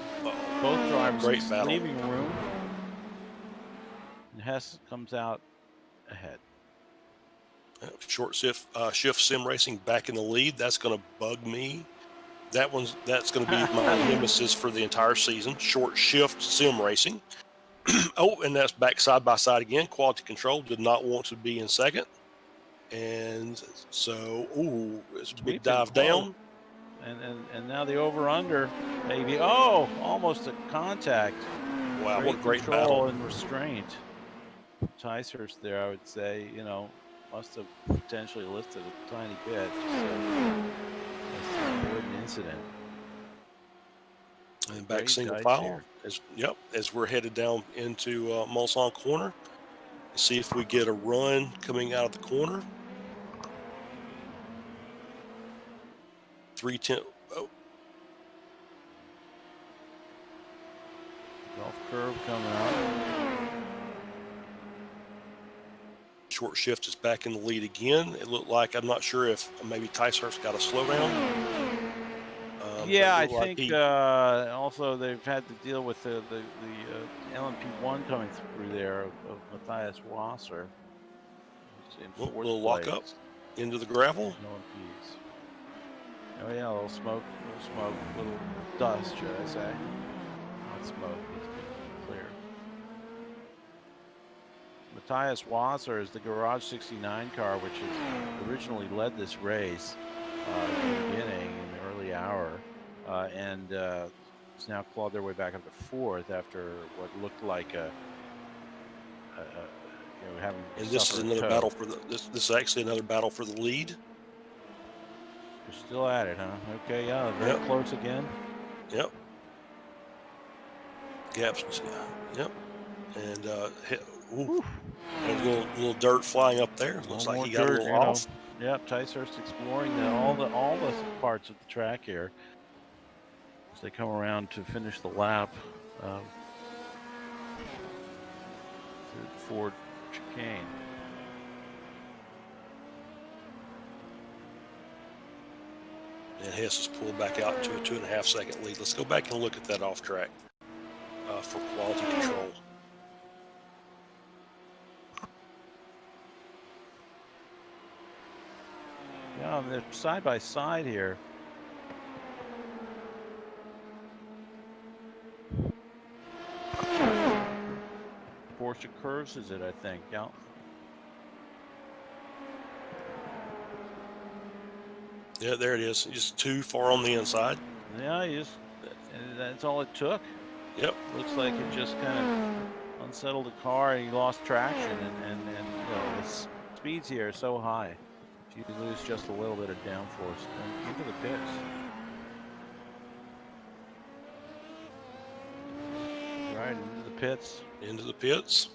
[SPEAKER 3] Both drivers
[SPEAKER 2] great battle.
[SPEAKER 3] leaving room, and Hess comes out ahead.
[SPEAKER 2] Short shift sim racing back in the lead. That's going to bug me. That's going to be my nemesis for the entire season. Short shift sim racing. Oh, and that's back side by side again. Quality control did not want to be in second, and so it's a big
[SPEAKER 3] Sweeping
[SPEAKER 2] dive
[SPEAKER 3] close.
[SPEAKER 2] down.
[SPEAKER 3] And now the over under maybe. Oh, almost a contact.
[SPEAKER 2] Wow, what a
[SPEAKER 3] Great
[SPEAKER 2] great battle!
[SPEAKER 3] control and restraint. Ticehurst there, I would say, must have potentially lifted a tiny bit just to avoid an incident.
[SPEAKER 2] And back
[SPEAKER 3] Great
[SPEAKER 2] single
[SPEAKER 3] dice
[SPEAKER 2] file
[SPEAKER 3] here.
[SPEAKER 2] as we're headed down into Mulsanne corner. See if we get a run coming out of the corner. 310. Oh,
[SPEAKER 3] Golf curve coming up.
[SPEAKER 2] short shift is back in the lead again. It looked like, I'm not sure if maybe Ticehurst got a slowdown.
[SPEAKER 3] Yeah, I
[SPEAKER 2] like
[SPEAKER 3] think also they've had to deal with the LMP1 coming through there of Matthias Wasser. He's in fourth
[SPEAKER 2] little
[SPEAKER 3] place.
[SPEAKER 2] lock up into the gravel.
[SPEAKER 3] LMPs. Oh yeah, a little smoke, little dust, should I say? Not smoke. It's been clear. Matthias Wasser is the Garage 69 car, which has originally led this race in the beginning, in the early hour, and has now clawed their way back up to fourth after what looked like having.
[SPEAKER 2] And this is another battle for this is actually another battle for the lead.
[SPEAKER 3] You're still at it, huh? Okay, yeah, very close again.
[SPEAKER 2] Yep. Gaps. Yep. And and a little dirt flying up there. Looks like he got a little off.
[SPEAKER 3] Yep, Ticehurst exploring all the parts of the track here as they come around to finish the lap through Ford chicane.
[SPEAKER 2] And Hess is pulled back out to a 2.5 second lead. Let's go back and look at that off track for quality control.
[SPEAKER 3] Yeah, they're side by side here. Porsche curves is it, I think. Yeah.
[SPEAKER 2] Yeah, there it is. Just too far on the inside.
[SPEAKER 3] Yeah, that's all it took.
[SPEAKER 2] Yep.
[SPEAKER 3] Looks like it just kind of unsettled the car and he lost traction and the speeds here are so high. If you lose just a little bit of downforce, then into the pits. Right, into the pits.
[SPEAKER 2] Into the pits.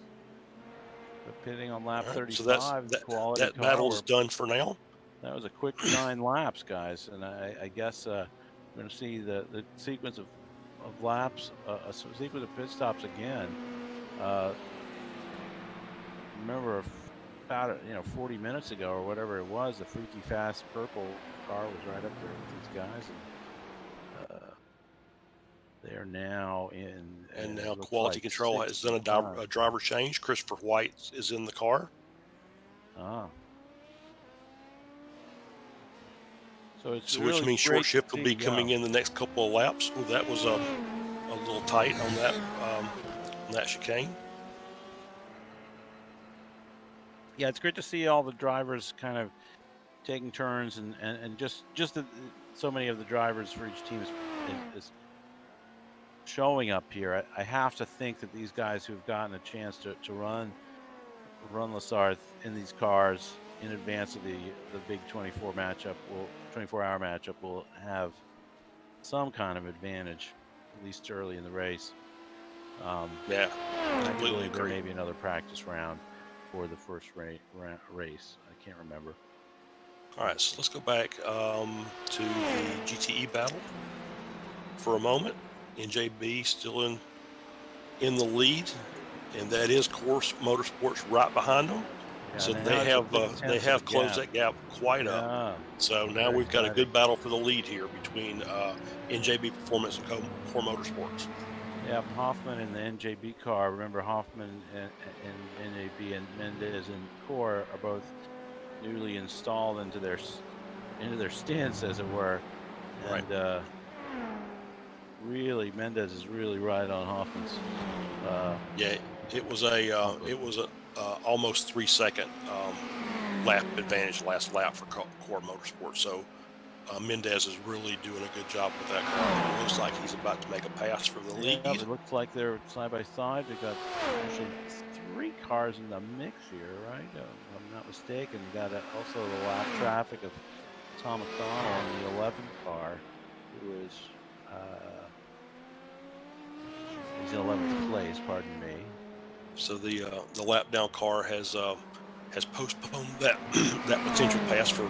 [SPEAKER 3] They're pitting on lap 35.
[SPEAKER 2] So that battle is done for now.
[SPEAKER 3] That was a quick 9 laps, guys, and I guess we're going to see the sequence of laps, a sequence of pit stops again. Remember about 40 minutes ago or whatever it was, the freaky fast purple car was right up there with these guys, and they are now in.
[SPEAKER 2] And now quality control has done a driver change. Christopher White is in the car.
[SPEAKER 3] Ah. So
[SPEAKER 2] which means short shift will be coming in the next couple of laps. Well, that was a little tight on that chicane.
[SPEAKER 3] Yeah, it's great to see all the drivers kind of taking turns and just so many of the drivers for each team is showing up here. I have to think that these guys who've gotten a chance to run Lassard in these cars in advance of the big 24-hour matchup will have some kind of advantage, at least early in the race.
[SPEAKER 2] Yeah,
[SPEAKER 3] completely agree. There may be another practice round for the first race. I can't remember.
[SPEAKER 2] All right, so let's go back to the GTE battle for a moment. NJB still in the lead, and that is Course Motorsports right behind them. Yeah, so they have closed that gap quite up. So now we've got a good battle for the lead here between NJB Performance and Core Motorsports.
[SPEAKER 3] Yeah, Hoffman in the NJB car. Remember, Hoffman and NJB and Mendez and Core are both newly installed into their stints, as it were.
[SPEAKER 2] Right.
[SPEAKER 3] And really, Mendez is really right on Hoffman's.
[SPEAKER 2] Yeah, it was a almost 3-second lap advantage last lap for Core Motorsports. So Mendez is really doing a good job with that car. It looks like he's about to make a pass for the lead.
[SPEAKER 3] It looks like they're side by side. We've got actually 3 cars in the mix here, right? If I'm not mistaken. We got also the lap traffic of Tom McDonald in the 11 car, who is he's in 11th place. Pardon me.
[SPEAKER 2] So the lap down car has postponed that that potential pass for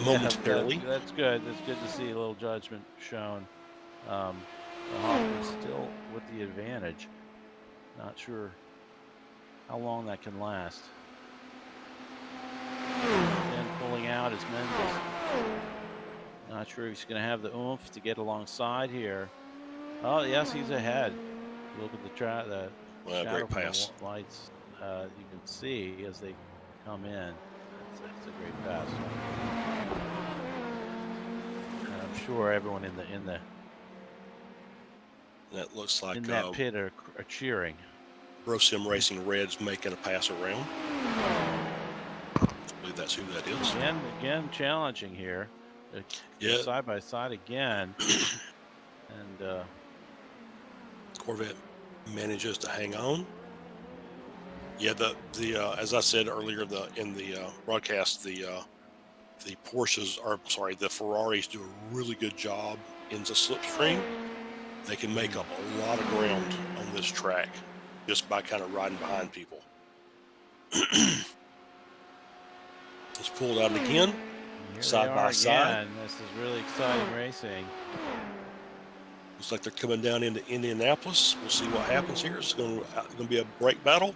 [SPEAKER 2] momentarily.
[SPEAKER 3] That's good. That's good to see a little judgment shown. Hoffman's still with the advantage. Not sure how long that can last. Again, pulling out is Mendes. Not sure if he's going to have the oomph to get alongside here. Oh, yes, he's ahead. Look at the shadow
[SPEAKER 2] Great
[SPEAKER 3] from
[SPEAKER 2] pass.
[SPEAKER 3] the lights. You can see as they come in. That's a great pass. And I'm sure everyone in
[SPEAKER 2] That looks like
[SPEAKER 3] that pit are cheering.
[SPEAKER 2] Brosim Racing Red's making a pass around. I believe that's who that is.
[SPEAKER 3] Again, challenging here.
[SPEAKER 2] Yeah.
[SPEAKER 3] Side by side again. And
[SPEAKER 2] Corvette manages to hang on. Yeah, the as I said earlier in the broadcast, the the Ferraris do a really good job into slipstream. They can make up a lot of ground on this track just by kind of riding behind people. It's pulled out again,
[SPEAKER 3] here
[SPEAKER 2] side
[SPEAKER 3] they
[SPEAKER 2] by
[SPEAKER 3] are
[SPEAKER 2] side.
[SPEAKER 3] again. This is really exciting racing.
[SPEAKER 2] Looks like they're coming down into Indianapolis. We'll see what happens here. It's going to be a break battle.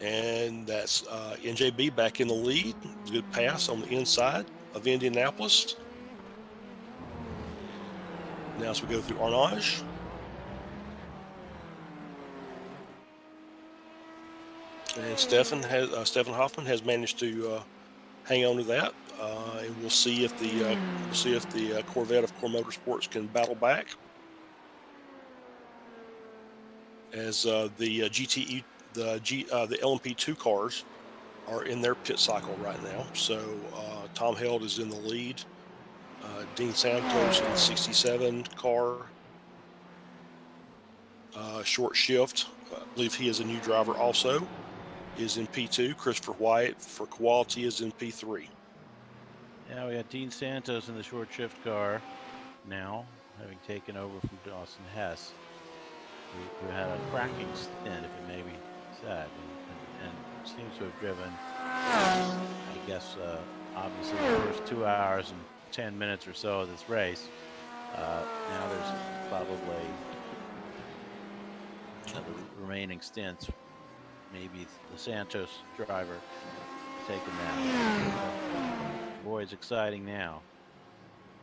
[SPEAKER 2] And that's NJB back in the lead. Good pass on the inside of Indianapolis. Now as we go through Arnage. And Stefan Hoffman has managed to hang on to that. And we'll see if the Corvette of Core Motorsports can battle back. As the GTE, the LMP2 cars are in their pit cycle right now. So Tom Held is in the lead. Dean Santos in the 67 car. Short shift, I believe he is a new driver also, is in P2. Christopher White for Quality is in P3.
[SPEAKER 3] Yeah, we got Dean Santos in the short shift car now, having taken over from Dawson Hess, who had a cracking stint, if it may be said, and seems to have driven, I guess, obviously the first 2 hours and 10 minutes or so of this race. Now there's probably the remaining stints. Maybe the Santos driver taking that. Boy, it's exciting now.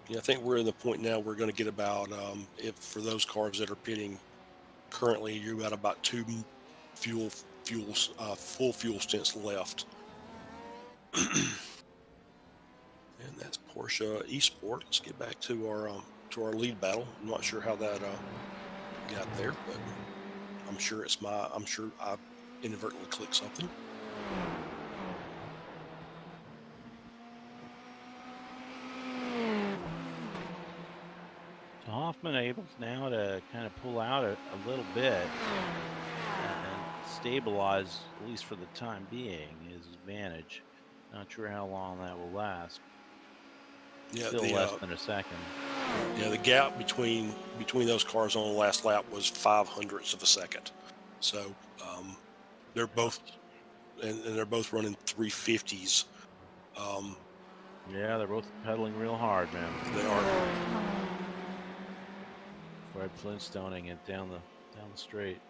[SPEAKER 2] Yeah, I think we're in the point now we're going to get about, if for those cars that are pitting currently, you're about 2 full fuel stints left. And that's Porsche eSport. Let's get back to our lead battle. I'm not sure how that got there, but I'm sure I inadvertently clicked something.
[SPEAKER 3] So Hoffman able now to kind of pull out a little bit and stabilize, at least for the time being, his advantage. Not sure how long that will last.
[SPEAKER 2] Yeah,
[SPEAKER 3] Still less than a second.
[SPEAKER 2] Yeah, the gap between those cars on the last lap was 0.05 of a second. So they're both and they're both running 350s.
[SPEAKER 3] Yeah, they're both pedaling real hard, man.
[SPEAKER 2] They are.
[SPEAKER 3] Fred Flintstoning it down the straight.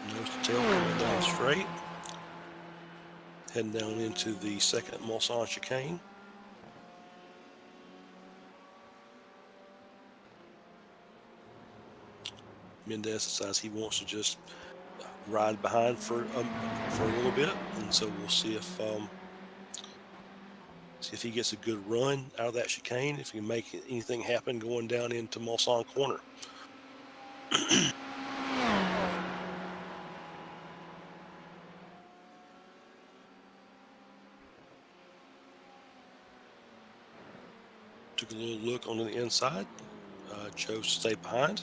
[SPEAKER 2] Nose to tail coming down straight. Heading down into the second Mulsanne chicane. Mendez decides he wants to just ride behind for a little bit, and so we'll see if he gets a good run out of that chicane, if he can make anything happen going down into Mulsanne corner. Took a little look on the inside, chose to stay behind.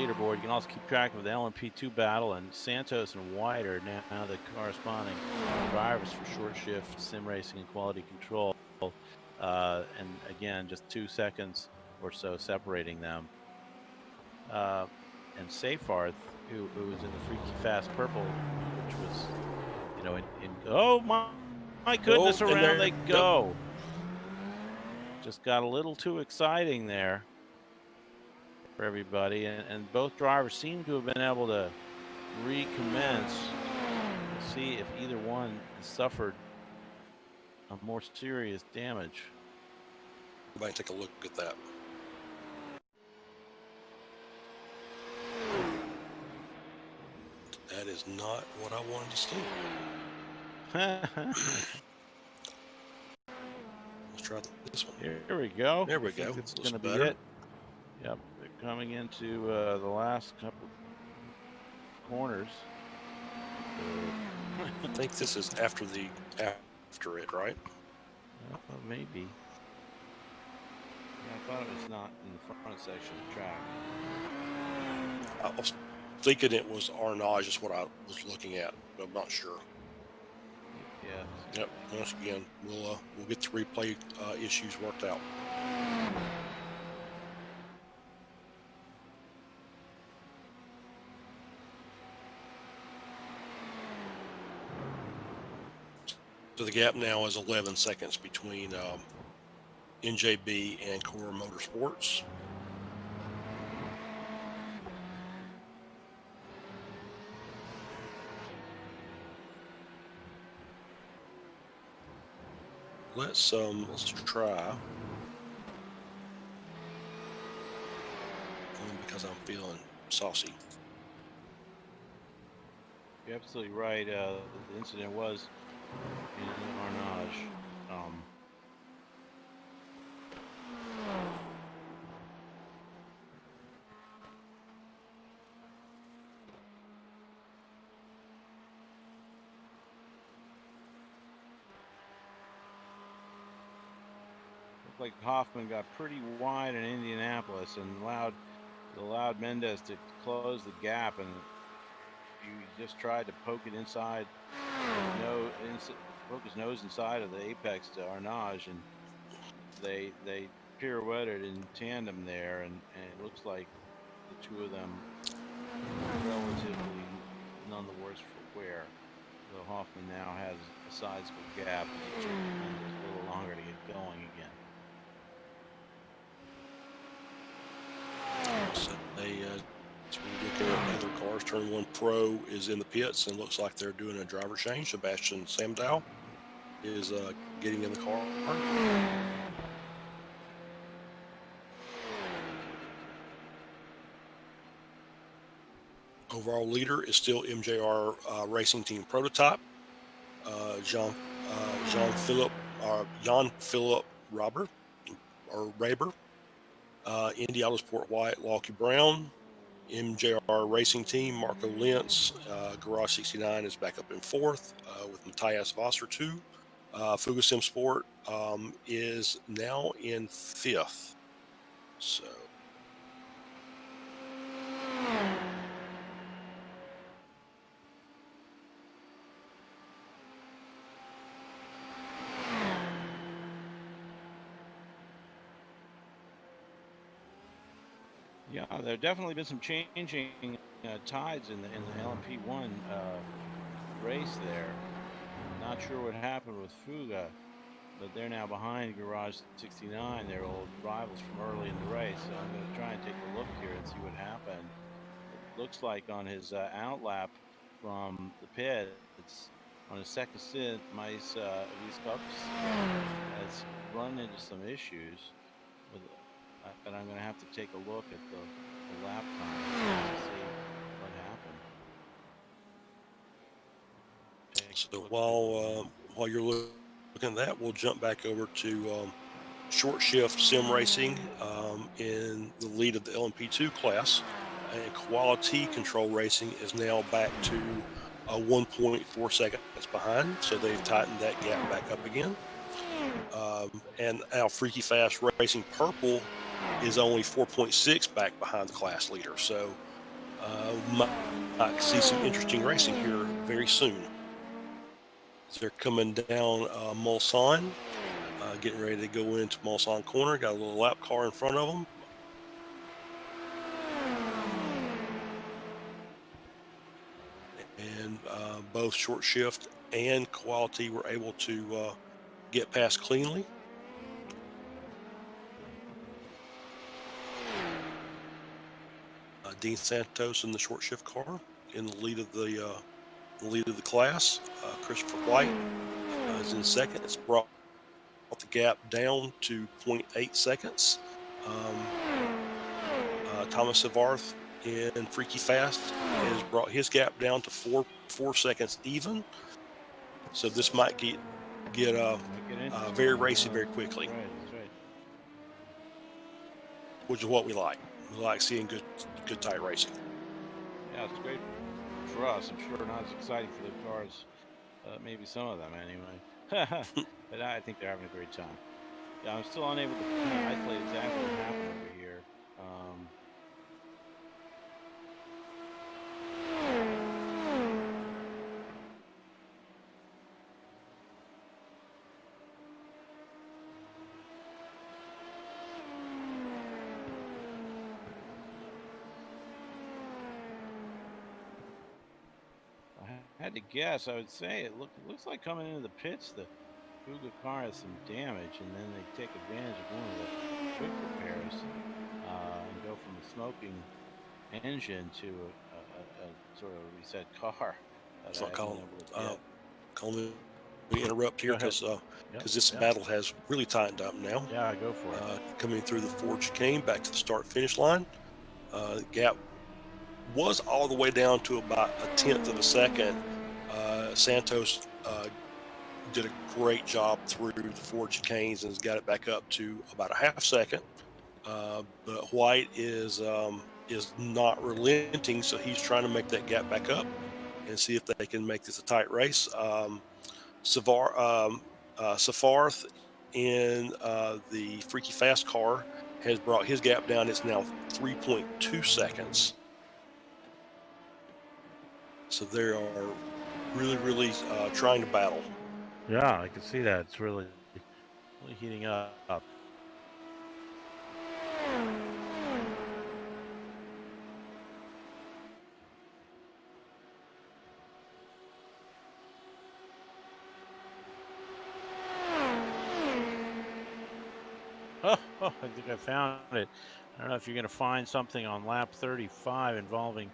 [SPEAKER 3] leaderboard. You can also keep track of the LMP2 battle, and Santos and White are now the corresponding drivers for short shift sim racing and quality control. And again, just 2 seconds or so separating them. And Seyfarth, who was in the Freaky Fast Purple, which was, oh my goodness,
[SPEAKER 2] Oh, and
[SPEAKER 3] around
[SPEAKER 2] there-
[SPEAKER 3] they go. Just got a little too exciting there for everybody, and both drivers seem to have been able to recommence. We'll see if either one has suffered a more serious damage.
[SPEAKER 2] Everybody take a look at that. That is not what I wanted to see. Let's try this one.
[SPEAKER 3] Here we go.
[SPEAKER 2] There we
[SPEAKER 3] I think
[SPEAKER 2] go.
[SPEAKER 3] it's
[SPEAKER 2] Looks
[SPEAKER 3] going to be
[SPEAKER 2] better.
[SPEAKER 3] it. Yep, they're coming into the last couple corners.
[SPEAKER 2] I think this is after it, right?
[SPEAKER 3] Maybe. Yeah, I thought it was not in the front section of the track.
[SPEAKER 2] I was thinking it was Arnage is what I was looking at, but I'm not sure.
[SPEAKER 3] Yeah.
[SPEAKER 2] Yep. Once again, we'll get the replay issues worked out. So the gap now is 11 seconds between NJB and Core Motorsports. Let's try. Only because I'm feeling saucy.
[SPEAKER 3] You're absolutely right. The incident was in Arnage. Looked like Hoffman got pretty wide in Indianapolis and allowed Mendez to close the gap, and he just tried to poke it inside, poke his nose inside of the apex to Arnage, and they pirouetted in tandem there, and it looks like the two of them relatively none the worse for wear. Though Hoffman now has a sizable gap, and it took a little longer to get going again.
[SPEAKER 2] So looking at other cars. Turn 1 Pro is in the pits and looks like they're doing a driver change. Sebastian Samdow is getting in the car. Overall leader is still MJR Racing Team Prototype. Jean Philip Raber. Indy Autosport White, Lockie Brown. MJR Racing Team, Marco Lentz. Garage 69 is back up in 4th with Matthias Wasser 2. Fugasim Sport is now in 5th. So.
[SPEAKER 3] Yeah, there have definitely been some changing tides in the LMP1 race there. Not sure what happened with Fuga, but they're now behind Garage 69, their old rivals from early in the race. So I'm going to try and take a look here and see what happened. It looks like on his outlap from the pit, it's on his second stint, Mais V.E.C has run into some issues with it. But I'm going to have to take a look at the lap time to see what happened.
[SPEAKER 2] So while you're looking at that, we'll jump back over to short shift sim racing in the lead of the LMP2 class. And quality control racing is now back to 1.4 seconds behind. So they've tightened that gap back up again. And our Freaky Fast Racing Purple is only 4.6 back behind the class leader. So Might see some interesting racing here very soon. They're coming down Mulsanne, getting ready to go into Mulsanne Corner. Got a little lap car in front of them. And both Short Shift and Quality were able to get past cleanly. Dean Santos in the Short Shift car in the lead of the class. Christopher White is in second. It's brought the gap down to 0.8 seconds. Thomas Savarth in Freaky Fast has brought his gap down to 4 seconds even. So this might get very racy very quickly.
[SPEAKER 3] Right, that's right.
[SPEAKER 2] Which is what we like. We like seeing good tight racing.
[SPEAKER 3] Yeah, it's great for us. I'm sure not as exciting for the cars, maybe some of them anyway. But I think they're having a great time. Yeah, I'm still unable to kind of isolate exactly what happened over here. I had to guess. I would say it looks like coming into the pits, the Fuga car has some damage, and then they take advantage of one of the quick repairs and go from a smoking engine to a sort of reset car.
[SPEAKER 2] So Colin, let me interrupt here because this battle has really tightened up now.
[SPEAKER 3] Yeah, go for it.
[SPEAKER 2] Coming through the Ford chicane back to the start-finish line. The gap was all the way down to about 1/10 of a second. Santos did a great job through the Ford chicanes and has got it back up to about a half second. But White is not relenting, so he's trying to make that gap back up and see if they can make this a tight race. Safarth in the Freaky Fast car has brought his gap down. It's now 3.2 seconds. So they are really trying to battle.
[SPEAKER 3] Yeah, I can see that. It's really heating up. Oh, I think I found it. I don't know if you're going to find something on lap 35 involving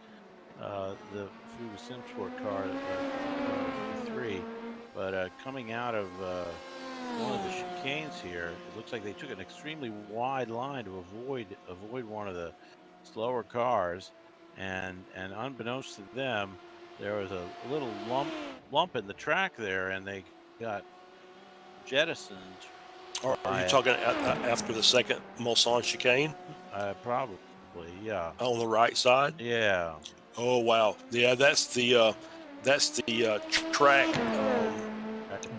[SPEAKER 3] the Fuga Simsport car, 3, but coming out of one of the chicanes here, it looks like they took an extremely wide line to avoid one of the slower cars, and unbeknownst to them, there was a little lump in the track there, and they got jettisoned.
[SPEAKER 2] Are you talking after the second Mulsanne chicane?
[SPEAKER 3] Probably, yeah.
[SPEAKER 2] On the right side?
[SPEAKER 3] Yeah.
[SPEAKER 2] Oh wow, yeah, that's the track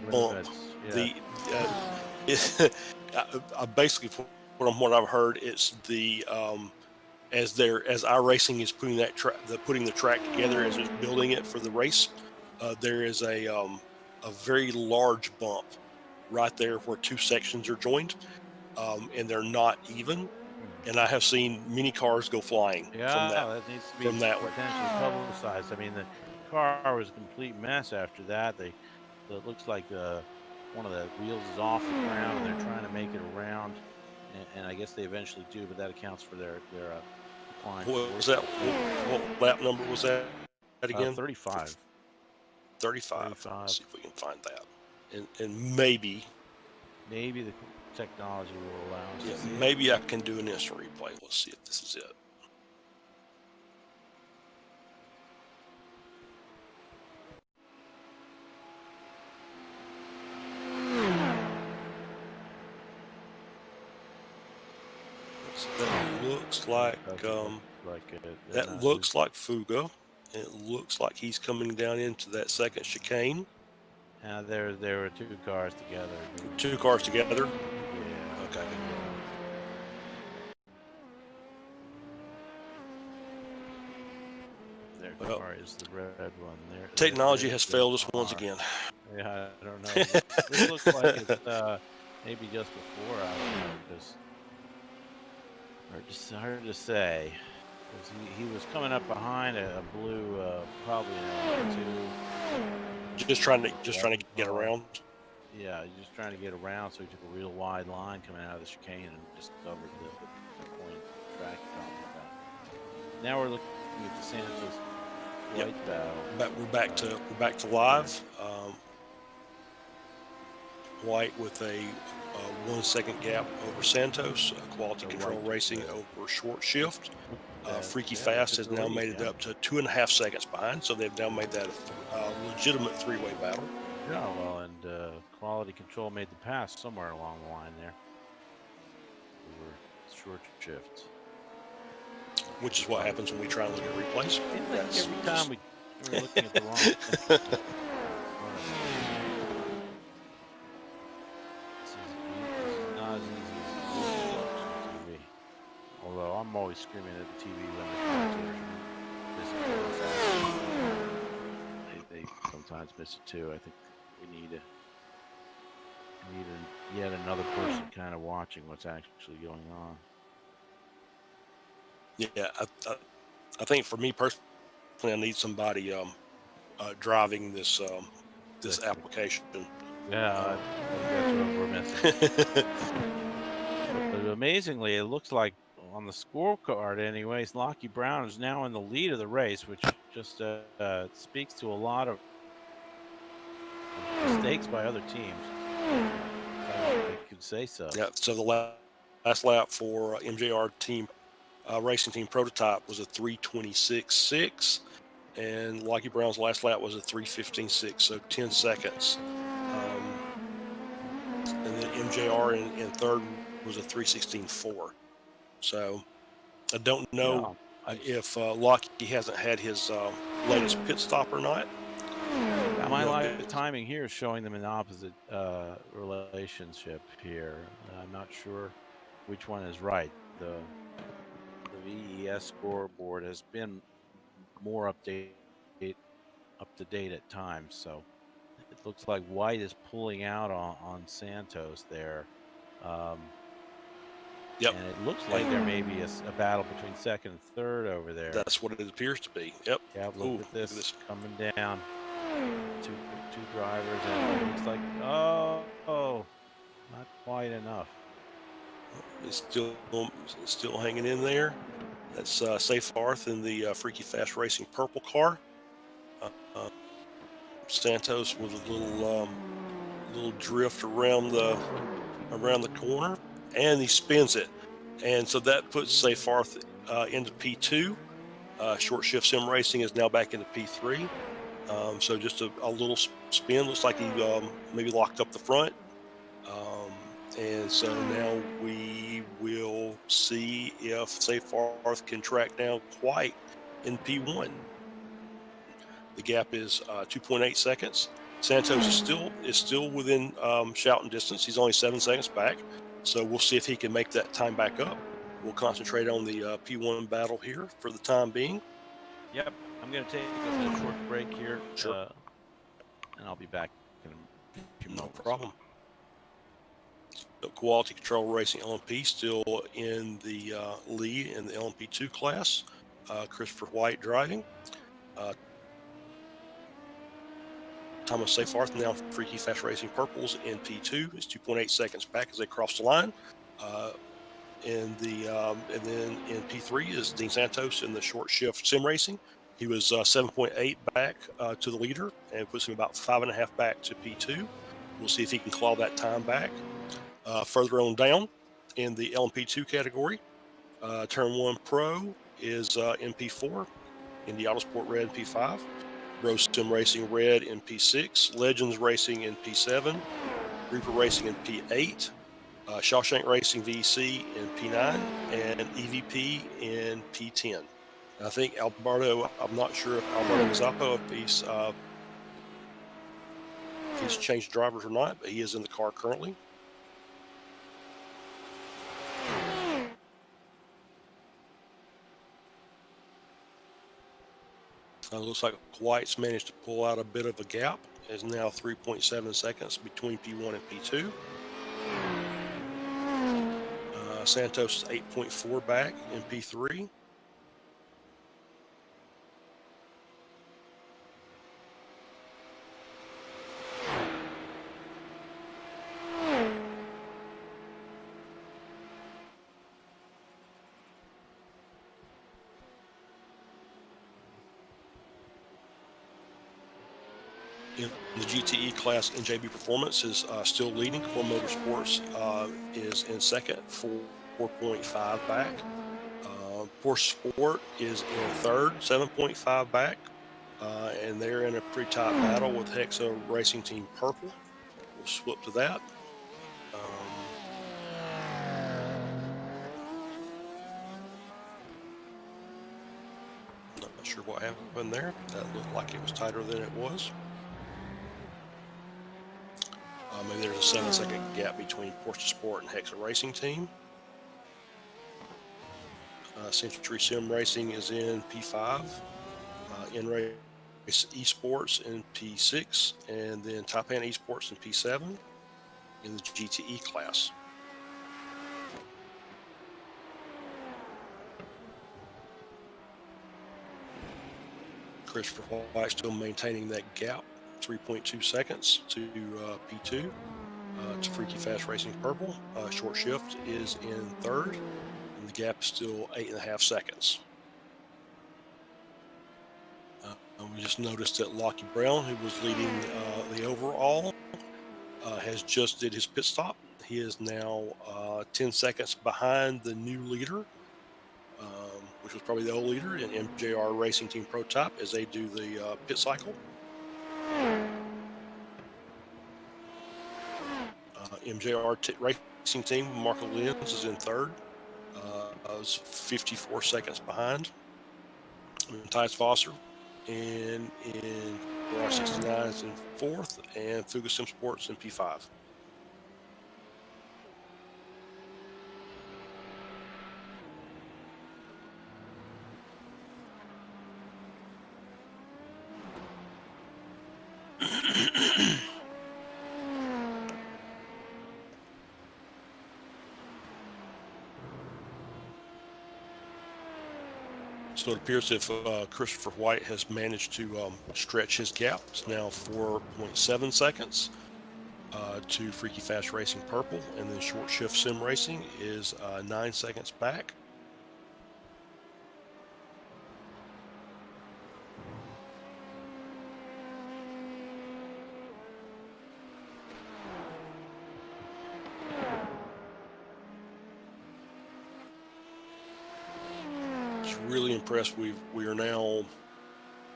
[SPEAKER 2] bump.
[SPEAKER 3] Yeah.
[SPEAKER 2] Basically, from what I've heard, it's the as iRacing is putting the track together as it's building it for the race. There is a very large bump right there where two sections are joined, and they're not even. And I have seen many cars go flying from
[SPEAKER 3] that needs to be potentially publicized. I mean, the car was a complete mess after that. It looks like one of the wheels is off the ground, and they're trying to make it around, and I guess they eventually do, but that accounts for their decline.
[SPEAKER 2] What was that? What lap number was that again?
[SPEAKER 3] 35.
[SPEAKER 2] 35. Let's see if we can find that, and maybe
[SPEAKER 3] the technology will allow us.
[SPEAKER 2] Yeah, maybe I can do an instant replay. Let's see if this is it. That looks like that looks like Fuga. It looks like he's coming down into that second chicane.
[SPEAKER 3] There were two cars together.
[SPEAKER 2] Two cars together?
[SPEAKER 3] Yeah.
[SPEAKER 2] Okay.
[SPEAKER 3] Or is the red one there?
[SPEAKER 2] Technology
[SPEAKER 3] There's
[SPEAKER 2] has
[SPEAKER 3] the
[SPEAKER 2] failed us once
[SPEAKER 3] R.
[SPEAKER 2] again.
[SPEAKER 3] Yeah, I don't know. This looks like it's maybe just before. I don't know. Just hard to say. 'Cause he was coming up behind a blue, probably an LMP2.
[SPEAKER 2] just trying to
[SPEAKER 3] 11
[SPEAKER 2] get
[SPEAKER 3] car.
[SPEAKER 2] around.
[SPEAKER 3] Yeah, he's just trying to get around, so he took a real wide line coming out of the chicane and discovered the point track you're talking about. Now we're looking at the Santos
[SPEAKER 2] Yep.
[SPEAKER 3] White battle.
[SPEAKER 2] But we're back to live. White with a 1 second gap over Santos. Quality
[SPEAKER 3] So
[SPEAKER 2] Control
[SPEAKER 3] White took
[SPEAKER 2] Racing over Short Shift. Freaky
[SPEAKER 3] yeah, they
[SPEAKER 2] Fast
[SPEAKER 3] took
[SPEAKER 2] has
[SPEAKER 3] the
[SPEAKER 2] now
[SPEAKER 3] lead.
[SPEAKER 2] made it
[SPEAKER 3] Yeah.
[SPEAKER 2] up to 2.5 seconds behind, so they've now made that a legitimate three-way battle.
[SPEAKER 3] Yeah, well, and Quality Control made the pass somewhere along the line there. Over Short Shift.
[SPEAKER 2] Which is what happens when we try and look at replays.
[SPEAKER 3] Seems like every time we're looking at the wrong thing. This is not as easy as it looks on TV. Although I'm always screaming at the TV when the commentators are missing things. They sometimes miss it too. I think we need yet another person kind of watching what's actually going on.
[SPEAKER 2] Yeah, I think for me personally, I need somebody driving this application.
[SPEAKER 3] Yeah, I think that's what we're missing. But amazingly, it looks like on the scorecard, anyways, Lockie Brown is now in the lead of the race, which just speaks to a lot of mistakes by other teams, if I could say so.
[SPEAKER 2] Yeah, so the last lap for MJR team racing team prototype was a 3:26.6, and Lockie Brown's last lap was a 3:15.6, so 10 seconds. And then MJR in third was a 3:16.4. So I don't know if Lockie hasn't had his latest pit stop or not.
[SPEAKER 3] My live timing here is showing them an opposite relationship here. I'm not sure which one is right. The V.E.S scoreboard has been more up to date at times, so it looks like White is pulling out on Santos there.
[SPEAKER 2] Yep.
[SPEAKER 3] And it looks like there may be a battle between second and third over there.
[SPEAKER 2] That's what it appears to be. Yep.
[SPEAKER 3] Yeah, look at this coming down. Two drivers, and it looks like not quite enough.
[SPEAKER 2] It's still hanging in there. That's Safe Arth in the Freaky Fast Racing purple car. Santos with a little drift around the corner, and he spins it, and so that puts Safe Arth into P2. Short Shift Sim Racing is now back into P3. So just a little spin. Looks like he maybe locked up the front. And so now we will see if Safe Arth can track down White in P1. The gap is 2.8 seconds. Santos is still within shouting distance. He's only 7 seconds back. So we'll see if he can make that time back up. We'll concentrate on the P1 battle here for the time being.
[SPEAKER 3] Yep, I'm going to take a short break here.
[SPEAKER 2] Sure.
[SPEAKER 3] And I'll be back in a few moments.
[SPEAKER 2] No problem. So Quality Control Racing LMP still in the lead in the LMP2 class. Christopher White driving. Thomas Safe Arth now Freaky Fast Racing Purples in P2 is 2.8 seconds back as they cross the line. And then in P3 is Dean Santos in the Short Shift Sim Racing. He was 7.8 back to the leader and puts him about 5.5 back to P2. We'll see if he can claw that time back. Further on down in the LMP2 category, Turn 1 Pro is in P4, Indy Autosport Red in P5, Rose Sim Racing Red in P6, Legends Racing in P7, Reaper Racing in P8, Shawshank Racing V.E.C in P9, and EVP in P10. I think Alberto, I'm not sure if Alberto Mazzapo, if he's changed drivers or not, but he is in the car currently. Looks like White's managed to pull out a bit of a gap. Is now 3.7 seconds between P1 and P2. Santos is 8.4 back in P3. In the GTE class, NJB Performance is still leading. Core Motorsports is in second, 4.5 back. Porsche Sport is in third, 7.5 back. And they're in a pretty tight battle with Hexa Racing Team Purple. We'll flip to that. Not sure what happened there. That looked like it was tighter than it was. Maybe there's a 7-second gap between Porsche Sport and Hexa Racing Team. Century Sim Racing is in P5. N-Race Esports in P6. And then Taipan Esports in P7 in the GTE class. Christopher White still maintaining that gap, 3.2 seconds to P2. To Freaky Fast Racing Purple. Short Shift is in third, and the gap is still 8.5 seconds. We just noticed that Lockie Brown, who was leading the overall, has just did his pit stop. He is now 10 seconds behind the new leader, which was probably the old leader in MJR Racing Team Prototype as they do the pit cycle. MJR Racing Team, Marco Lenz is in third. Was 54 seconds behind. Tice Foster and in Garage 69 is in fourth, and Fugasim Sports in P5. So it appears if Christopher White has managed to stretch his gap. It's now 4.7 seconds to Freaky Fast Racing Purple, and then Short Shift Sim Racing is 9 seconds back. Really impressed. We are now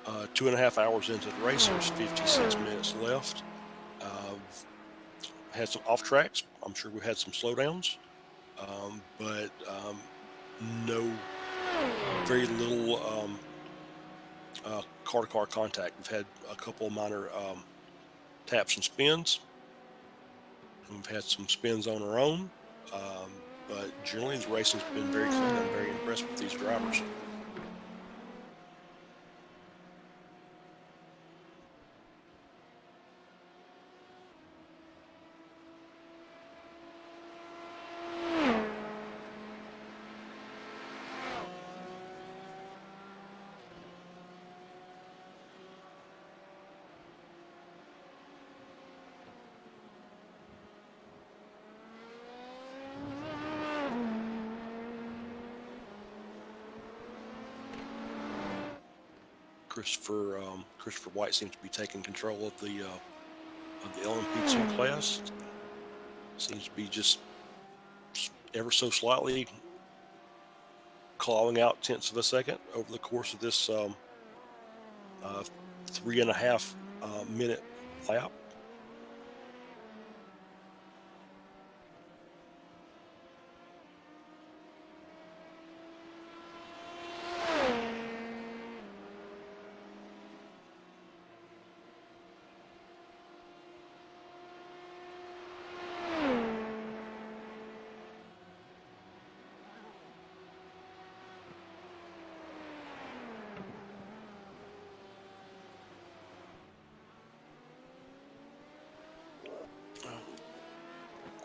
[SPEAKER 2] 2.5 hours into the race. There's 56 minutes left. Had some off tracks. I'm sure we had some slowdowns, but very little car-to-car contact. We've had a couple of minor taps and spins. And we've had some spins on our own, but generally the racing's been very clean. I'm very impressed with these drivers. Christopher White seems to be taking control of the LMP2 class. Seems to be just ever so slightly clawing out tenths of a second over the course of this 3.5 minute lap.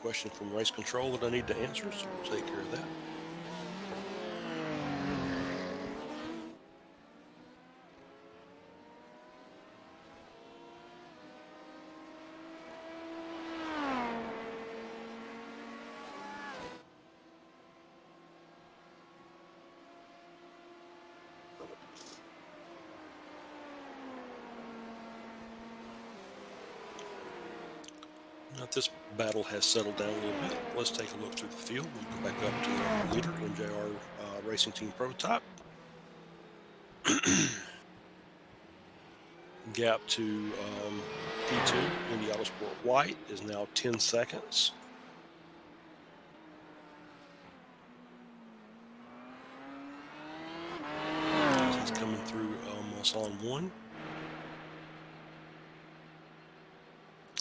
[SPEAKER 2] question from race control that I need to answer, so we'll take care of that. Now that this battle has settled down a little bit, let's take a look through the field. We'll go back up to the leader, MJR Racing Team Prototype. Gap to P2, Indy Autosport White, is now 10 seconds. He's coming through almost on one.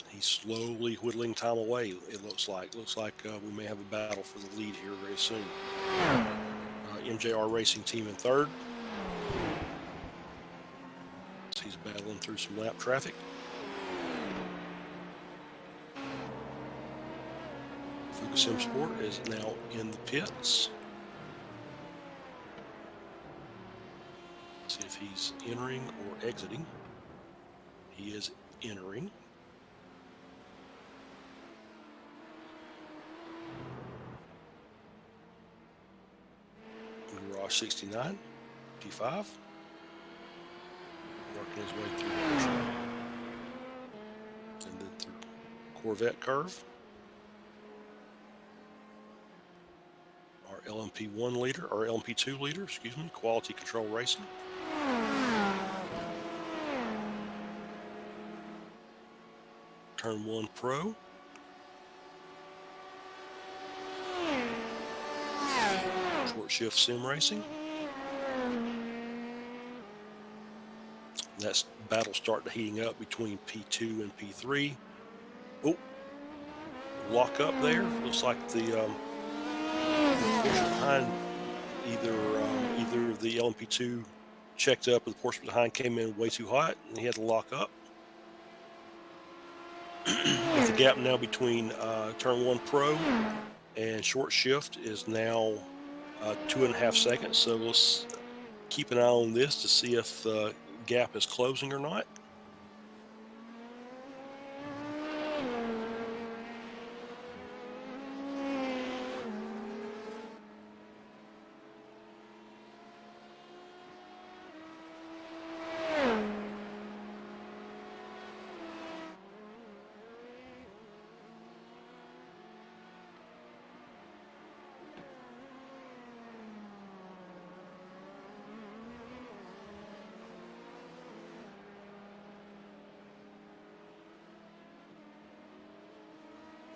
[SPEAKER 2] He's slowly whittling time away, it looks like. Looks like we may have a battle for the lead here very soon. MJR Racing Team in third. So he's battling through some lap traffic. V.E.C Sport is now in the pits. See if he's entering or exiting. He is entering. Garage 69, P5. Working his way through the and then through Corvette curve. Our LMP1 leader, or LMP2 leader, excuse me, Quality Control Racing. Turn 1 Pro. Short Shift Sim Racing. That's battle starting heating up between P2 and P3. Oh, lock up there. Looks like the portion behind either the LMP2 checked up or the portion behind came in way too hot and he had to lock up. With the gap now between Turn 1 Pro and Short Shift is now 2.5 seconds. So let's keep an eye on this to see if the gap is closing or not.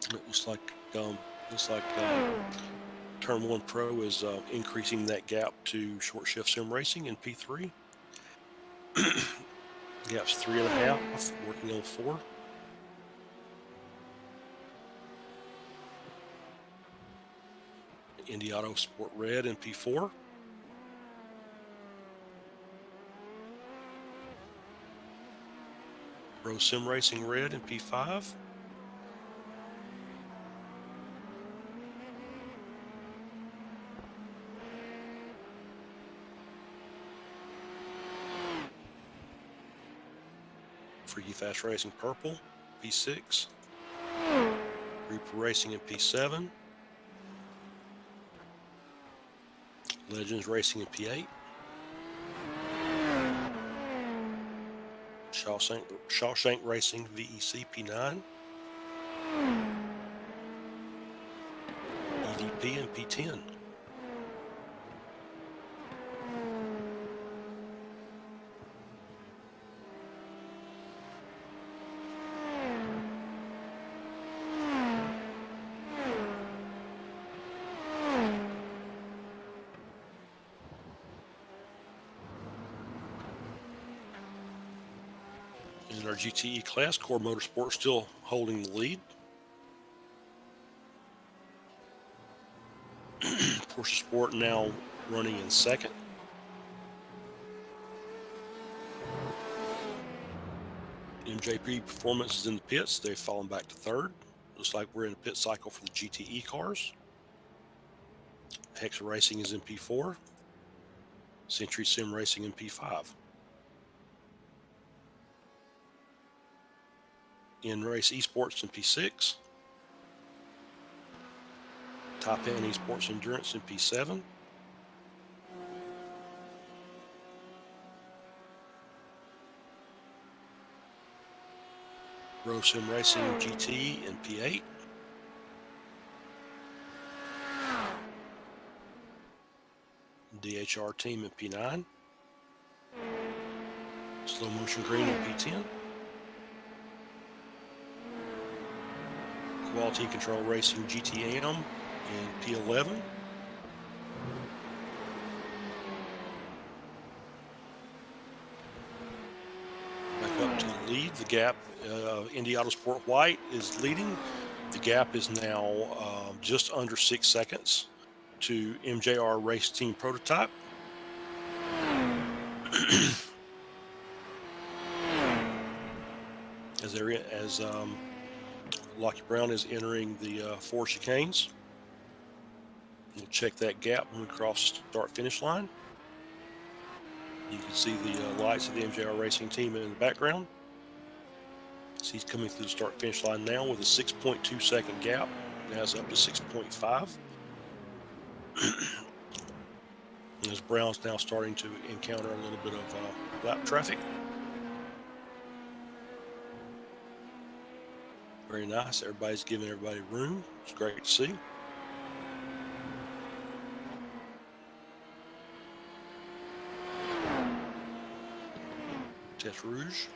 [SPEAKER 2] It looks like Turn 1 Pro is increasing that gap to Short Shift Sim Racing in P3. Gap's 3.5, working on 4. Indy Autosport Red in P4. Pro Sim Racing Red in P5. Freaky Fast Racing Purple, P6. Reaper Racing in P7. Legends Racing in P8. Shawshank Racing V.E.C. P9. EVP in P10. In our GTE class, Core Motorsport still holding the lead. Porsche Sport now running in second. MJP Performance is in the pits. They've fallen back to third. Looks like we're in a pit cycle for the GTE cars. Hex Racing is in P4. Century Sim Racing in P5. In Race Esports in P6. Top End Esports Endurance in P7. Row Sim Racing GT in P8. DHR Team in P9. Slow Motion Green in P10. Quality Control Racing GTM in P11. Back up to the lead. The gap, Indy Autosport White is leading. The gap is now just under 6 seconds to MJR Race Team Prototype. as Lockie Brown is entering the 4 chicanes. We'll check that gap when we cross the start-finish line. You can see the lights of the MJR Racing Team in the background. So he's coming through the start-finish line now with a 6.2 second gap. Now it's up to 6.5. As Brown's now starting to encounter a little bit of lap traffic. Very nice. Everybody's giving everybody room. It's great to see. Test Rouge.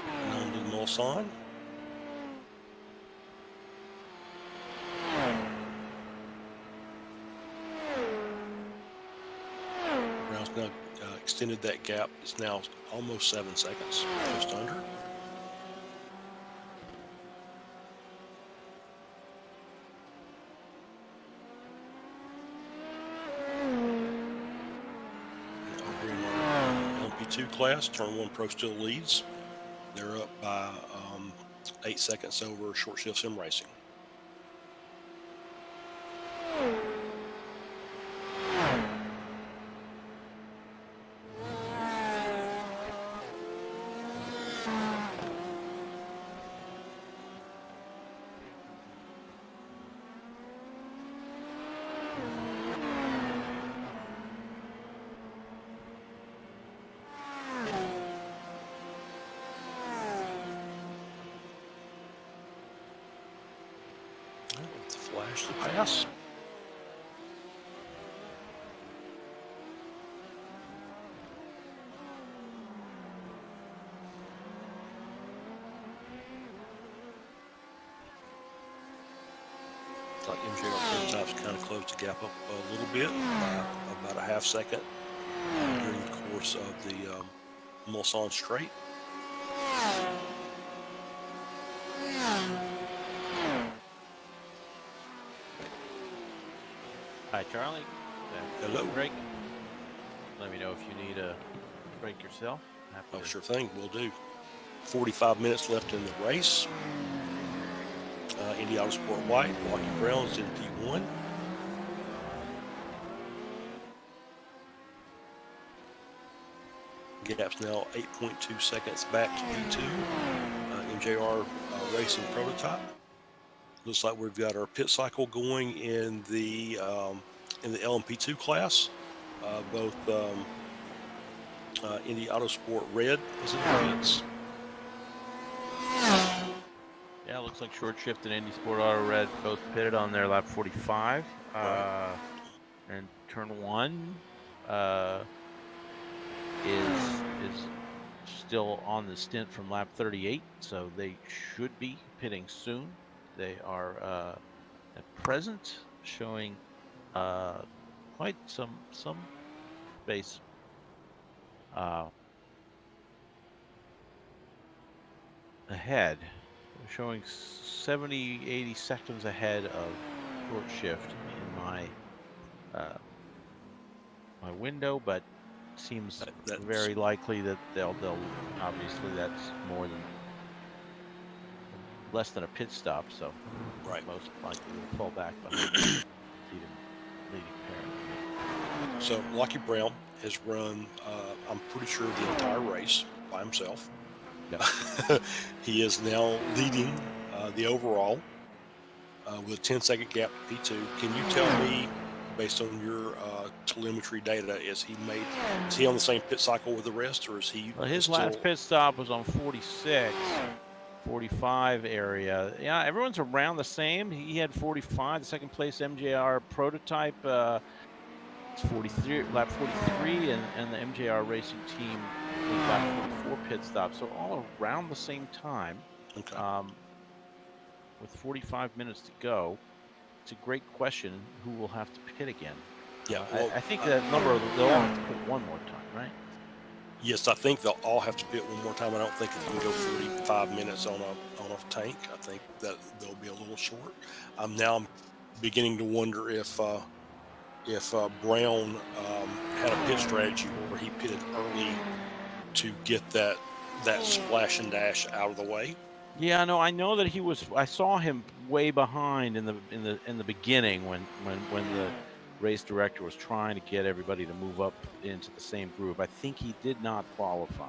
[SPEAKER 2] And on to the Mulsanne. Brown's now extended that gap. It's now almost 7 seconds, just under. Over in our LP2 class, Turn 1 Pro still leads. They're up by 8 seconds over Short Shift Sim Racing. Flash the pass. Like MJR Prototypes kind of closed the gap up a little bit, by about a half second during the course of the Mulsanne straight.
[SPEAKER 3] Hi, Charlie.
[SPEAKER 2] Hello.
[SPEAKER 3] Break. Let me know if you need a break yourself.
[SPEAKER 2] Oh, sure thing. We'll do. 45 minutes left in the race. Indy Autosport White. Lockie Brown's in P1. Gap's now 8.2 seconds back to P2. MJR Racing Prototype. Looks like we've got our pit cycle going in the LMP2 class. Both Indy Autosport Red is in the pits.
[SPEAKER 3] Yeah, it looks like Short Shift and Indy Sport Auto Red both pitted on their lap 45.
[SPEAKER 2] Right.
[SPEAKER 3] And turn 1 is still on the stint from lap 38, so they should be pitting soon. They are at present showing quite some space ahead. They're showing 70-80 seconds ahead of Short Shift in my my window, but seems
[SPEAKER 2] That's
[SPEAKER 3] very likely that they'll obviously that's more than less than a pit stop, so
[SPEAKER 2] Right.
[SPEAKER 3] most likely will fall back behind the leading pair.
[SPEAKER 2] So Lucky Brown has run, I'm pretty sure, the entire race by himself.
[SPEAKER 3] Yep.
[SPEAKER 2] He is now leading the overall with a 10-second gap to P2. Can you tell me, based on your telemetry data, is he on the same pit cycle with the rest, or is he
[SPEAKER 3] Well, his last
[SPEAKER 2] still
[SPEAKER 3] pit stop was on 46, 45 area. Yeah, everyone's around the same. He had 45. The second place MJR prototype, it's 43, lap 43, and the MJR racing team was lap 44 pit stop. So all around the same time,
[SPEAKER 2] okay?
[SPEAKER 3] um, with 45 minutes to go. It's a great question. Who will have to pit again?
[SPEAKER 2] Yeah.
[SPEAKER 3] I think that number of they'll all have to pit one more time, right?
[SPEAKER 2] Yes, I think they'll all have to pit one more time. I don't think it can go 45 minutes on a tank. I think that they'll be a little short. I'm beginning to wonder if Brown had a pit strategy where he pitted early to get that splash and dash out of the way.
[SPEAKER 3] Yeah, no, I know that he was. I saw him way behind in the beginning when the race director was trying to get everybody to move up into the same group. I think he did not qualify.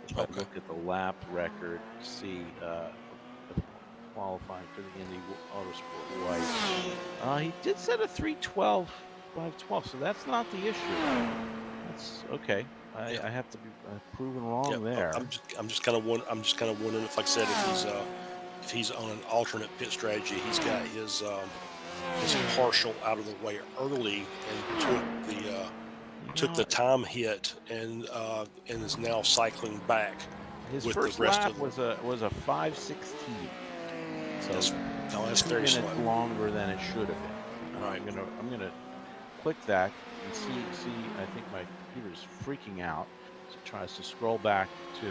[SPEAKER 3] If I
[SPEAKER 2] Okay.
[SPEAKER 3] look at the lap record, see of qualifying for the Indy Autosport White, he did set a 3:12, 5:12, so that's not the issue. That's okay.
[SPEAKER 2] Yeah.
[SPEAKER 3] I have to be proven
[SPEAKER 2] Yeah.
[SPEAKER 3] wrong there.
[SPEAKER 2] I'm just kind of wondering if, like I said, if he's on an alternate pit strategy. He's got his partial out of the way early and took the time hit and is now cycling back
[SPEAKER 3] His
[SPEAKER 2] with the
[SPEAKER 3] first
[SPEAKER 2] rest
[SPEAKER 3] lap
[SPEAKER 2] of them.
[SPEAKER 3] was a 5:16, so
[SPEAKER 2] That's no, that's
[SPEAKER 3] 2
[SPEAKER 2] very
[SPEAKER 3] minutes
[SPEAKER 2] slow.
[SPEAKER 3] longer than it should have been.
[SPEAKER 2] Right.
[SPEAKER 3] I'm gonna click that and see. I think my computer's freaking out. So it tries to scroll back to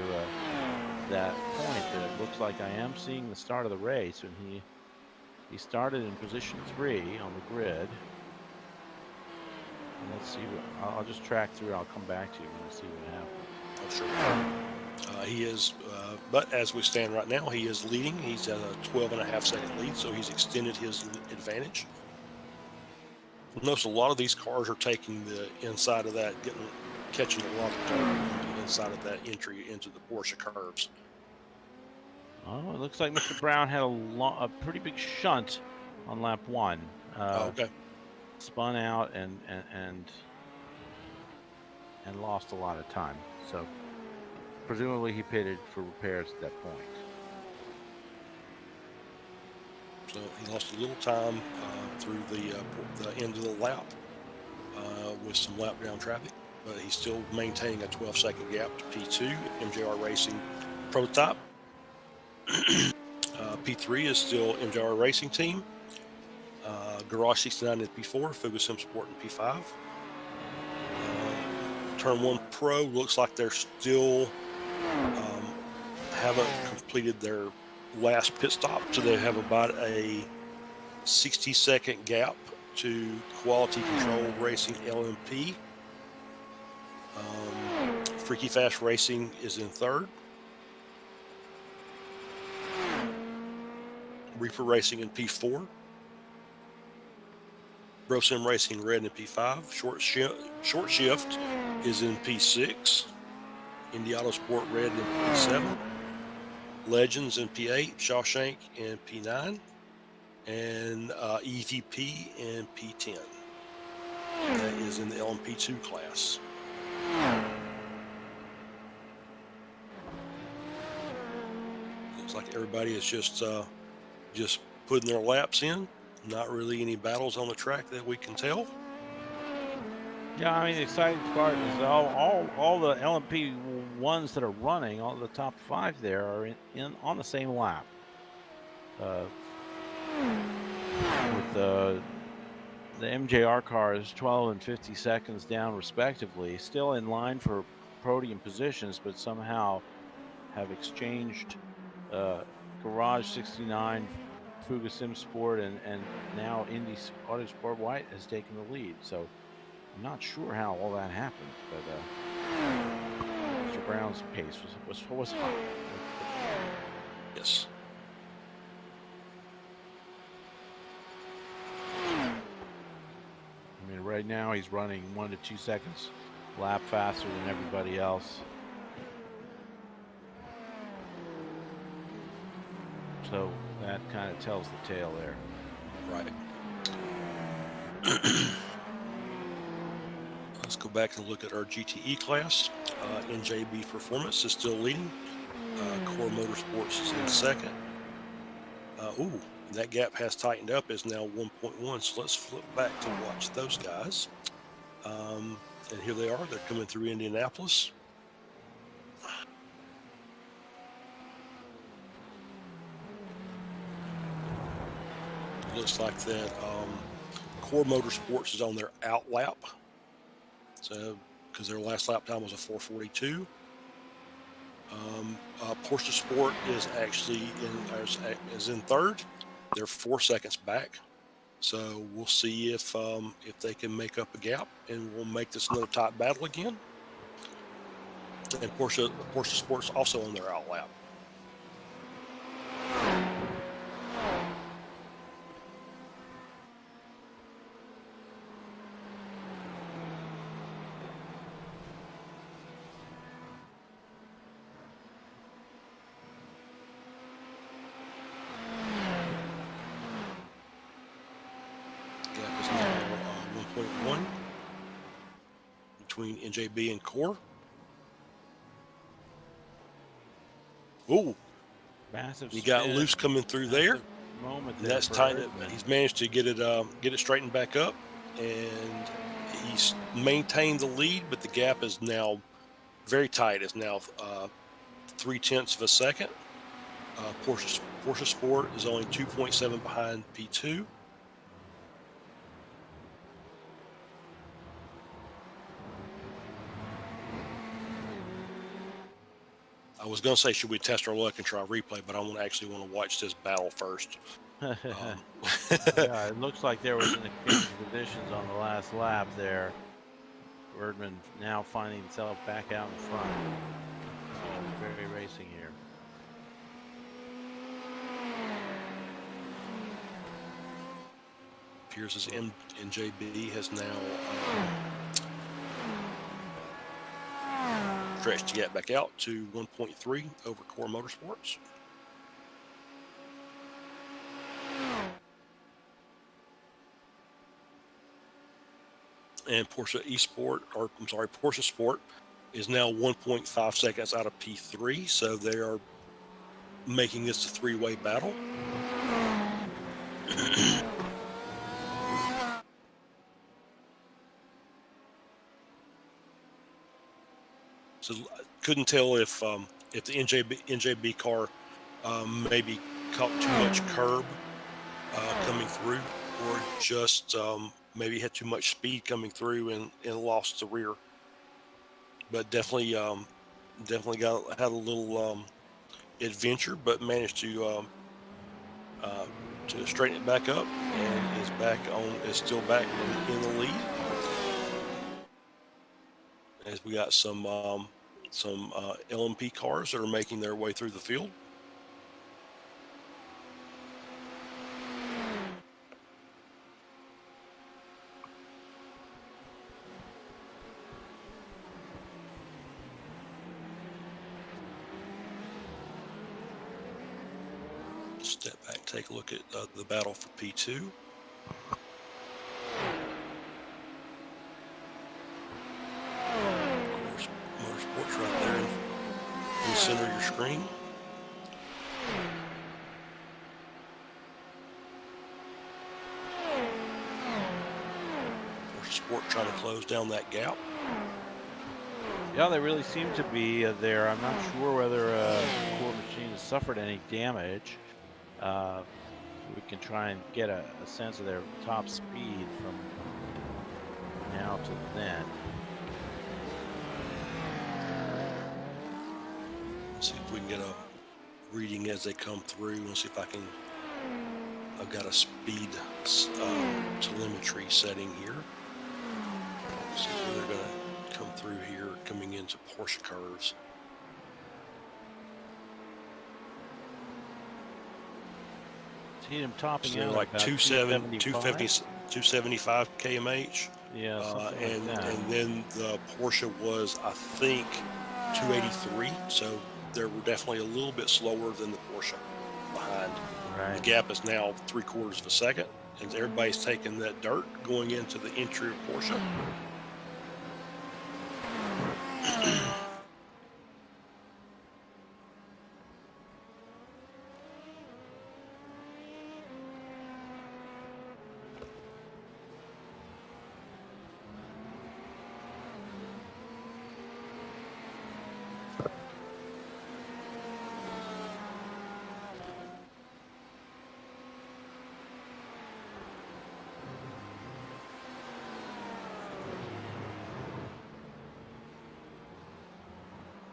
[SPEAKER 3] that point that it looks like I am seeing the start of the race, and he started in position 3 on the grid. And let's see. I'll just track through. I'll come back to you when I see what happened.
[SPEAKER 2] Oh, sure. He is, but as we stand right now, he is leading. He's at a 12.5-second lead, so he's extended his advantage. Notice a lot of these cars are taking the inside of that, catching a lot of dirt inside of that entry into the Porsche curves.
[SPEAKER 3] Oh, it looks like Mr. Brown had a pretty big shunt on lap 1.
[SPEAKER 2] Okay.
[SPEAKER 3] Spun out and lost a lot of time. So presumably he pitted for repairs at that point.
[SPEAKER 2] So he lost a little time through the end of the lap with some lap down traffic, but he's still maintaining a 12-second gap to P2, MJR Racing prototype. P3 is still MJR Racing Team. Garage 69 in P4, Fugasim Sport in P5. Turn 1 Pro looks like they're still haven't completed their last pit stop, so they have about a 60-second gap to Quality Control Racing LMP. Freaky Fast Racing is in 3rd. Reaper Racing in P4. BroSim Racing Red in P5. Short Shift is in P6. Indy Autosport Red in P7. Legends in P8. Shawshank in P9. And EVP in P10. That is in the LMP2 class. Looks like everybody is just putting their laps in. Not really any battles on the track that we can tell.
[SPEAKER 3] Yeah, I mean the exciting part is all the LMP ones that are running, all the top 5 there are in on the same lap. With the MJR cars 12 and 50 seconds down respectively, still in line for podium positions, but somehow have exchanged Garage 69, Fugasim Sport, and now Indy Autosport White has taken the lead. So I'm not sure how all that happened, but Mr. Brown's pace was hot.
[SPEAKER 2] Yes.
[SPEAKER 3] right now he's running 1 to 2 seconds lap faster than everybody else. So that kind of tells the tale there.
[SPEAKER 2] Right. Let's go back and look at our GTE class. NJB Performance is still leading. Core Motorsports is in second. That gap has tightened up. It's now 1.1. So let's flip back to watch those guys. And here they are. They're coming through Indianapolis. Looks like that Core Motorsports is on their out lap. So, because their last lap time was a 4:42. Porsche Sport is actually in third. They're 4 seconds back. So we'll see if they can make up a gap, and we'll make this another tight battle again. And Porsche Sport's also on their out lap. Gap is now 1.1 between NJB and Core.
[SPEAKER 3] Massive.
[SPEAKER 2] You got loose coming through there.
[SPEAKER 3] Moment
[SPEAKER 2] And
[SPEAKER 3] there
[SPEAKER 2] that's
[SPEAKER 3] for
[SPEAKER 2] tight.
[SPEAKER 3] Erdmann.
[SPEAKER 2] He's managed to get it straightened back up, and he's maintained the lead, but the gap is now very tight. It's now 0.3 of a second. Porsche Sport is only 2.7 behind P2. I was going to say, should we test our luck and try a replay, but I actually want to watch this battle first.
[SPEAKER 3] Yeah, it looks like there was an exchange of positions on the last lap there. Erdmann now finding himself back out in front. So very racing here.
[SPEAKER 2] Appears as NJB has now stretched to get back out to 1.3 over Core Motorsports. And Porsche Sport is now 1.5 seconds out of P3, so they are making this a three-way battle. So couldn't tell if the NJB car maybe caught too much curb coming through, or just maybe had too much speed coming through and lost the rear. But definitely had a little adventure, but managed to straighten it back up, and is still back in the lead. As we got some LMP cars that are making their way through the field. Step back, take a look at the battle for P2. Of course, Motorsports right there in the center of your screen. Sport trying to close down that gap.
[SPEAKER 3] Yeah, they really seem to be there. I'm not sure whether Core Machine has suffered any damage. We can try and get a sense of their top speed from now to then.
[SPEAKER 2] Let's see if we can get a reading as they come through. Let's see if I can. I've got a speed telemetry setting here. See if they're going to come through here, coming into Porsche curves.
[SPEAKER 3] See them topping
[SPEAKER 2] So
[SPEAKER 3] out
[SPEAKER 2] like 275 kmh.
[SPEAKER 3] Yeah, something like
[SPEAKER 2] and
[SPEAKER 3] that.
[SPEAKER 2] then the Porsche was, I think, 283. So they were definitely a little bit slower than the Porsche behind. The
[SPEAKER 3] Right.
[SPEAKER 2] gap is now 3/4 of a second, and everybody's taking that dirt going into the entry of Porsche.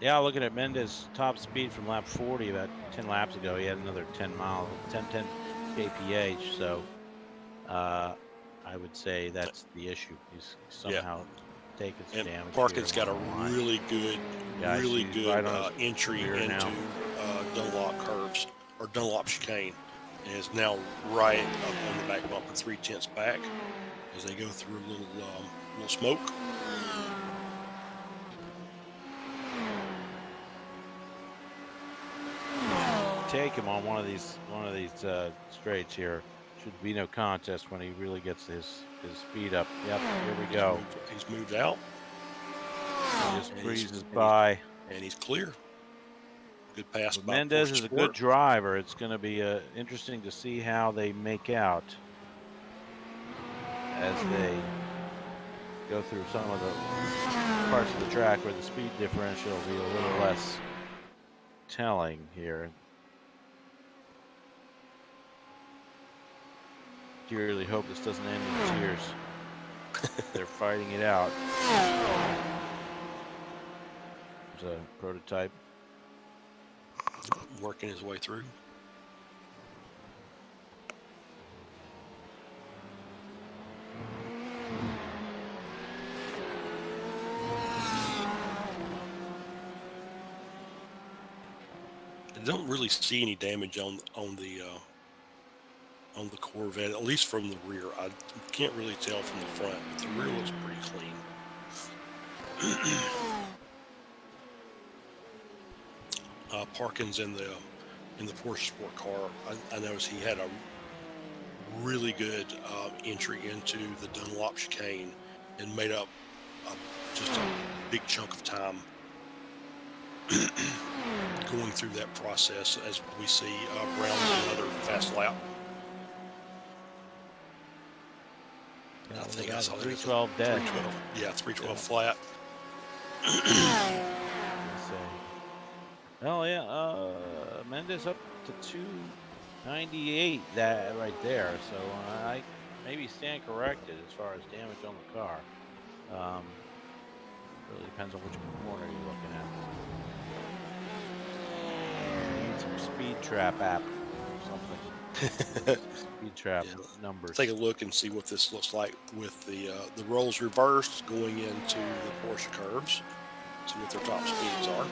[SPEAKER 3] Yeah, looking at Mendez top speed from lap 40 about 10 laps ago, he had another 10 kph. So I would say that's the issue. He's
[SPEAKER 2] Yeah,
[SPEAKER 3] somehow taken some
[SPEAKER 2] and
[SPEAKER 3] damage here
[SPEAKER 2] Parkin's got a
[SPEAKER 3] along the line. Yeah, I see
[SPEAKER 2] really
[SPEAKER 3] he's
[SPEAKER 2] good
[SPEAKER 3] right on his
[SPEAKER 2] entry
[SPEAKER 3] rear
[SPEAKER 2] into
[SPEAKER 3] now.
[SPEAKER 2] Dunlop curves or Dunlop chicane, and is now right up on the back bumper, 3/10 back as they go through a little smoke.
[SPEAKER 3] Take him on one of these straights here. Should be no contest when he really gets his speed up. Yep, here we go.
[SPEAKER 2] He's moved out,
[SPEAKER 3] He just
[SPEAKER 2] and
[SPEAKER 3] breezes by.
[SPEAKER 2] he's clear. Good pass
[SPEAKER 3] But
[SPEAKER 2] by
[SPEAKER 3] Mendez
[SPEAKER 2] Porsche
[SPEAKER 3] is a good
[SPEAKER 2] Sport.
[SPEAKER 3] driver. It's going to be interesting to see how they make out as they go through some of the parts of the track where the speed differential will be a little less telling here. Dearly hope this doesn't end in tears. They're fighting it out. There's a prototype.
[SPEAKER 2] Working his way through. I don't really see any damage on the Corvette, at least from the rear. I can't really tell from the front, but the rear looks pretty clean. Parkins in the Porsche Sport car, I noticed he had a really good entry into the Dunlop chicane and made up just a big chunk of time going through that process as we see Brown another fast lap.
[SPEAKER 3] Yeah,
[SPEAKER 2] I think I saw
[SPEAKER 3] 312 dead.
[SPEAKER 2] 312. Yeah, 312 flat.
[SPEAKER 3] Oh yeah, Mendez up to 298 that right there. So I maybe stand corrected as far as damage on the car. Really depends on which corner you're looking at. Need some speed trap app or something. Speed trap numbers.
[SPEAKER 2] Take a look and see what this looks like with the roles reversed going into the Porsche curves. See what their top speeds are.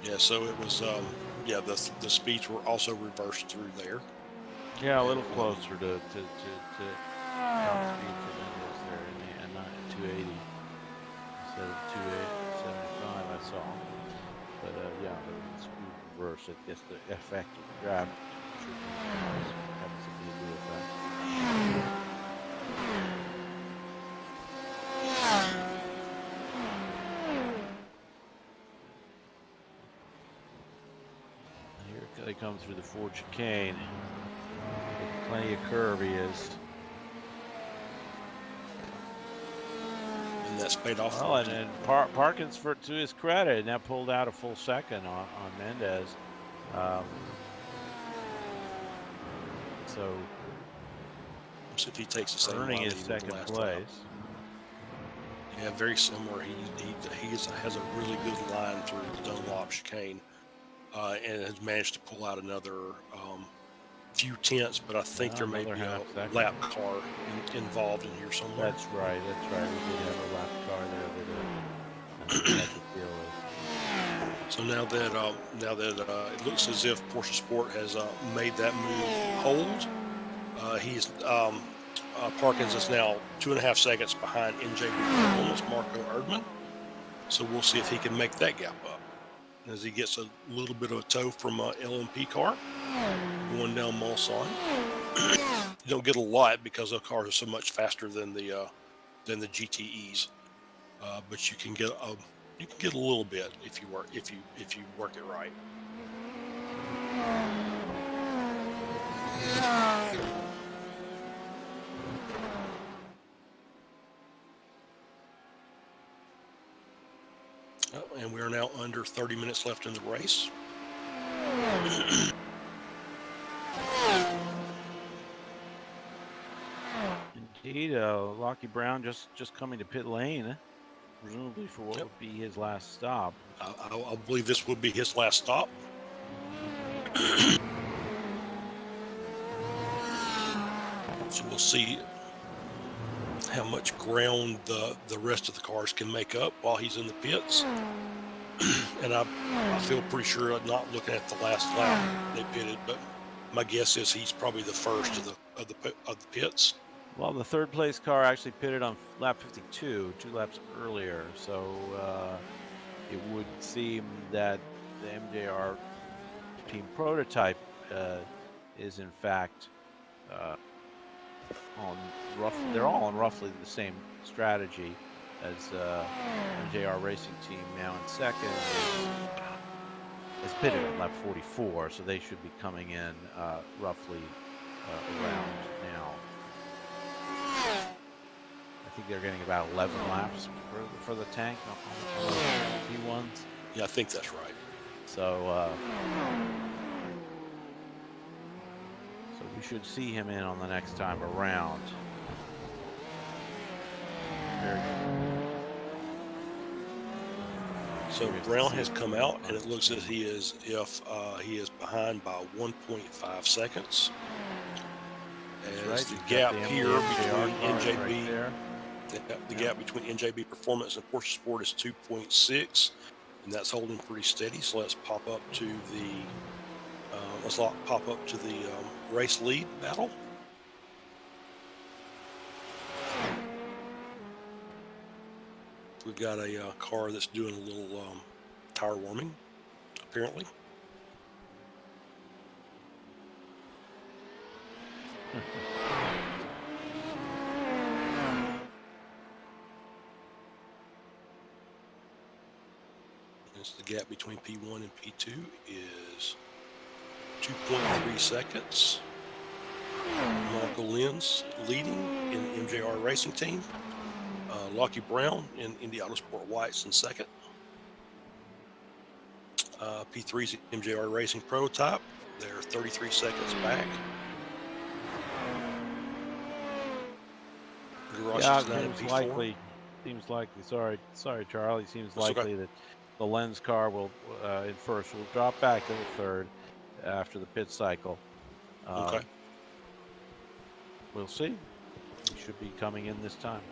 [SPEAKER 2] Yeah, so it was, the speeds were also reversed through there.
[SPEAKER 3] Yeah, a little closer to top speed for Mendez there, and not at 280 instead of 275 I saw. But yeah, the speed reverse. I guess the effect of the draft should have something to do with that. Here they come through the Ford chicane. Plenty of curve he is.
[SPEAKER 2] And that's paid off.
[SPEAKER 3] Well, and Parkins, to his credit, now pulled out a full second on Mendez. So
[SPEAKER 2] if he takes the same
[SPEAKER 3] earning
[SPEAKER 2] line
[SPEAKER 3] his
[SPEAKER 2] he did
[SPEAKER 3] second
[SPEAKER 2] last
[SPEAKER 3] place.
[SPEAKER 2] time. Yeah, very similar. He has a really good line through the Dunlop chicane, and has managed to pull out another few tenths. But I think there may be a lap car involved in here somewhere.
[SPEAKER 3] That's right. We did have a lap car there that we had to deal with.
[SPEAKER 2] So now that it looks as if Porsche Sport has made that move hold, Parkins is now 2.5 seconds behind NJB Performance Marco Erdman. So we'll see if he can make that gap up as he gets a little bit of a tow from a LMP car going down Mulsanne. You don't get a lot because the cars are so much faster than the GTEs, but you can get a little bit if you work it right. And we are now under 30 minutes left in the race.
[SPEAKER 3] Indeed, Lockie Brown just coming to pit lane, presumably for what would be his last stop.
[SPEAKER 2] I believe this would be his last stop. So we'll see how much ground the rest of the cars can make up while he's in the pits. And I feel pretty sure, not looking at the last lap they pitted, but my guess is he's probably the first of the pits.
[SPEAKER 3] Well, the third place car actually pitted on lap 52, 2 laps earlier. So it would seem that the MJR team prototype is in fact they're all on roughly the same strategy as MJR Racing Team, now in second, is pitted at lap 44, so they should be coming in roughly around now. I think they're getting about 11 laps for the tank on the P1s.
[SPEAKER 2] Yeah, I think that's right.
[SPEAKER 3] So we should see him in on the next time around. Very good.
[SPEAKER 2] So Brown has come out, and it looks as he is behind by 1.5 seconds. As the gap here between NJB, the gap between NJB Performance and Porsche Sport is 2.6, and that's holding pretty steady. So let's pop up to the race lead battle. We've got a car that's doing a little tire warming, apparently. The gap between P1 and P2 is 2.3 seconds. Marco Lenz leading in the MJR Racing Team. Lockie Brown in Indy Autosport Whites in second. P3's MJR Racing Prototype. They're 33 seconds back. Garage
[SPEAKER 3] yeah,
[SPEAKER 2] is now in P4.
[SPEAKER 3] Seems likely. Sorry, Charlie. Seems
[SPEAKER 2] That's
[SPEAKER 3] likely
[SPEAKER 2] okay.
[SPEAKER 3] that the Lenz car will, in first, will drop back to the third after the pit cycle.
[SPEAKER 2] Okay.
[SPEAKER 3] We'll see. He should be coming in this time.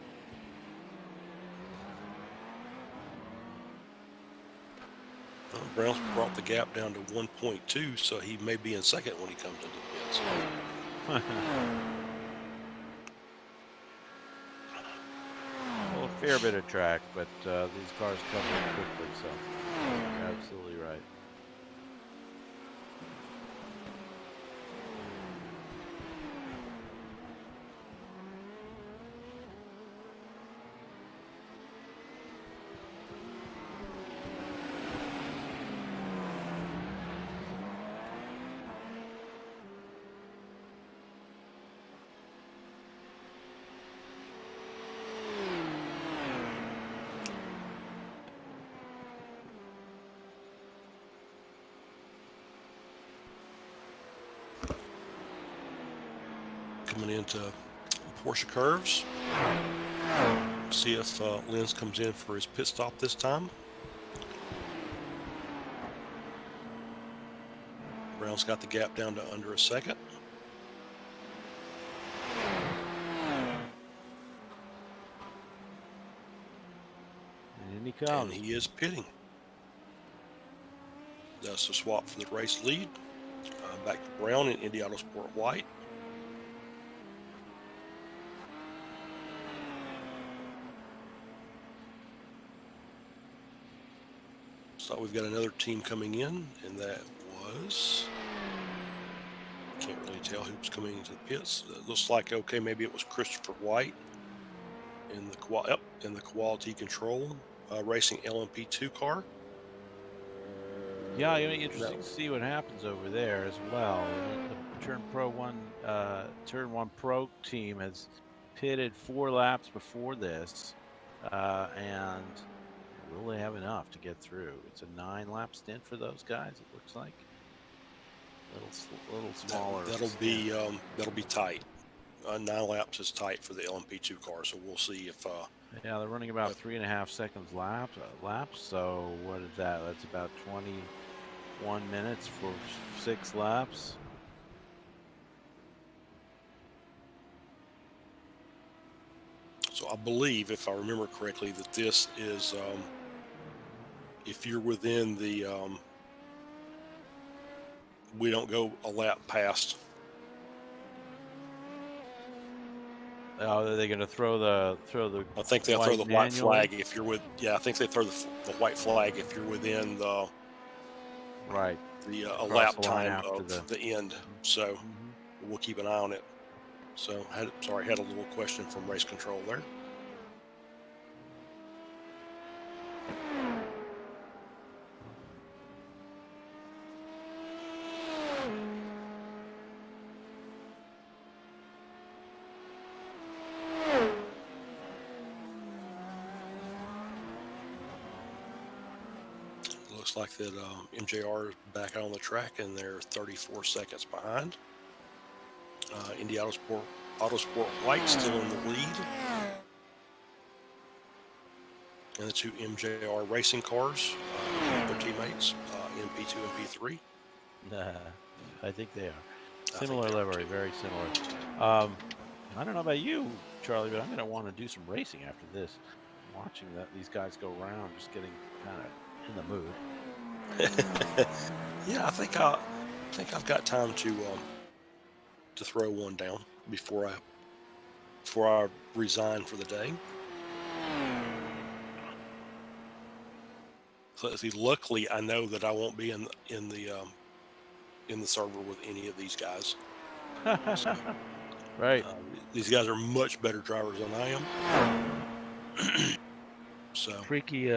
[SPEAKER 2] Brown's brought the gap down to 1.2, so he may be in second when he comes into the pits.
[SPEAKER 3] Well, a fair bit of track, but these cars come in quickly, so you're absolutely right.
[SPEAKER 2] Coming into Porsche curves. See if Lenz comes in for his pit stop this time. Brown's got the gap down to under a second.
[SPEAKER 3] And in he comes.
[SPEAKER 2] And he is pitting. so swap for the race lead. Back to Brown in Indy Autosport White. So we've got another team coming in, and that was, can't really tell who's coming into the pits. It looks like, okay, maybe it was Christopher White in the quality control racing LMP2 car.
[SPEAKER 3] Yeah, it'll be interesting to see what happens over there as well. The Turn One Pro team has pitted 4 laps before this, and will they have enough to get through? It's a 9-lap stint for those guys. It looks like little smaller.
[SPEAKER 2] That'll be tight. 9 laps is tight for the LMP2 car, so we'll see if.
[SPEAKER 3] Yeah, they're running about 3.5 seconds laps. So what is that? That's about 21 minutes for 6 laps.
[SPEAKER 2] So I believe, if I remember correctly, that this is if you're within the we don't go a lap past.
[SPEAKER 3] Oh, are they going to throw the?
[SPEAKER 2] I think they'll throw the white flag if you're with. Yeah, I think they throw the white flag if you're within the
[SPEAKER 3] right
[SPEAKER 2] a lap time of the end. So we'll keep an eye on it. So had a little question from race control there. Looks like that MJR is back out on the track, and they're 34 seconds behind. Indy Autosport White still in the lead. And the 2 MJR racing cars, their teammates, in P2 and P3.
[SPEAKER 3] I think they are. Similar livery, very similar. I don't know about you, Charlie, but I'm going to want to do some racing after this. Watching these guys go around, just getting kind of in the mood.
[SPEAKER 2] Yeah, I think I've got time to throw one down before I resign for the day. So see, luckily I know that I won't be in the server with any of these guys. So,
[SPEAKER 3] right.
[SPEAKER 2] These guys are much better drivers than I am. So
[SPEAKER 3] freaky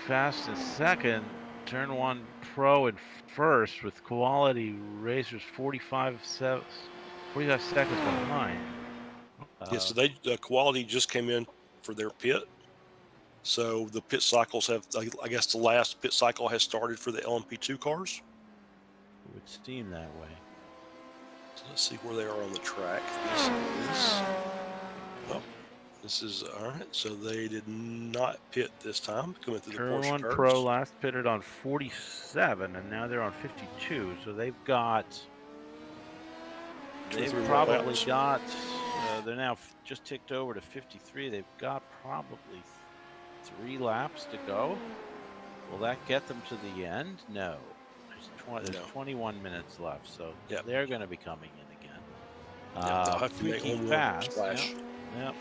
[SPEAKER 3] fast in second. Turn One Pro in first with quality racers 45 seconds behind.
[SPEAKER 2] Yeah, so the quality just came in for their pit. So the pit cycles I guess the last pit cycle has started for the LMP2 cars.
[SPEAKER 3] It would seem that way.
[SPEAKER 2] So let's see where they are on the track. This is all right. So they did not pit this time. Coming through the Porsche
[SPEAKER 3] Turn One
[SPEAKER 2] curves.
[SPEAKER 3] Pro last pitted on 47, and now they're on 52. So they've probably got. They're now just ticked over to 53. They've got probably 3 laps to go. Will that get them to the end? No. There's 21 minutes left, so they're going to be coming in again.
[SPEAKER 2] They'll have to make one
[SPEAKER 3] fast.
[SPEAKER 2] Splash.
[SPEAKER 3] Yep.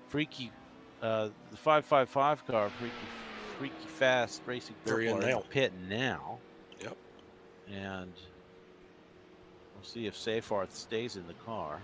[SPEAKER 3] Freaky, the 555 car, freaky fast racing.
[SPEAKER 2] They're in now.
[SPEAKER 3] Pitting now.
[SPEAKER 2] Yep.
[SPEAKER 3] And we'll see if Seyfarth stays in the car.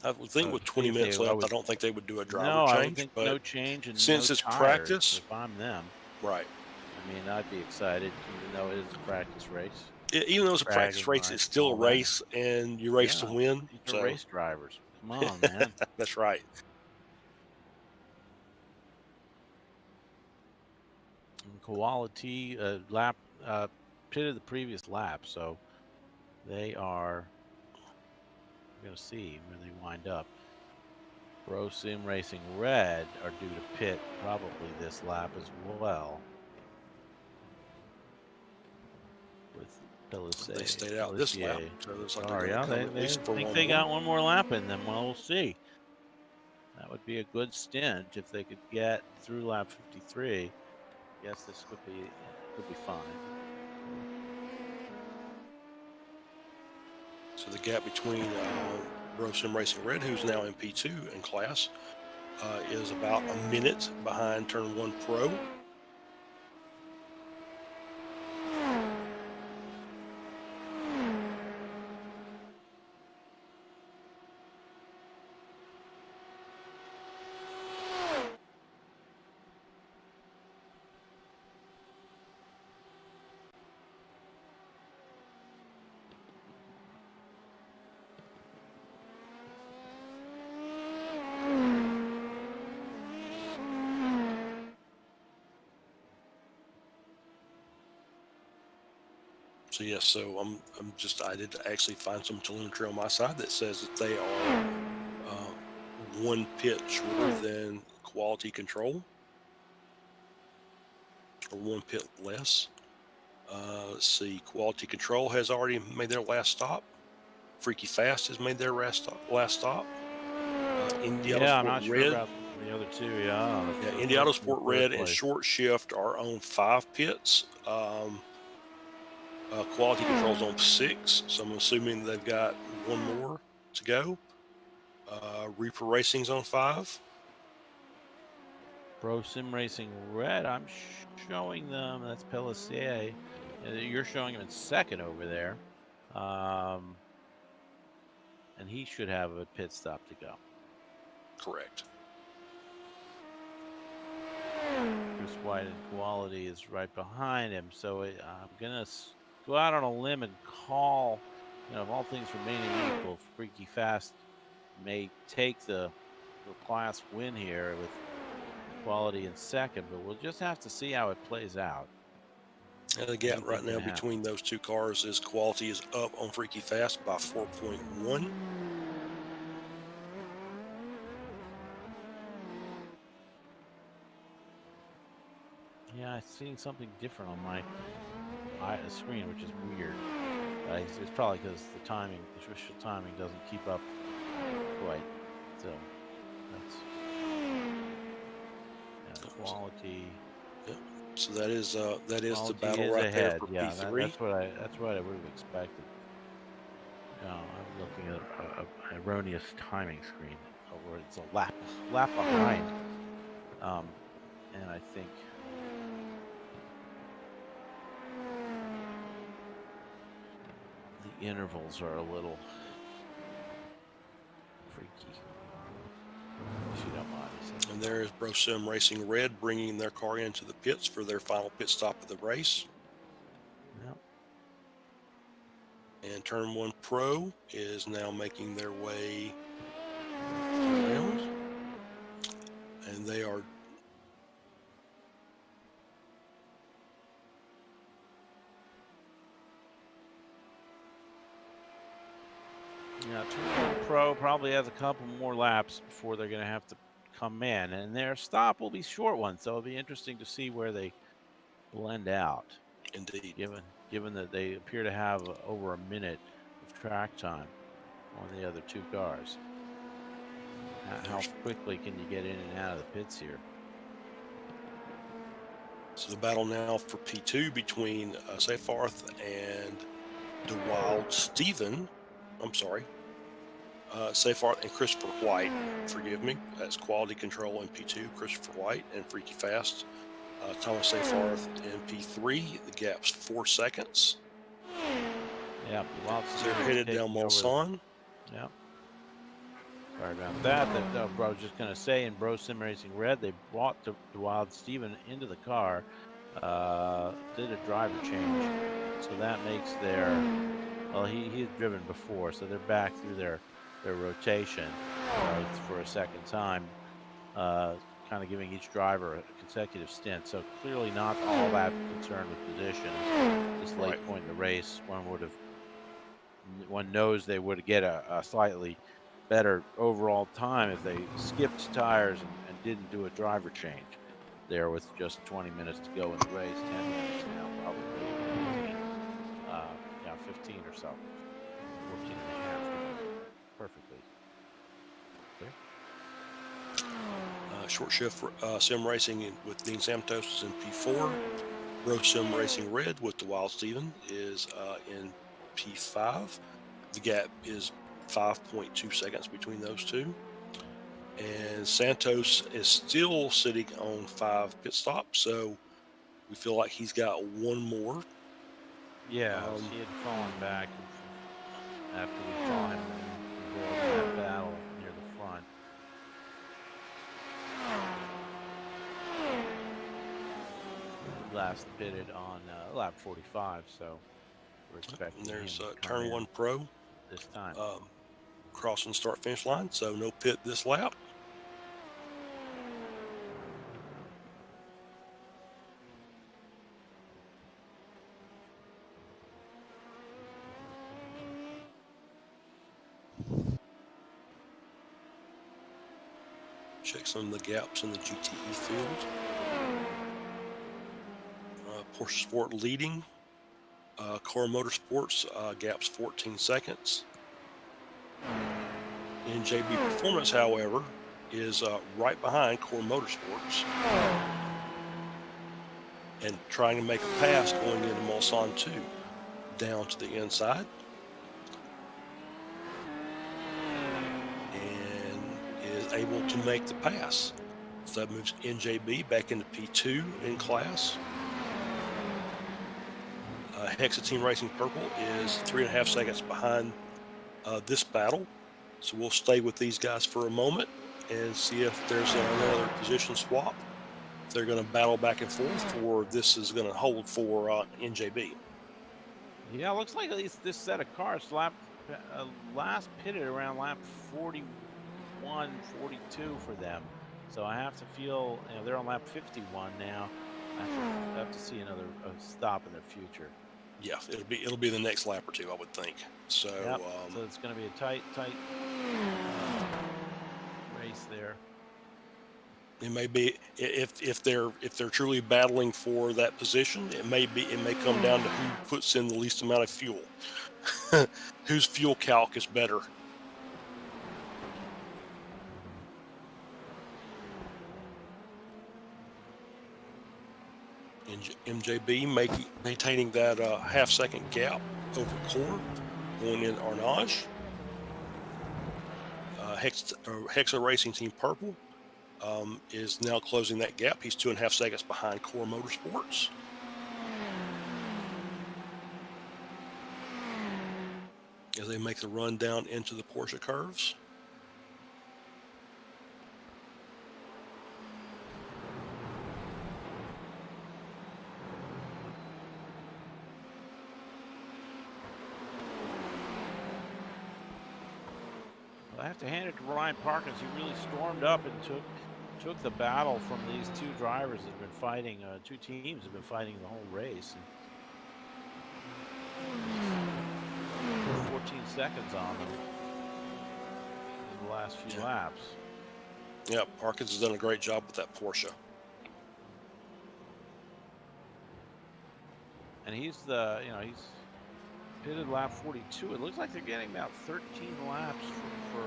[SPEAKER 2] I would think with 20 minutes left, I don't think they would do a driver change.
[SPEAKER 3] No, I would think no change, and
[SPEAKER 2] since it's practice,
[SPEAKER 3] if I'm them,
[SPEAKER 2] right?
[SPEAKER 3] I mean, I'd be excited, even though it is a practice race.
[SPEAKER 2] Even though it's a practice race, it's still a race, and you race to win.
[SPEAKER 3] These are race drivers. Come on, man.
[SPEAKER 2] That's right.
[SPEAKER 3] And quality lap pitted the previous lap, so they are. We're going to see where they wind up. Pro Sim Racing Red are due to pit probably this lap as well. With
[SPEAKER 2] They stayed out this lap. So it looks like
[SPEAKER 3] they think they got one more lap in them. Well, we'll see. That would be a good stint if they could get through lap 53. guess this could be fine.
[SPEAKER 2] So the gap between Sim Racing Red, who's now in P2 in class, is about a minute behind Turn 1 Pro. So yes, so I did actually find some telemetry on my side that says that they are one pit shorter than quality control, or one pit less. Let's see, quality control has already made their last stop. Freaky Fast has made their last stop. Indy
[SPEAKER 3] Yeah, I'm
[SPEAKER 2] Autosport
[SPEAKER 3] not sure
[SPEAKER 2] Red,
[SPEAKER 3] about the other two. Yeah,
[SPEAKER 2] yeah,
[SPEAKER 3] the
[SPEAKER 2] Indy
[SPEAKER 3] third, the
[SPEAKER 2] Autosport
[SPEAKER 3] third
[SPEAKER 2] Red and
[SPEAKER 3] place.
[SPEAKER 2] Short Shift are on 5 pits. Quality control's on 6, so I'm assuming they've got one more to go. Reaper Racing's on 5.
[SPEAKER 3] Sim Racing Red. I'm showing them. That's Pelissier. You're showing him in second over there, and he should have a pit stop to go.
[SPEAKER 2] Correct.
[SPEAKER 3] Chris White in quality is right behind him, so I'm gonna go out on a limb and call. Of all things remaining equal, Freaky Fast may take the class win here with quality in second, but we'll just have to see how it plays out.
[SPEAKER 2] And the gap
[SPEAKER 3] Anything
[SPEAKER 2] right
[SPEAKER 3] can
[SPEAKER 2] now
[SPEAKER 3] happen.
[SPEAKER 2] between those two cars is quality is up on Freaky Fast by 4.1.
[SPEAKER 3] Yeah, I'm seeing something different on my screen, which is weird. It's probably because the official timing doesn't keep up quite. So that's quality.
[SPEAKER 2] Yep. So that is the
[SPEAKER 3] Quality
[SPEAKER 2] battle
[SPEAKER 3] is
[SPEAKER 2] right there
[SPEAKER 3] ahead.
[SPEAKER 2] for
[SPEAKER 3] Yeah,
[SPEAKER 2] P3.
[SPEAKER 3] that's what I would have expected. No, I'm looking at an erroneous timing screen, where it's a lap behind. And I think the intervals are a little freaky. If you don't mind me saying.
[SPEAKER 2] And there is Sim Racing Red bringing their car into the pits for their final pit stop of the race.
[SPEAKER 3] Yep.
[SPEAKER 2] And Turn 1 Pro is now making their way around. And they are
[SPEAKER 3] Yeah, Turn 1 Pro probably has a couple more laps before they're going to have to come in, and their stop will be short one, so it'll be interesting to see where they blend out.
[SPEAKER 2] indeed.
[SPEAKER 3] Given that they appear to have over a minute of track time on the other two cars. How quickly can you get in and out of the pits here?
[SPEAKER 2] So the battle now for P2 between Seyfarth and DeWild Steven. I'm sorry. Seyfarth and Christopher White. Forgive me. That's quality control in P2. Christopher White and Freaky Fast. Thomas Seyfarth in P3. The gap's 4 seconds.
[SPEAKER 3] Yeah,
[SPEAKER 2] They're headed down Mulsanne.
[SPEAKER 3] Yep. Sorry about that. I was just going to say, in Sim Racing Red, they brought the Wild Steven into the car, did a driver change. So that makes he had driven before, so they're back through their rotation for a second time, kind of giving each driver a consecutive stint. So clearly not all that concerned with position. This late point in the race, one knows they would get a slightly better overall time if they skipped tires and didn't do a driver change there with just 20 minutes to go in the race. 10 minutes now, probably 15 or so, 14 and a half, perfectly clear.
[SPEAKER 2] Short Shift Sim Racing with Dean Santos is in P4. Bro Sim Racing Red with the Wild Steven is in P5. The gap is 5.2 seconds between those two. And Santos is still sitting on 5 pit stops, so we feel like he's got one more.
[SPEAKER 3] Yeah, he had fallen back after we saw him involved in that battle near the front. Last pitted on lap 45, so we're expecting him
[SPEAKER 2] There's
[SPEAKER 3] to come
[SPEAKER 2] Turn
[SPEAKER 3] in
[SPEAKER 2] 1 Pro
[SPEAKER 3] this time.
[SPEAKER 2] crossing the start finish line, so no pit this lap. Check some of the gaps in the GTE field. Porsche Sport leading. Core Motorsports gaps 14 seconds. NJB Performance, however, is right behind Core Motorsports and trying to make a pass going into Mulsanne 2 down to the inside. And is able to make the pass. So that moves NJB back into P2 in class. Hexa Team Racing Purple is 3.5 seconds behind this battle. So we'll stay with these guys for a moment and see if there's another position swap. They're going to battle back and forth, or this is going to hold for NJB.
[SPEAKER 3] Yeah, looks like at least this set of cars last pitted around lap 41, 42 for them. So I have to feel, they're on lap 51 now. I have to see another stop in their future.
[SPEAKER 2] Yeah, it'll be the next lap or two, I would think. So,
[SPEAKER 3] yep. So it's going to be a tight race there.
[SPEAKER 2] It may be if they're truly battling for that position, it may come down to who puts in the least amount of fuel, whose fuel calc is better. MJB maintaining that half-second gap over Core, going in Arnage. Hexa Racing Team Purple is now closing that gap. He's 2.5 seconds behind Core Motorsports. As they make the run down into the Porsche curves.
[SPEAKER 3] I have to hand it to Ryan Parkins. He really stormed up and took the battle from these two drivers that have been fighting. Two teams have been fighting the whole race. And 14 seconds on them in the last few laps.
[SPEAKER 2] Yeah, Parkins has done a great job with that Porsche.
[SPEAKER 3] And he's pitted lap 42. It looks like they're getting about 13 laps for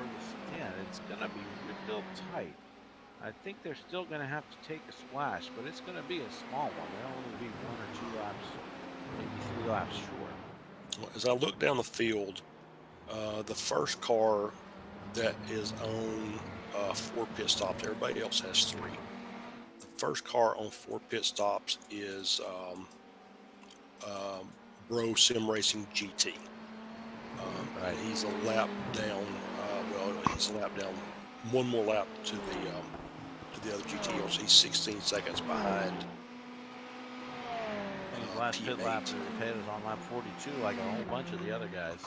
[SPEAKER 3] the stint. It's going to be real tight. I think they're still going to have to take a splash, but it's going to be a small one. They'll only be 1 or 2 laps, maybe 3 laps short.
[SPEAKER 2] As I look down the field, the first car that is on 4 pit stops, everybody else has 3. The first car on 4 pit stops is Bro Sim Racing GT. Right. He's a lap down. He's a lap down. One more lap to the other GT. He's 16 seconds behind.
[SPEAKER 3] And his last pit lap is on lap 42, like a whole bunch of the other guys.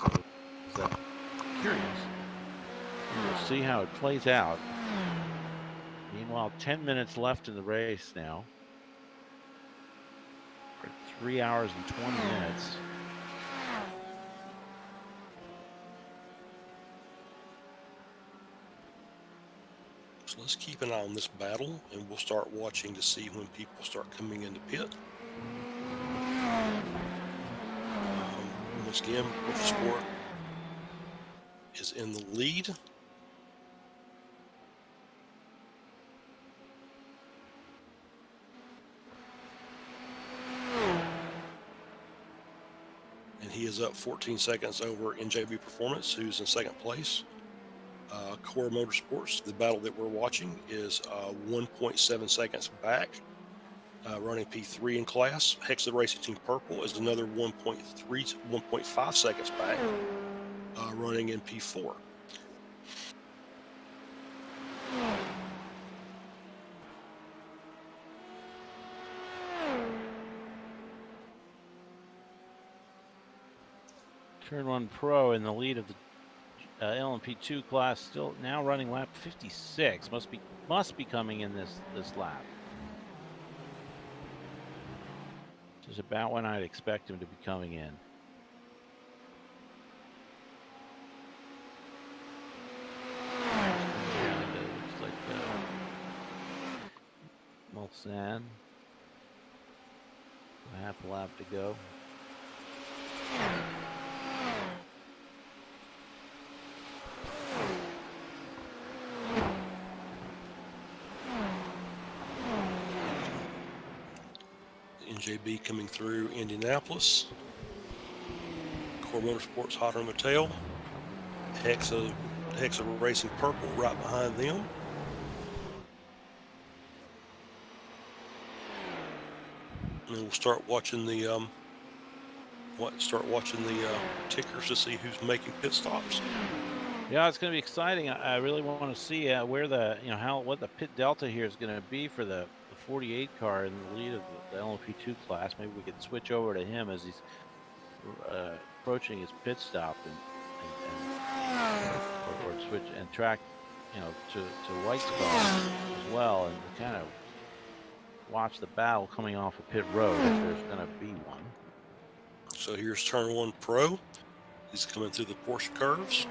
[SPEAKER 3] So it's curious. We'll see how it plays out. Meanwhile, 10 minutes left in the race now. 3 hours and 20 minutes.
[SPEAKER 2] So let's keep an eye on this battle, and we'll start watching to see when people start coming into pit. Once again, Porsche Sport is in the lead. is up 14 seconds over NJB Performance, who's in second place. Core Motorsports, the battle that we're watching, is 1.7 seconds back, running P3 in class. Hexa Racing Team Purple is another 1.5 seconds back, running in P4.
[SPEAKER 3] Turn 1 Pro in the lead of the LMP2 class, still now running lap 56. Must be coming in this lap. Which is about when I'd expect him to be coming in. Looks like Mulsanne. A half a lap to go.
[SPEAKER 2] NJB coming through Indianapolis. Core Motorsports hot on the tail. Hexa Racing Purple right behind them. And we'll start watching the tickers to see who's making pit stops.
[SPEAKER 3] Yeah, it's going to be exciting. I really want to see where what the pit delta here is going to be for the 48 car in the lead of the LMP2 class. Maybe we could switch over to him as he's approaching his pit stop, or switch and track, to White's car as well, and kind of watch the battle coming off of pit road if there's going to be one.
[SPEAKER 2] So here's turn 1 Pro. He's coming through the Porsche curves.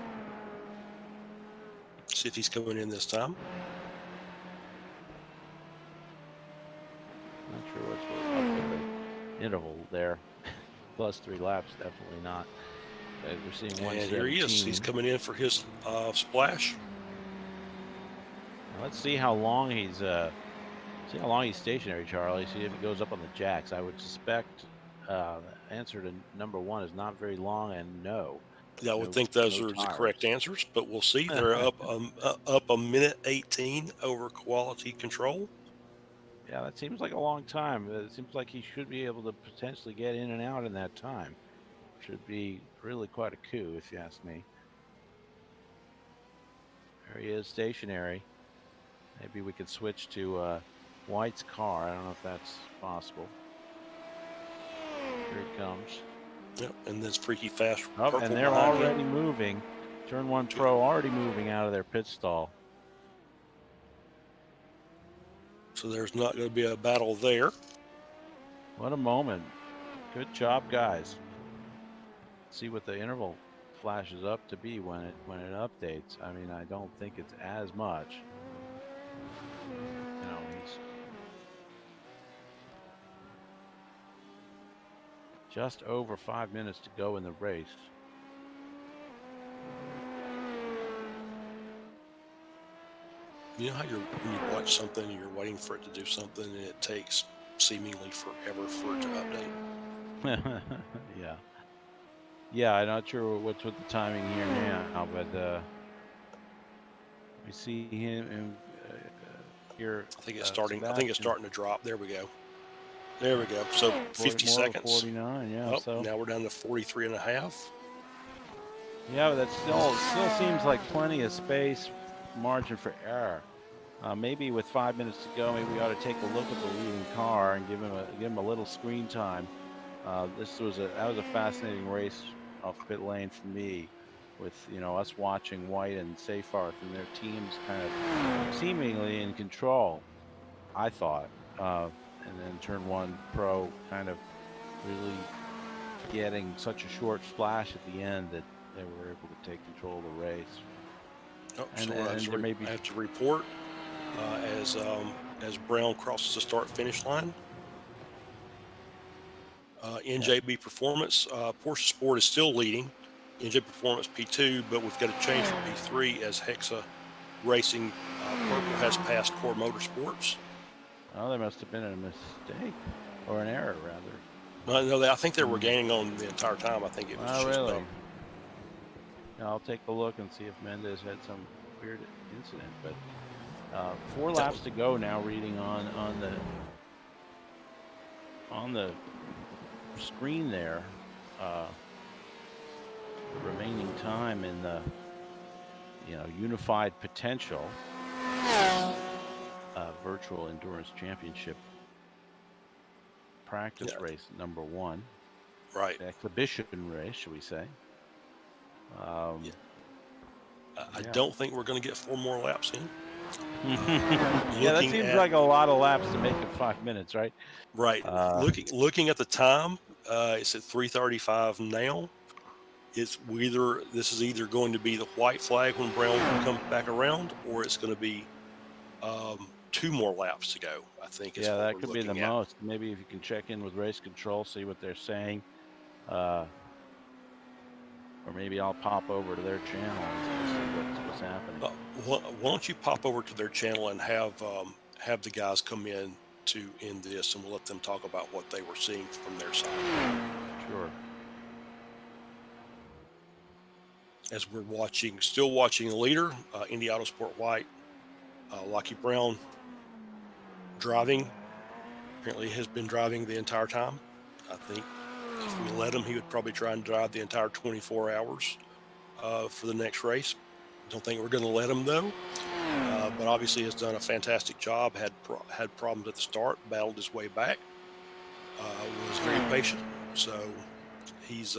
[SPEAKER 2] See if he's coming in this time.
[SPEAKER 3] Not sure what's up with the interval there. Plus 3 laps, definitely not. We're seeing 117.
[SPEAKER 2] And here he is. He's coming in for his splash.
[SPEAKER 3] Now let's see how long he's stationary, Charlie. See if he goes up on the jacks. I would suspect the answer to number 1 is not very long, and no.
[SPEAKER 2] I would think those are the correct answers, but we'll see. They're up a minute 18 over quality control.
[SPEAKER 3] Yeah, that seems like a long time. It seems like he should be able to potentially get in and out in that time. Should be really quite a coup, if you ask me. There he is, stationary. Maybe we could switch to White's car. I don't know if that's possible. Here he comes.
[SPEAKER 2] Yep, and this freaky fast.
[SPEAKER 3] Oh, and they're already moving. Turn 1 Pro already moving out of their pit stall.
[SPEAKER 2] So there's not going to be a battle there.
[SPEAKER 3] What a moment. Good job, guys. See what the interval flashes up to be when it updates. I mean, I don't think it's as much. He's just over 5 minutes to go in the race.
[SPEAKER 2] You know how when you watch something and you're waiting for it to do something and it takes seemingly forever for it to update?
[SPEAKER 3] Yeah, I'm not sure what's with the timing here now, but we see him here.
[SPEAKER 2] I think it's starting. I think it's starting to drop. There we go. There we go. So 50 seconds.
[SPEAKER 3] 49. Yeah. So
[SPEAKER 2] now we're down to 43 and a half.
[SPEAKER 3] Yeah, but that still seems like plenty of space, margin for error. Maybe with 5 minutes to go, maybe we ought to take a look at the leading car and give him a little screen time. That was a fascinating race off pit lane for me, with us watching White and Seyfarth and their teams kind of seemingly in control, I thought, and then turn 1 Pro kind of really getting such a short splash at the end that they were able to take control of the race.
[SPEAKER 2] Oh, and so I have to report as Brown crosses the start-finish line. NJB Performance, Porsche Sport is still leading. NJB Performance P2, but we've got a change for P3 as Hexa Racing Purple has passed Core Motorsports.
[SPEAKER 3] Oh, there must have been a mistake, or an error, rather.
[SPEAKER 2] No, I think they were gaining on the entire time. I think it was
[SPEAKER 3] Oh,
[SPEAKER 2] just
[SPEAKER 3] really? Yeah, I'll take a look and see if Mendez had some weird incident. But 4
[SPEAKER 2] that
[SPEAKER 3] laps
[SPEAKER 2] was,
[SPEAKER 3] to go now. Reading on the screen there, the remaining time in the unified potential virtual endurance championship practice
[SPEAKER 2] yeah,
[SPEAKER 3] race number 1,
[SPEAKER 2] right.
[SPEAKER 3] exhibition race, should we say?
[SPEAKER 2] Yeah. I
[SPEAKER 3] Yeah.
[SPEAKER 2] don't think we're going to get 4 more laps in.
[SPEAKER 3] Yeah, that
[SPEAKER 2] Looking
[SPEAKER 3] seems
[SPEAKER 2] at
[SPEAKER 3] like a lot of laps to make in 5 minutes, right?
[SPEAKER 2] right,
[SPEAKER 3] Uh,
[SPEAKER 2] looking at the time, it's at 3:35 now. This is either going to be the white flag when Brown comes back around, or it's going to be 2 more laps to go. I think is
[SPEAKER 3] yeah,
[SPEAKER 2] what
[SPEAKER 3] that
[SPEAKER 2] we're
[SPEAKER 3] could be the
[SPEAKER 2] looking at.
[SPEAKER 3] most. Maybe if you can check in with race control, see what they're saying, uh, or maybe I'll pop over to their channel and see what's happening.
[SPEAKER 2] Why don't you pop over to their channel and have the guys come in to end this, and we'll let them talk about what they were seeing from their side
[SPEAKER 3] Sure.
[SPEAKER 2] as we're still watching the leader, Indy Autosport White, Lucky Brown driving. Apparently, has been driving the entire time. I think if we let him, he would probably try and drive the entire 24 hours for the next race. Don't think we're going to let him though. But obviously has done a fantastic job. Had problems at the start, battled his way back. Was very patient. So he's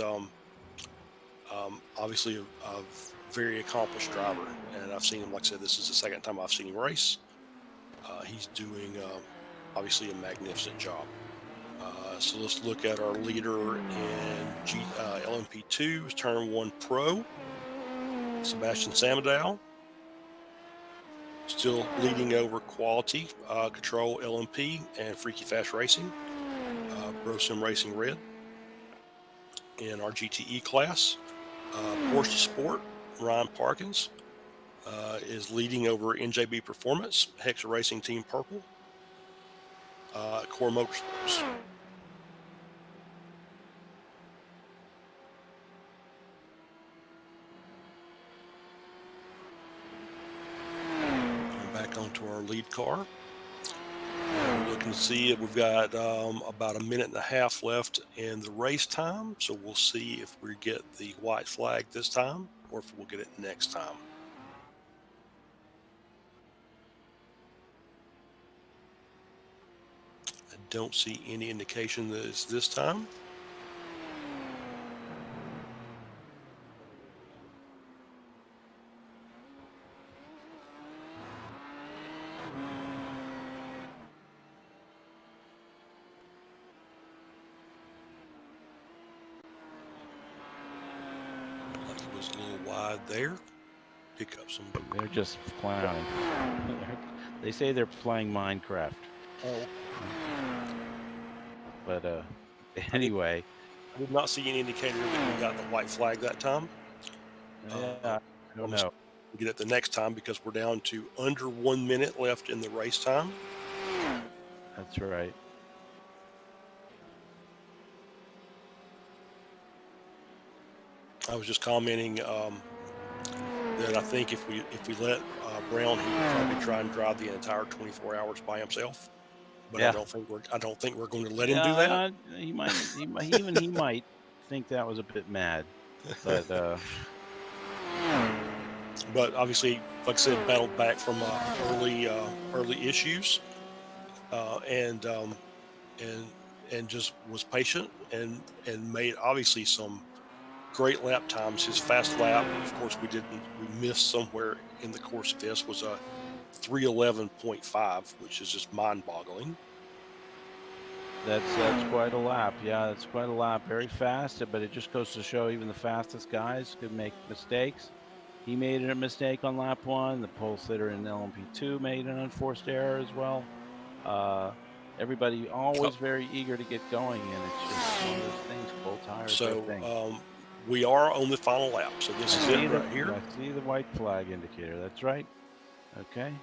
[SPEAKER 2] obviously a very accomplished driver, and I've seen him. Like I said, this is the second time I've seen him race. He's doing obviously a magnificent job. So let's look at our leader in LMP2, Turn 1 Pro, Sebastian Samadow. Still leading over Quality, Control LMP, and Freaky Fast Racing. Brosim Racing Red. In our GTE class, Porsche Sport, Ryan Parkins is leading over NJB Performance, Hexa Racing Team Purple, Core Motorsports. Back onto our lead car. And we're looking to see if we've got about a minute and a half left in the race time. So we'll see if we get the white flag this time or if we'll get it next time. I don't see any indication that it's this time. Like it was a little wide there. Pick up some.
[SPEAKER 3] They're just clowning. They say they're playing Minecraft.
[SPEAKER 2] Oh.
[SPEAKER 3] But anyway.
[SPEAKER 2] I did not see any indicator that we got the white flag that time.
[SPEAKER 3] Yeah, I don't know.
[SPEAKER 2] We'll get it the next time because we're down to under 1 minute left in the race time.
[SPEAKER 3] That's right.
[SPEAKER 2] I was just commenting that I think if we let Brown, he would probably try and drive the entire 24 hours by himself. But
[SPEAKER 3] Yeah.
[SPEAKER 2] I don't think we're going to let him do that.
[SPEAKER 3] He might. He might think that was a bit mad. But
[SPEAKER 2] but obviously, like I said, battled back from early issues, and just was patient and made obviously some great lap times. His fast lap, of course, we missed somewhere in the course of this, was a 3:11.5, which is just mind-boggling.
[SPEAKER 3] that's quite a lap. Yeah, that's quite a lap. Very fast, but it just goes to show even the fastest guys could make mistakes. He made a mistake on lap 1. The pole sitter in LMP2 made an unforced error as well. Everybody always very eager to get going, and it's just one of those things. Cold tires.
[SPEAKER 2] So we are on the final lap. So this is it right here.
[SPEAKER 3] I see the white flag indicator. That's right. Okay.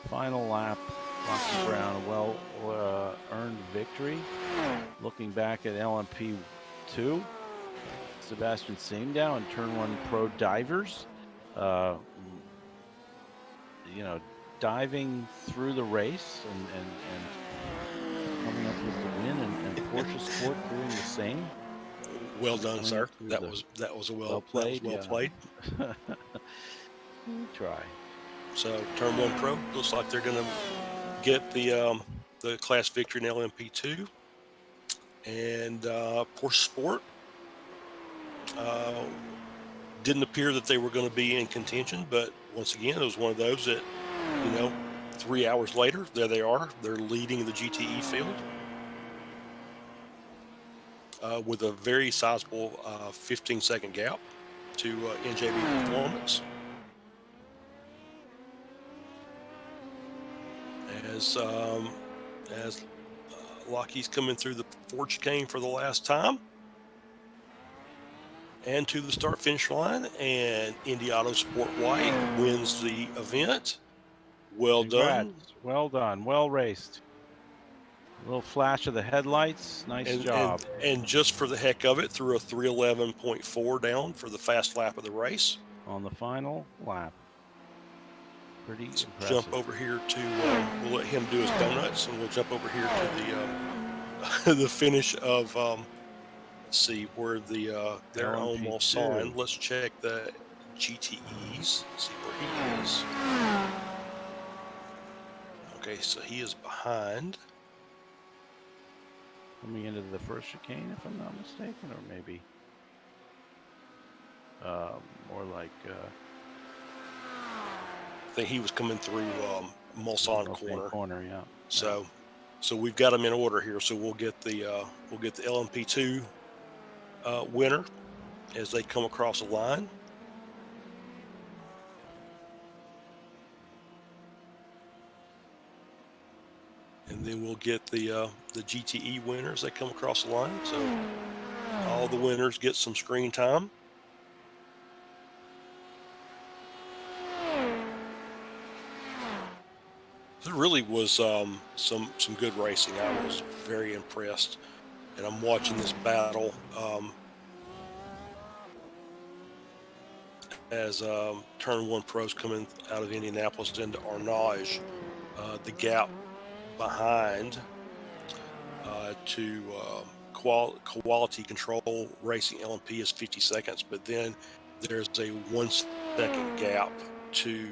[SPEAKER 3] Final lap Rocky Brown, a well earned victory. Looking back at LMP 2, Sebastian Saimdow and Turn 1 Pro divers. Diving through the race and coming up with the win, and Porsche Sport doing the same.
[SPEAKER 2] Well done,
[SPEAKER 3] Coming
[SPEAKER 2] sir.
[SPEAKER 3] up through
[SPEAKER 2] That
[SPEAKER 3] the-
[SPEAKER 2] was
[SPEAKER 3] well played.
[SPEAKER 2] well played.
[SPEAKER 3] We try.
[SPEAKER 2] So Turn 1 Pro looks like they're going to get the class victory in LMP2, and Porsche Sport didn't appear that they were going to be in contention, but once again, it was one of those that, 3 hours later, there they are. They're leading the GTE field with a very sizable 15-second gap to NJB Performance. As Lockheed's coming through the Ford chicane for the last time and to the start finish line, and Indy Auto Sport White wins the event. Well
[SPEAKER 3] Congrats.
[SPEAKER 2] done.
[SPEAKER 3] Well done. Well raced. A little flash of the headlights. Nice job.
[SPEAKER 2] And just for the heck of it, threw a 311.4 down for the fast lap of the race.
[SPEAKER 3] On the final lap. Pretty impressive.
[SPEAKER 2] Jump over here to, we'll let him do his donuts, and we'll jump over here to the the finish of, let's see where they're almost on. Let's check the GTEs, see where he is. Okay, so he is behind.
[SPEAKER 3] Coming into the first chicane, if I'm not mistaken, or maybe more like...
[SPEAKER 2] I think he was coming through Mulsanne corner.
[SPEAKER 3] Yeah.
[SPEAKER 2] So we've got them in order here. So we'll get the LMP2 winner as they come across the line. And then we'll get the GTE winner as they come across the line. So all the winners get some screen time. There really was some good racing. I was very impressed, and I'm watching this battle as Turn 1 pros coming out of Indianapolis into Arnage. The gap behind to Quality Control Racing LMP is 50 seconds, but then there's a 1 second gap to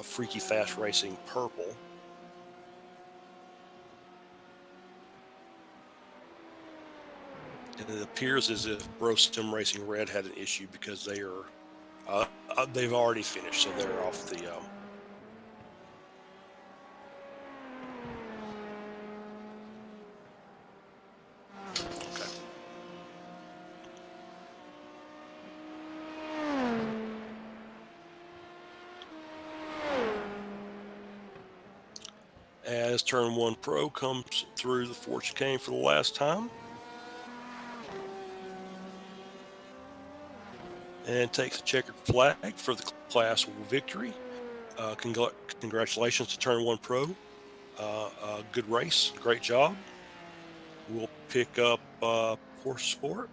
[SPEAKER 2] Freaky Fast Racing Purple. And it appears as if Bro Sim Racing Red had an issue because they are they've already finished, so they're off the as Turn 1 Pro comes through the Ford chicane for the last time. And takes a checkered flag for the class victory. Congratulations to Turn 1 Pro. Good race, great job. We'll pick up Porsche Sport,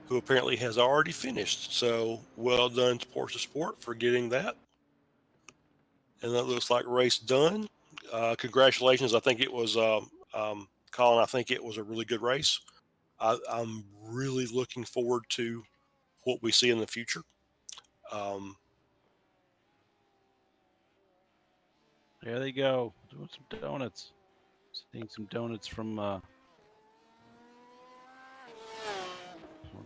[SPEAKER 2] who apparently has already finished. So well done to Porsche Sport for getting that. And that looks like race done. Congratulations. I think it was, Colin, I think it was a really good race. I'm really looking forward to what we see in the future.
[SPEAKER 3] There they go, doing some donuts. Seeing some donuts from a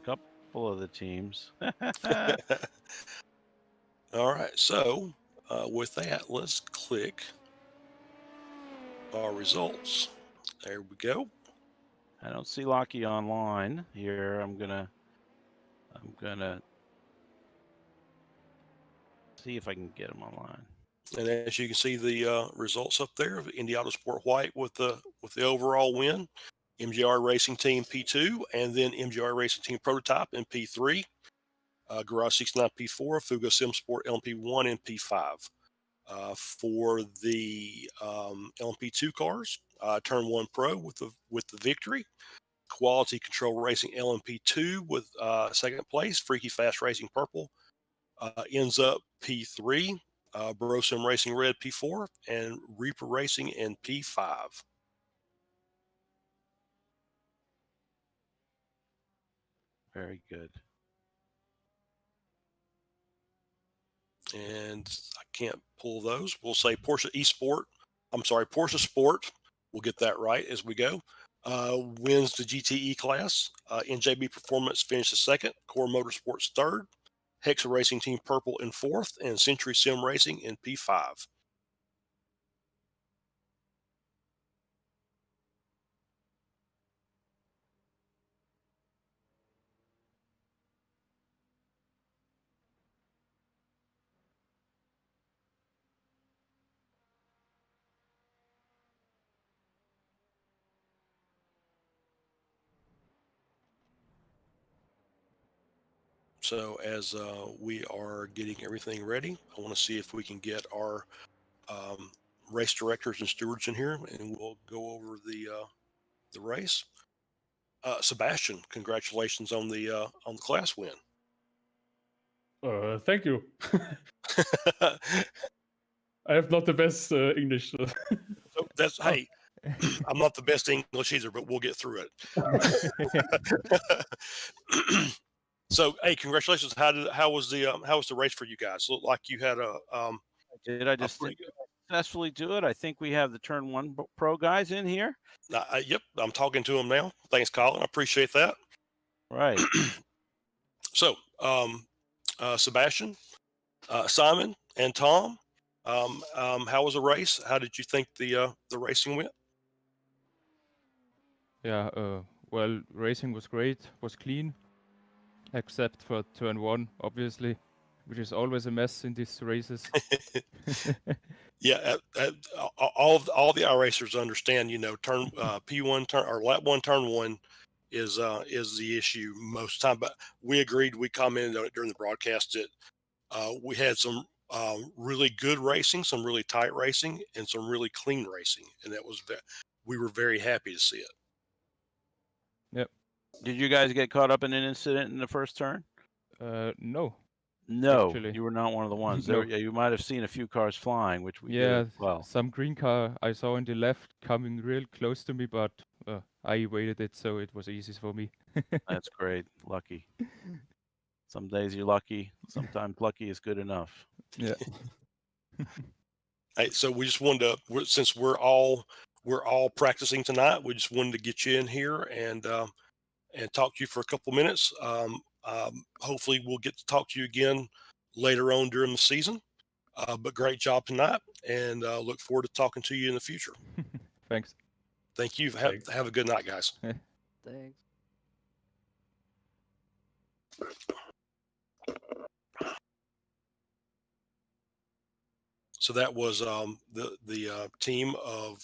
[SPEAKER 3] couple of the teams.
[SPEAKER 2] All right, so with that, let's click our results. There we go.
[SPEAKER 3] I don't see Lockie online here. I'm gonna see if I can get him online.
[SPEAKER 2] And as you can see, the results up there of Indy Auto Sport White with the overall win, MGR Racing Team P2, and then MGR Racing Team Prototype in P3, Garage 69 P4, Fugo Sim Sport LMP1 in P5. for the LMP2 cars. Turn 1 Pro with the victory. Quality Control Racing LMP2 with second place. Freaky Fast Racing Purple ends up P3. Brosim Racing Red P4, and Reaper Racing in P5.
[SPEAKER 3] Very good.
[SPEAKER 2] And I can't pull those. We'll say Porsche Sport. We'll get that right as we go. Wins the GTE class. NJB Performance finishes second. Core Motorsports third. Hexa Racing Team Purple in fourth, and Century Sim Racing in P5. So as we are getting everything ready, I want to see if we can get our race directors and stewards in here, and we'll go over the race. Sebastian, congratulations on the class win.
[SPEAKER 4] Thank you. I have not the best English.
[SPEAKER 2] So that's hey, I'm not the best English either, but we'll get through it. So hey, congratulations. How was the race for you guys? Looked like you had
[SPEAKER 3] Did I just successfully do it? I think we have the Turn 1 Pro guys in here.
[SPEAKER 2] Yep, I'm talking to them now. Thanks, Colin. I appreciate that.
[SPEAKER 3] Right.
[SPEAKER 2] So, Sebastian, Simon, and Tom, how was the race? How did you think the racing went?
[SPEAKER 1] Yeah, well, racing was great, was clean, except for turn 1, obviously, which is always a mess in these races.
[SPEAKER 2] Yeah, all the iRacers understand. Turn P1 turn or lap 1 turn 1 is the issue most of the time. But we agreed. We commented on it during the broadcast that we had some really good racing, some really tight racing, and some really clean racing, and we were very happy to see it.
[SPEAKER 1] Yep.
[SPEAKER 3] Did you guys get caught up in an incident in the first turn?
[SPEAKER 1] No.
[SPEAKER 3] No,
[SPEAKER 1] Actually.
[SPEAKER 3] you were not one of the ones.
[SPEAKER 1] No.
[SPEAKER 3] Yeah, you might have seen a few cars flying, which we did
[SPEAKER 1] Yeah,
[SPEAKER 3] as well.
[SPEAKER 1] some green car I saw on the left coming real close to me, but I evaded it, so it was easy for me.
[SPEAKER 3] That's great. Lucky. Some days you're lucky. Sometimes lucky is good enough.
[SPEAKER 1] Yeah.
[SPEAKER 2] Hey, so we just wanted to, since we're all practicing tonight, we just wanted to get you in here and talk to you for a couple minutes. Hopefully, we'll get to talk to you again later on during the season. But great job tonight, and look forward to talking to you in the future.
[SPEAKER 1] Thanks.
[SPEAKER 2] Thank you. Have a good night, guys.
[SPEAKER 5] Thanks.
[SPEAKER 2] So that was the team of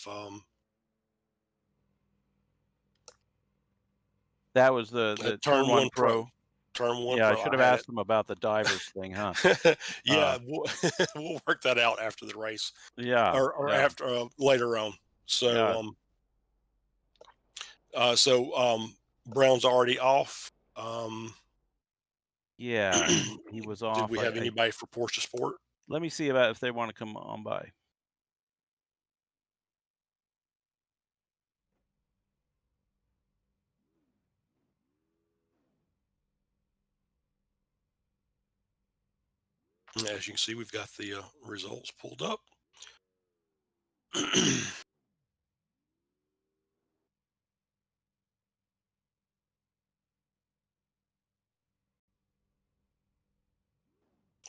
[SPEAKER 3] that was the Turn 1 Pro.
[SPEAKER 2] Turn 1
[SPEAKER 3] yeah,
[SPEAKER 2] Pro.
[SPEAKER 3] I should have asked them about the divers thing, huh?
[SPEAKER 2] Yeah, we'll work that out after the race.
[SPEAKER 3] Yeah,
[SPEAKER 2] or
[SPEAKER 3] yeah.
[SPEAKER 2] after later on. So
[SPEAKER 3] yeah.
[SPEAKER 2] Brown's already off.
[SPEAKER 3] Yeah, he was off.
[SPEAKER 2] Did we have anybody for Porsche Sport?
[SPEAKER 3] Let me see about if they want to come on by.
[SPEAKER 2] As you can see, we've got the results pulled up.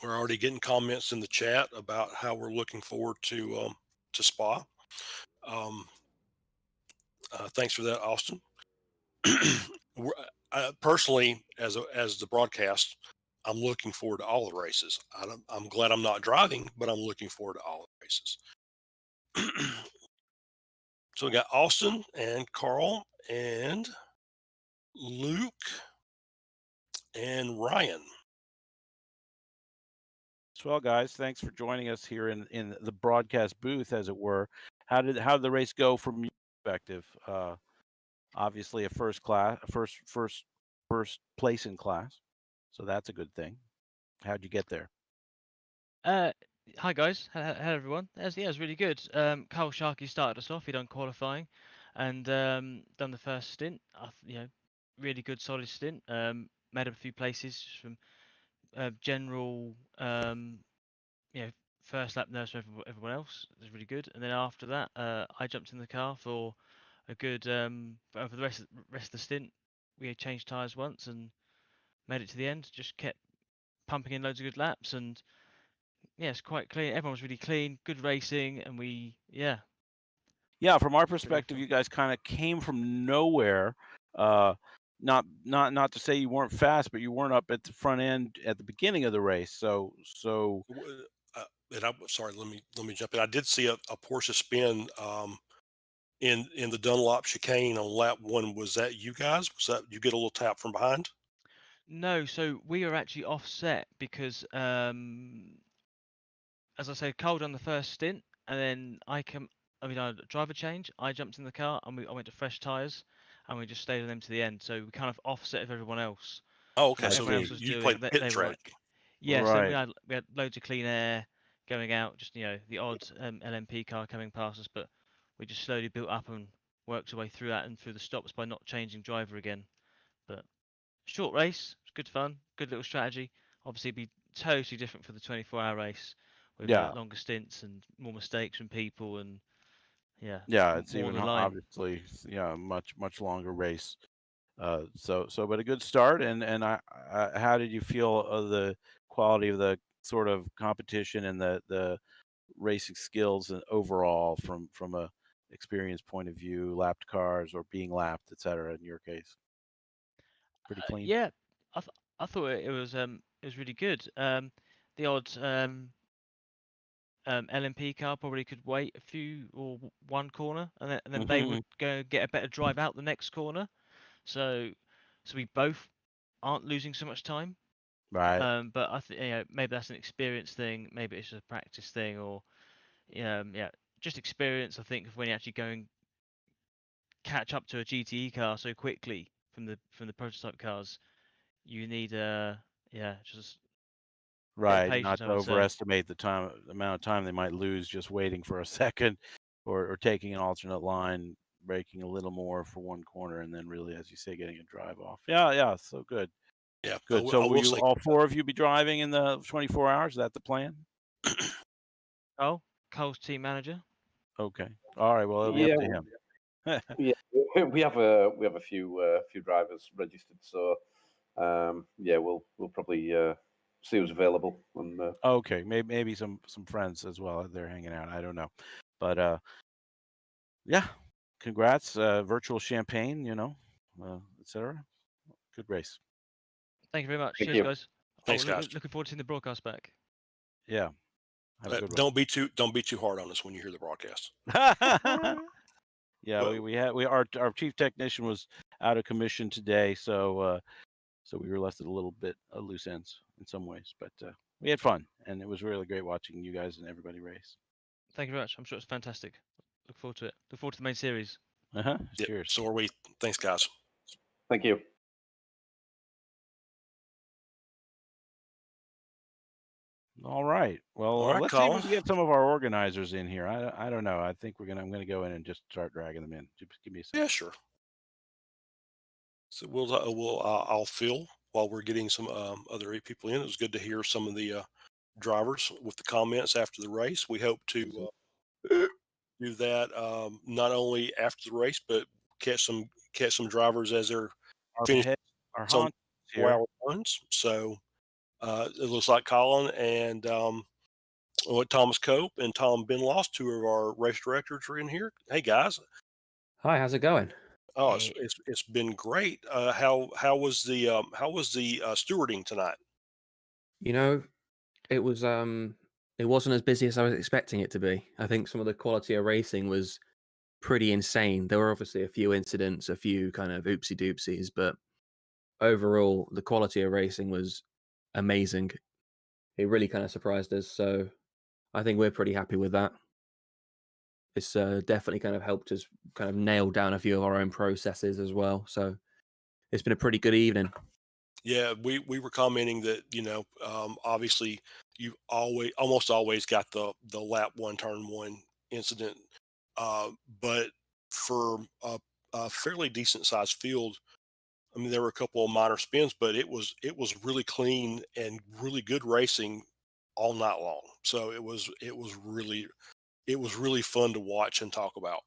[SPEAKER 2] We're already getting comments in the chat about how we're looking forward to Spa. Thanks for that, Austin. Personally, as the broadcast, I'm looking forward to all the races. I'm glad I'm not driving, but I'm looking forward to all the races. So we got Austin and Carl and Luke and Ryan.
[SPEAKER 3] Well, guys, thanks for joining us here in the broadcast booth, as it were. How did the race go from your perspective? Obviously, a first place in class, so that's a good thing. How'd you get there?
[SPEAKER 5] Hi guys, hello everyone. Yeah, it was really good. Carl Sharkey started us off. He done qualifying, and done the first stint. Really good, solid stint. Made up a few places just from general, first lap nurse for everyone else. It was really good. And then after that, I jumped in the car for a good for the rest of the stint. We had changed tires once and made it to the end. Just kept pumping in loads of good laps and. Yeah, it's quite clean. Everyone was really clean, good racing, and
[SPEAKER 3] Yeah, from our
[SPEAKER 5] really
[SPEAKER 3] perspective,
[SPEAKER 5] fun.
[SPEAKER 3] you guys kind of came from nowhere. Not to say you weren't fast, but you weren't up at the front end at the beginning of the race. So
[SPEAKER 2] And I'm sorry. Let me jump in. I did see a Porsche spin in the Dunlop chicane on lap one. Was that you guys? Was that you get a little tap from behind?
[SPEAKER 5] No, so we were actually offset because, as I said, cold on the first stint, and then I had a driver change. I jumped in the car and I went to fresh tires, and we just stayed on them to the end. So we kind of offset with everyone else.
[SPEAKER 2] Oh,
[SPEAKER 5] So
[SPEAKER 2] okay.
[SPEAKER 3] I
[SPEAKER 5] what
[SPEAKER 2] So
[SPEAKER 5] everyone
[SPEAKER 3] see.
[SPEAKER 5] else was
[SPEAKER 2] you
[SPEAKER 5] doing,
[SPEAKER 2] played pit
[SPEAKER 5] they were
[SPEAKER 2] track.
[SPEAKER 5] like, yeah. So
[SPEAKER 3] Right.
[SPEAKER 5] we had loads of clean air going out, just the odd LMP car coming past us, but we just slowly built up and worked our way through that and through the stops by not changing driver again. But short race, it's good fun, good little strategy. Obviously, it'd be totally different for the 24-hour race with
[SPEAKER 3] Yeah.
[SPEAKER 5] longer stints and more mistakes from people and
[SPEAKER 3] Yeah, it's
[SPEAKER 5] more on
[SPEAKER 3] even
[SPEAKER 5] the line.
[SPEAKER 3] obviously, much longer race. But a good start. How did you feel of the quality of the sort of competition and the racing skills and overall from a experience point of view, lapped cars or being lapped, etc. In your case, pretty clean.
[SPEAKER 5] Yeah, I thought it was really good. The odd LMP car probably could wait a few or one corner, and then they would go get a better drive out the next corner. So we both aren't losing so much time.
[SPEAKER 3] Right.
[SPEAKER 5] But I think maybe that's an experience thing, maybe it's just a practice thing, or just experience. I think of when you actually go and catch up to a GTE car so quickly from the prototype cars, you need just a bit of
[SPEAKER 3] Right.
[SPEAKER 5] patience,
[SPEAKER 3] Not
[SPEAKER 5] I
[SPEAKER 3] to
[SPEAKER 5] would say.
[SPEAKER 3] overestimate the amount of time they might lose just waiting for a second, or taking an alternate line, braking a little more for one corner, and then really, as you say, getting a drive off. Yeah. So good.
[SPEAKER 2] Yeah.
[SPEAKER 3] Good. So
[SPEAKER 2] I
[SPEAKER 3] will
[SPEAKER 2] will
[SPEAKER 3] you
[SPEAKER 2] say.
[SPEAKER 3] all four of you be driving in the 24 hours? Is that the plan?
[SPEAKER 5] Oh, Cole's team manager.
[SPEAKER 3] Okay. All right. Well, it'll be up to him.
[SPEAKER 6] Yeah, we have a few drivers registered, so we'll probably see who's available. And
[SPEAKER 3] Okay. Maybe some friends as well. They're hanging out. I don't know, but yeah. Congrats. Virtual champagne. Etc. Good race.
[SPEAKER 5] Thank you very much.
[SPEAKER 6] Thank
[SPEAKER 5] Cheers,
[SPEAKER 6] you.
[SPEAKER 5] guys.
[SPEAKER 2] Thanks, guys.
[SPEAKER 5] Looking forward to seeing the broadcast back.
[SPEAKER 3] Yeah. Have a good one.
[SPEAKER 2] Don't be too hard on us when you hear the broadcast.
[SPEAKER 3] Yeah,
[SPEAKER 2] Well,
[SPEAKER 3] our chief technician was out of commission today, so we were left at a little bit of loose ends in some ways, but we had fun, and it was really great watching you guys and everybody race.
[SPEAKER 5] Thank you very much. I'm sure it's fantastic. Look forward to it. Look forward to the main series.
[SPEAKER 2] yeah,
[SPEAKER 3] Cheers.
[SPEAKER 2] so are we. Thanks, guys.
[SPEAKER 6] thank you.
[SPEAKER 3] All right. Well,
[SPEAKER 2] All right,
[SPEAKER 3] let's see if we
[SPEAKER 2] Colin.
[SPEAKER 3] can get some of our organizers in here. I don't know. I think I'm gonna go in and just start dragging them in. Just give me a second.
[SPEAKER 2] Yeah, sure. So I'll fill while we're getting some other people in. It was good to hear some of the drivers with the comments after the race. We hope to do that not only after the race, but catch some drivers as they're
[SPEAKER 3] Our
[SPEAKER 2] finishing
[SPEAKER 3] head, our
[SPEAKER 2] some
[SPEAKER 3] Hans here.
[SPEAKER 2] 4-hour runs. So it looks like Colin and Thomas Cope and Tom Benloss, two of our race directors, are in here. Hey guys.
[SPEAKER 7] Hi, how's it going?
[SPEAKER 2] Oh,
[SPEAKER 5] Hey.
[SPEAKER 2] it's been great. How was the stewarding tonight?
[SPEAKER 7] You know, it wasn't as busy as I was expecting it to be. I think some of the quality of racing was pretty insane. There were obviously a few incidents, a few kind of oopsie doopsies, but overall the quality of racing was amazing. It really kind of surprised us. So I think we're pretty happy with that. It's definitely kind of helped us kind of nail down a few of our own processes as well. So it's been a pretty good evening.
[SPEAKER 2] Yeah, we were commenting that, obviously you almost always got the lap one turn one incident, but for a fairly decent sized field, I mean there were a couple of minor spins, but it was really clean and really good racing all night long. So it was really fun to watch and talk about.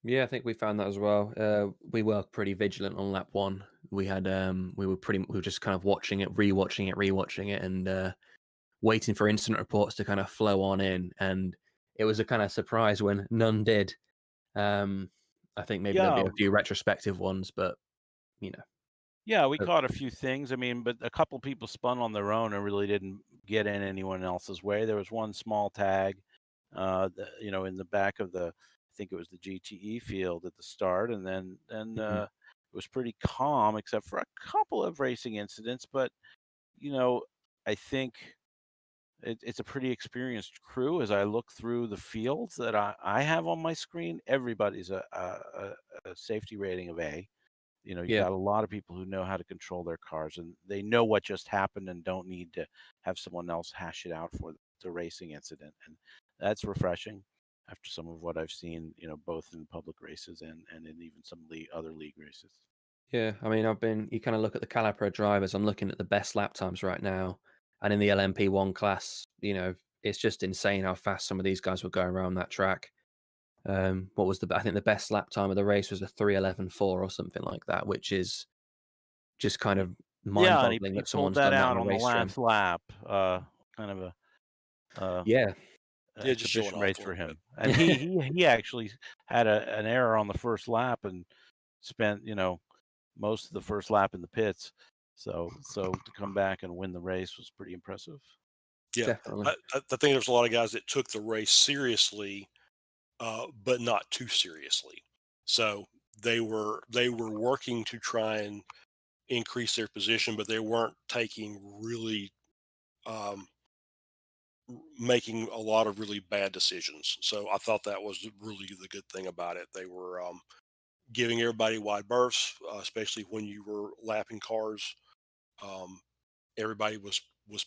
[SPEAKER 7] Yeah, I think we found that as well. We were pretty vigilant on lap one. We were just kind of watching it, rewatching it, and waiting for incident reports to kind of flow on in. And it was a kind of surprise when none did. I think maybe there'll be
[SPEAKER 3] Yeah,
[SPEAKER 7] a few retrospective ones, but you know,
[SPEAKER 3] yeah, we
[SPEAKER 7] uh,
[SPEAKER 3] caught a few things. I mean, but a couple people spun on their own and really didn't get in anyone else's way. There was one small tag, in the back of I think it was the GTE field at the start, and then
[SPEAKER 7] mhm.
[SPEAKER 3] it was pretty calm except for a couple of racing incidents. But you know, I think it's a pretty experienced crew. As I look through the fields that I have on my screen, everybody's a safety rating of A. You
[SPEAKER 7] Yeah,
[SPEAKER 3] got a lot of people who know how to control their cars, and they know what just happened and don't need to have someone else hash it out for the racing incident. And that's refreshing after some of what I've seen, both in public races and in even some other league races.
[SPEAKER 7] yeah. I mean, you kind of look at the caliper drivers. I'm looking at the best lap times right now, and in the LMP1 class, it's just insane how fast some of these guys were going around that track. What was I think the best lap time of the race was a 3:11.4 or something like that, which is just kind of
[SPEAKER 3] Yeah, and
[SPEAKER 7] mind-boggling
[SPEAKER 3] he
[SPEAKER 7] that
[SPEAKER 3] pulled
[SPEAKER 7] someone's
[SPEAKER 3] that
[SPEAKER 7] done that
[SPEAKER 3] out
[SPEAKER 7] on a
[SPEAKER 3] on the
[SPEAKER 7] race trim.
[SPEAKER 3] last lap. Kind of a
[SPEAKER 7] Yeah,
[SPEAKER 2] Yeah, just showing
[SPEAKER 3] exhibition
[SPEAKER 2] off
[SPEAKER 3] race
[SPEAKER 2] a
[SPEAKER 3] for
[SPEAKER 2] little bit.
[SPEAKER 3] him, and he actually had an error on the first lap and spent most of the first lap in the pits. So to come back and win the race was pretty impressive.
[SPEAKER 2] Yeah,
[SPEAKER 7] definitely.
[SPEAKER 2] I think there's a lot of guys that took the race seriously, but not too seriously. So they were working to try and increase their position, but they weren't taking really um, making a lot of really bad decisions. So I thought that was really the good thing about it. They were giving everybody wide berths, especially when you were lapping cars. Um, Everybody was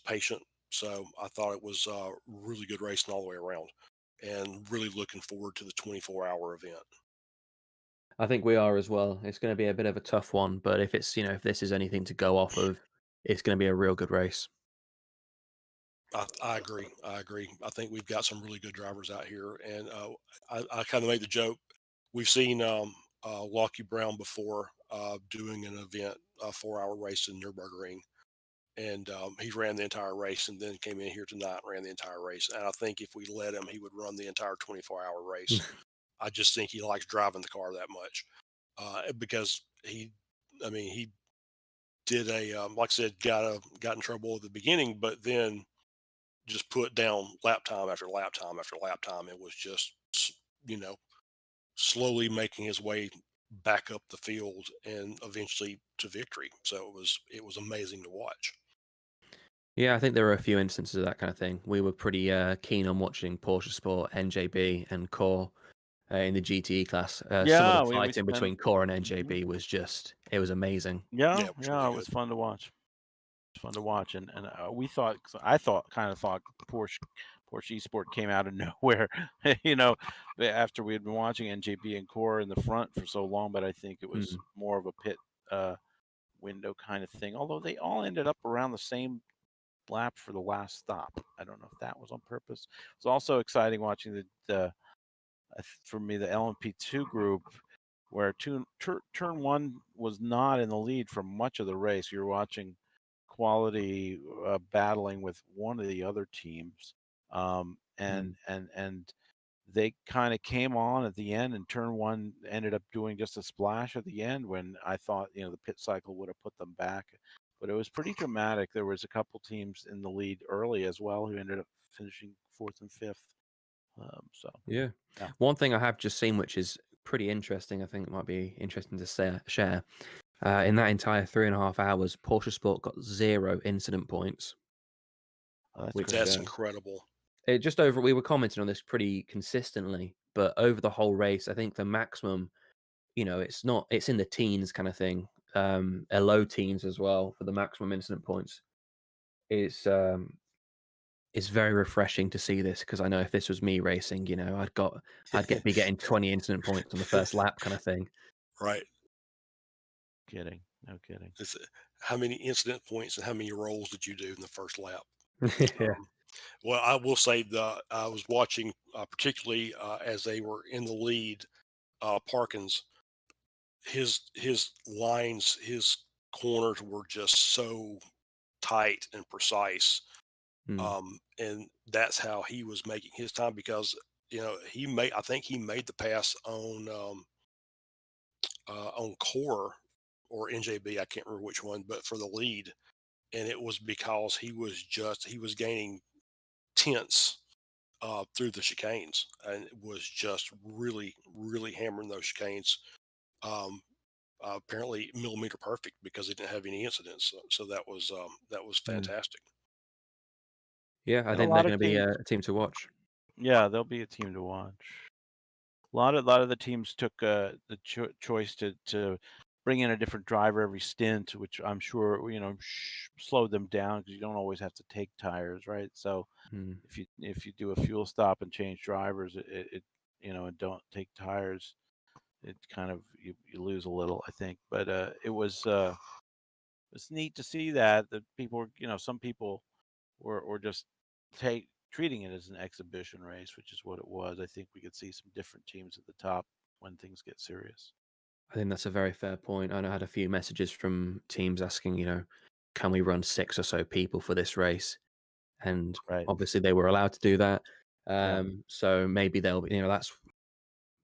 [SPEAKER 2] patient. So I thought it was really good racing all the way around, and really looking forward to the 24-hour event.
[SPEAKER 7] I think we are as well. It's going to be a bit of a tough one, but if this is anything to go off of, it's going to be a real good race.
[SPEAKER 2] I agree. I agree. I think we've got some really good drivers out here, and I kind of made the joke. We've seen Lockie Brown before doing an event, a 4-hour race in Nürburgring, and he ran the entire race, and then came in here tonight and ran the entire race. And I think if we let him, he would run the entire 24-hour race. I just think he likes driving the car that much, because I mean, he did like I said, got in trouble at the beginning, but then just put down lap time after lap time after lap time. It was just, you know, slowly making his way back up the field and eventually to victory. So it was amazing to watch.
[SPEAKER 7] Yeah, I think there were a few instances of that kind of thing. We were pretty keen on watching Porsche Sport, NJB, and Core in the GTE class. Some of the
[SPEAKER 3] Yeah, we
[SPEAKER 7] fighting
[SPEAKER 3] spent.
[SPEAKER 7] between Core and
[SPEAKER 3] Mhm.
[SPEAKER 7] NJB it was amazing.
[SPEAKER 3] Yeah,
[SPEAKER 2] Yeah, it was
[SPEAKER 3] yeah,
[SPEAKER 2] really
[SPEAKER 3] it
[SPEAKER 2] good.
[SPEAKER 3] was fun to watch. It's fun to watch, and we thought, I kind of thought Porsche Esport came out of nowhere, you know, after we had been watching NJB and Core in the front for so long. But I think it was
[SPEAKER 7] Mm.
[SPEAKER 3] more of a pit uh, window kind of thing. Although they all ended up around the same lap for the last stop. I don't know if that was on purpose. It was also exciting watching for me the LMP2 group where turn one was not in the lead for much of the race. You're watching quality battling with one of the other teams,
[SPEAKER 7] Mm.
[SPEAKER 3] and they kind of came on at the end, and turn one ended up doing just a splash at the end when I thought the pit cycle would have put them back. But it was pretty dramatic. There was a couple teams in the lead early as well who ended up finishing fourth and fifth. So
[SPEAKER 7] Yeah.
[SPEAKER 3] yeah.
[SPEAKER 7] One thing I have just seen, which is pretty interesting, I think it might be interesting to share. In that entire 3.5 hours, Porsche Sport got 0 incident points.
[SPEAKER 3] Oh, that's
[SPEAKER 7] Which,
[SPEAKER 3] great.
[SPEAKER 2] That's
[SPEAKER 7] uh,
[SPEAKER 2] incredible.
[SPEAKER 7] it just over we were commenting on this pretty consistently, but over the whole race, I think the maximum, it's in the teens kind of thing, a low teens as well for the maximum incident points. It's it's very refreshing to see this because I know if this was me racing, be getting 20 incident points on the first lap kind of thing.
[SPEAKER 2] Right.
[SPEAKER 3] Kidding. No kidding.
[SPEAKER 2] It's, how many incident points and how many rolls did you do in the first lap?
[SPEAKER 7] Yeah.
[SPEAKER 2] Well, I will say I was watching, particularly as they were in the lead, Parkins. His lines, his corners were just so tight and precise,
[SPEAKER 7] Mm,
[SPEAKER 2] and that's how he was making his time because I think he made the pass on Core or NJB, I can't remember which one, but for the lead, and it was because he was gaining tenths through the chicanes, and it was just really, really hammering those chicanes. Um, Apparently millimeter perfect because he didn't have any incidents. So that was
[SPEAKER 7] mm.
[SPEAKER 2] fantastic.
[SPEAKER 7] Yeah, I
[SPEAKER 3] And a
[SPEAKER 7] think they're
[SPEAKER 3] lot
[SPEAKER 7] going
[SPEAKER 3] of
[SPEAKER 7] to be
[SPEAKER 3] teams,
[SPEAKER 7] a team to watch.
[SPEAKER 3] yeah, they'll be a team to watch. A lot of the teams took the choice to bring in a different driver every stint, which I'm sure slowed them down because you don't always have to take tires, right? So
[SPEAKER 7] Mm.
[SPEAKER 3] if you do a fuel stop and change drivers, and don't take tires, it kind of you lose a little, I think. But it's neat to see that people, some people were just treating it as an exhibition race, which is what it was. I think we could see some different teams at the top when things get serious.
[SPEAKER 7] I think that's a very fair point. I know I had a few messages from teams asking, can we run 6 or so people for this race? And
[SPEAKER 3] Right.
[SPEAKER 7] obviously they were allowed to do that.
[SPEAKER 3] Yeah.
[SPEAKER 7] So maybe they'll,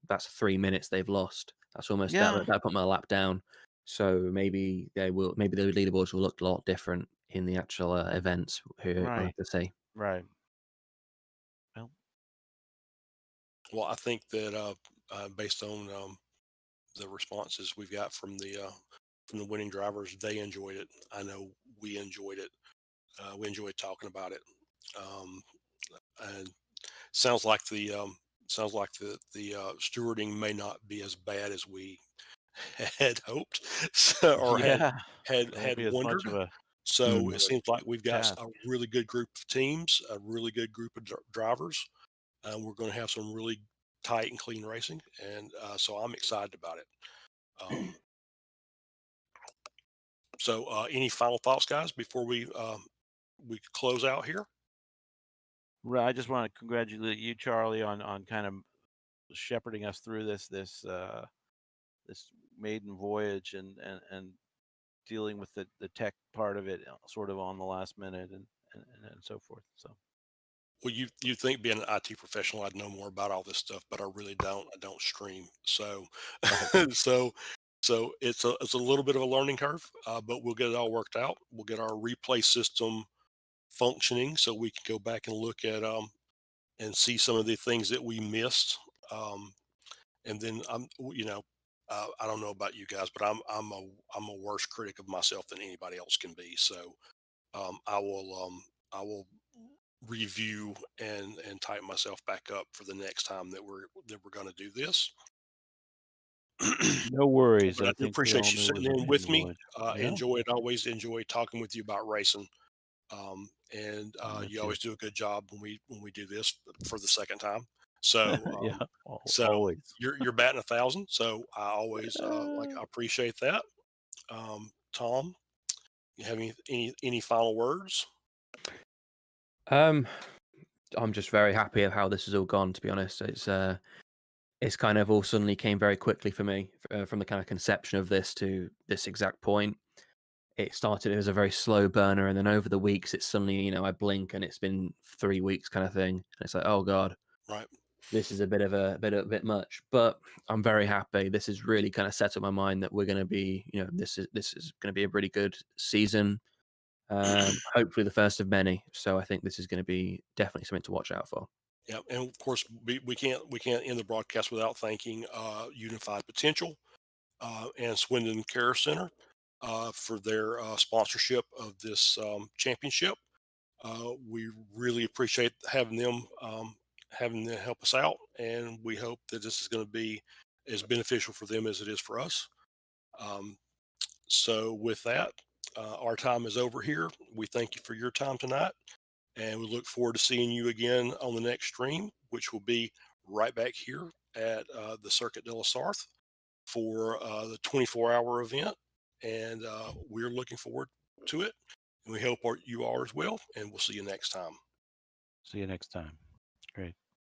[SPEAKER 7] that's 3 minutes they've lost. That's almost
[SPEAKER 3] Yeah.
[SPEAKER 7] that put my lap down. So maybe maybe the leaderboards will look a lot different in the actual events. We'll
[SPEAKER 3] Right.
[SPEAKER 7] have to see.
[SPEAKER 3] Right. Well,
[SPEAKER 2] Well, I think that based on the responses we've got from the winning drivers, they enjoyed it. I know we enjoyed it. We enjoyed talking about it. Um, and sounds like the stewarding may not be as bad as we had hoped or
[SPEAKER 3] yeah. It won't
[SPEAKER 2] had
[SPEAKER 3] be as much
[SPEAKER 2] wondered.
[SPEAKER 3] of a
[SPEAKER 2] So
[SPEAKER 7] Mm.
[SPEAKER 2] it seems like we've got
[SPEAKER 3] task.
[SPEAKER 2] a really good group of teams, a really good group of drivers, and we're going to have some really tight and clean racing. And so I'm excited about it. Um, any final thoughts, guys, before we close out here?
[SPEAKER 3] Right. I just want to congratulate you, Charlie, on kind of shepherding us through this maiden voyage and dealing with the tech part of it sort of on the last minute and so forth. So
[SPEAKER 2] Well, you think being an IT professional, I'd know more about all this stuff, but I really don't. I don't stream, so
[SPEAKER 3] right.
[SPEAKER 2] so it's a little bit of a learning curve, but we'll get it all worked out. We'll get our replay system functioning, so we can go back and look at and see some of the things that we missed. Um, and then I don't know about you guys, but I'm a worse critic of myself than anybody else can be. So I will review and tighten myself back up for the next time that we're going to do this.
[SPEAKER 3] No worries.
[SPEAKER 2] But I
[SPEAKER 3] I
[SPEAKER 2] do
[SPEAKER 3] think we
[SPEAKER 2] appreciate
[SPEAKER 3] all
[SPEAKER 2] you
[SPEAKER 3] knew it
[SPEAKER 2] sitting
[SPEAKER 3] was a
[SPEAKER 2] in
[SPEAKER 3] maiden
[SPEAKER 2] with me.
[SPEAKER 3] voyage. Yeah.
[SPEAKER 2] Always enjoy talking with you about racing. And
[SPEAKER 3] Me
[SPEAKER 2] you
[SPEAKER 3] too.
[SPEAKER 2] always do a good job when we do this for the second time. So
[SPEAKER 3] Yeah.
[SPEAKER 2] so
[SPEAKER 3] Always.
[SPEAKER 2] you're batting 1,000. So I always
[SPEAKER 3] Uh,
[SPEAKER 2] I appreciate that. Tom, you have any final words?
[SPEAKER 7] Um, I'm just very happy of how this has all gone. To be honest, it's kind of all suddenly came very quickly for me from the kind of conception of this to this exact point. It started as a very slow burner, and then over the weeks, it's suddenly I blink and it's been 3 weeks kind of thing, and it's like, oh god,
[SPEAKER 2] Right.
[SPEAKER 7] this is a bit of a bit much. But I'm very happy. This has really kind of set up my mind that we're going to be, this is going to be a really good season. Hopefully the first of many. So I think this is going to be definitely something to watch out for.
[SPEAKER 2] Yeah, and of course we can't end the broadcast without thanking Unified Potential and Swindon Care Center for their sponsorship of this championship. We really appreciate having them help us out, and we hope that this is going to be as beneficial for them as it is for us. So with that, our time is over here. We thank you for your time tonight, and we look forward to seeing you again on the next stream, which will be right back here at the Circuit de la Sarthe for the 24-hour event. And we're looking forward to it. And we hope you are as well. And we'll see you next time.
[SPEAKER 3] See you next time. Great.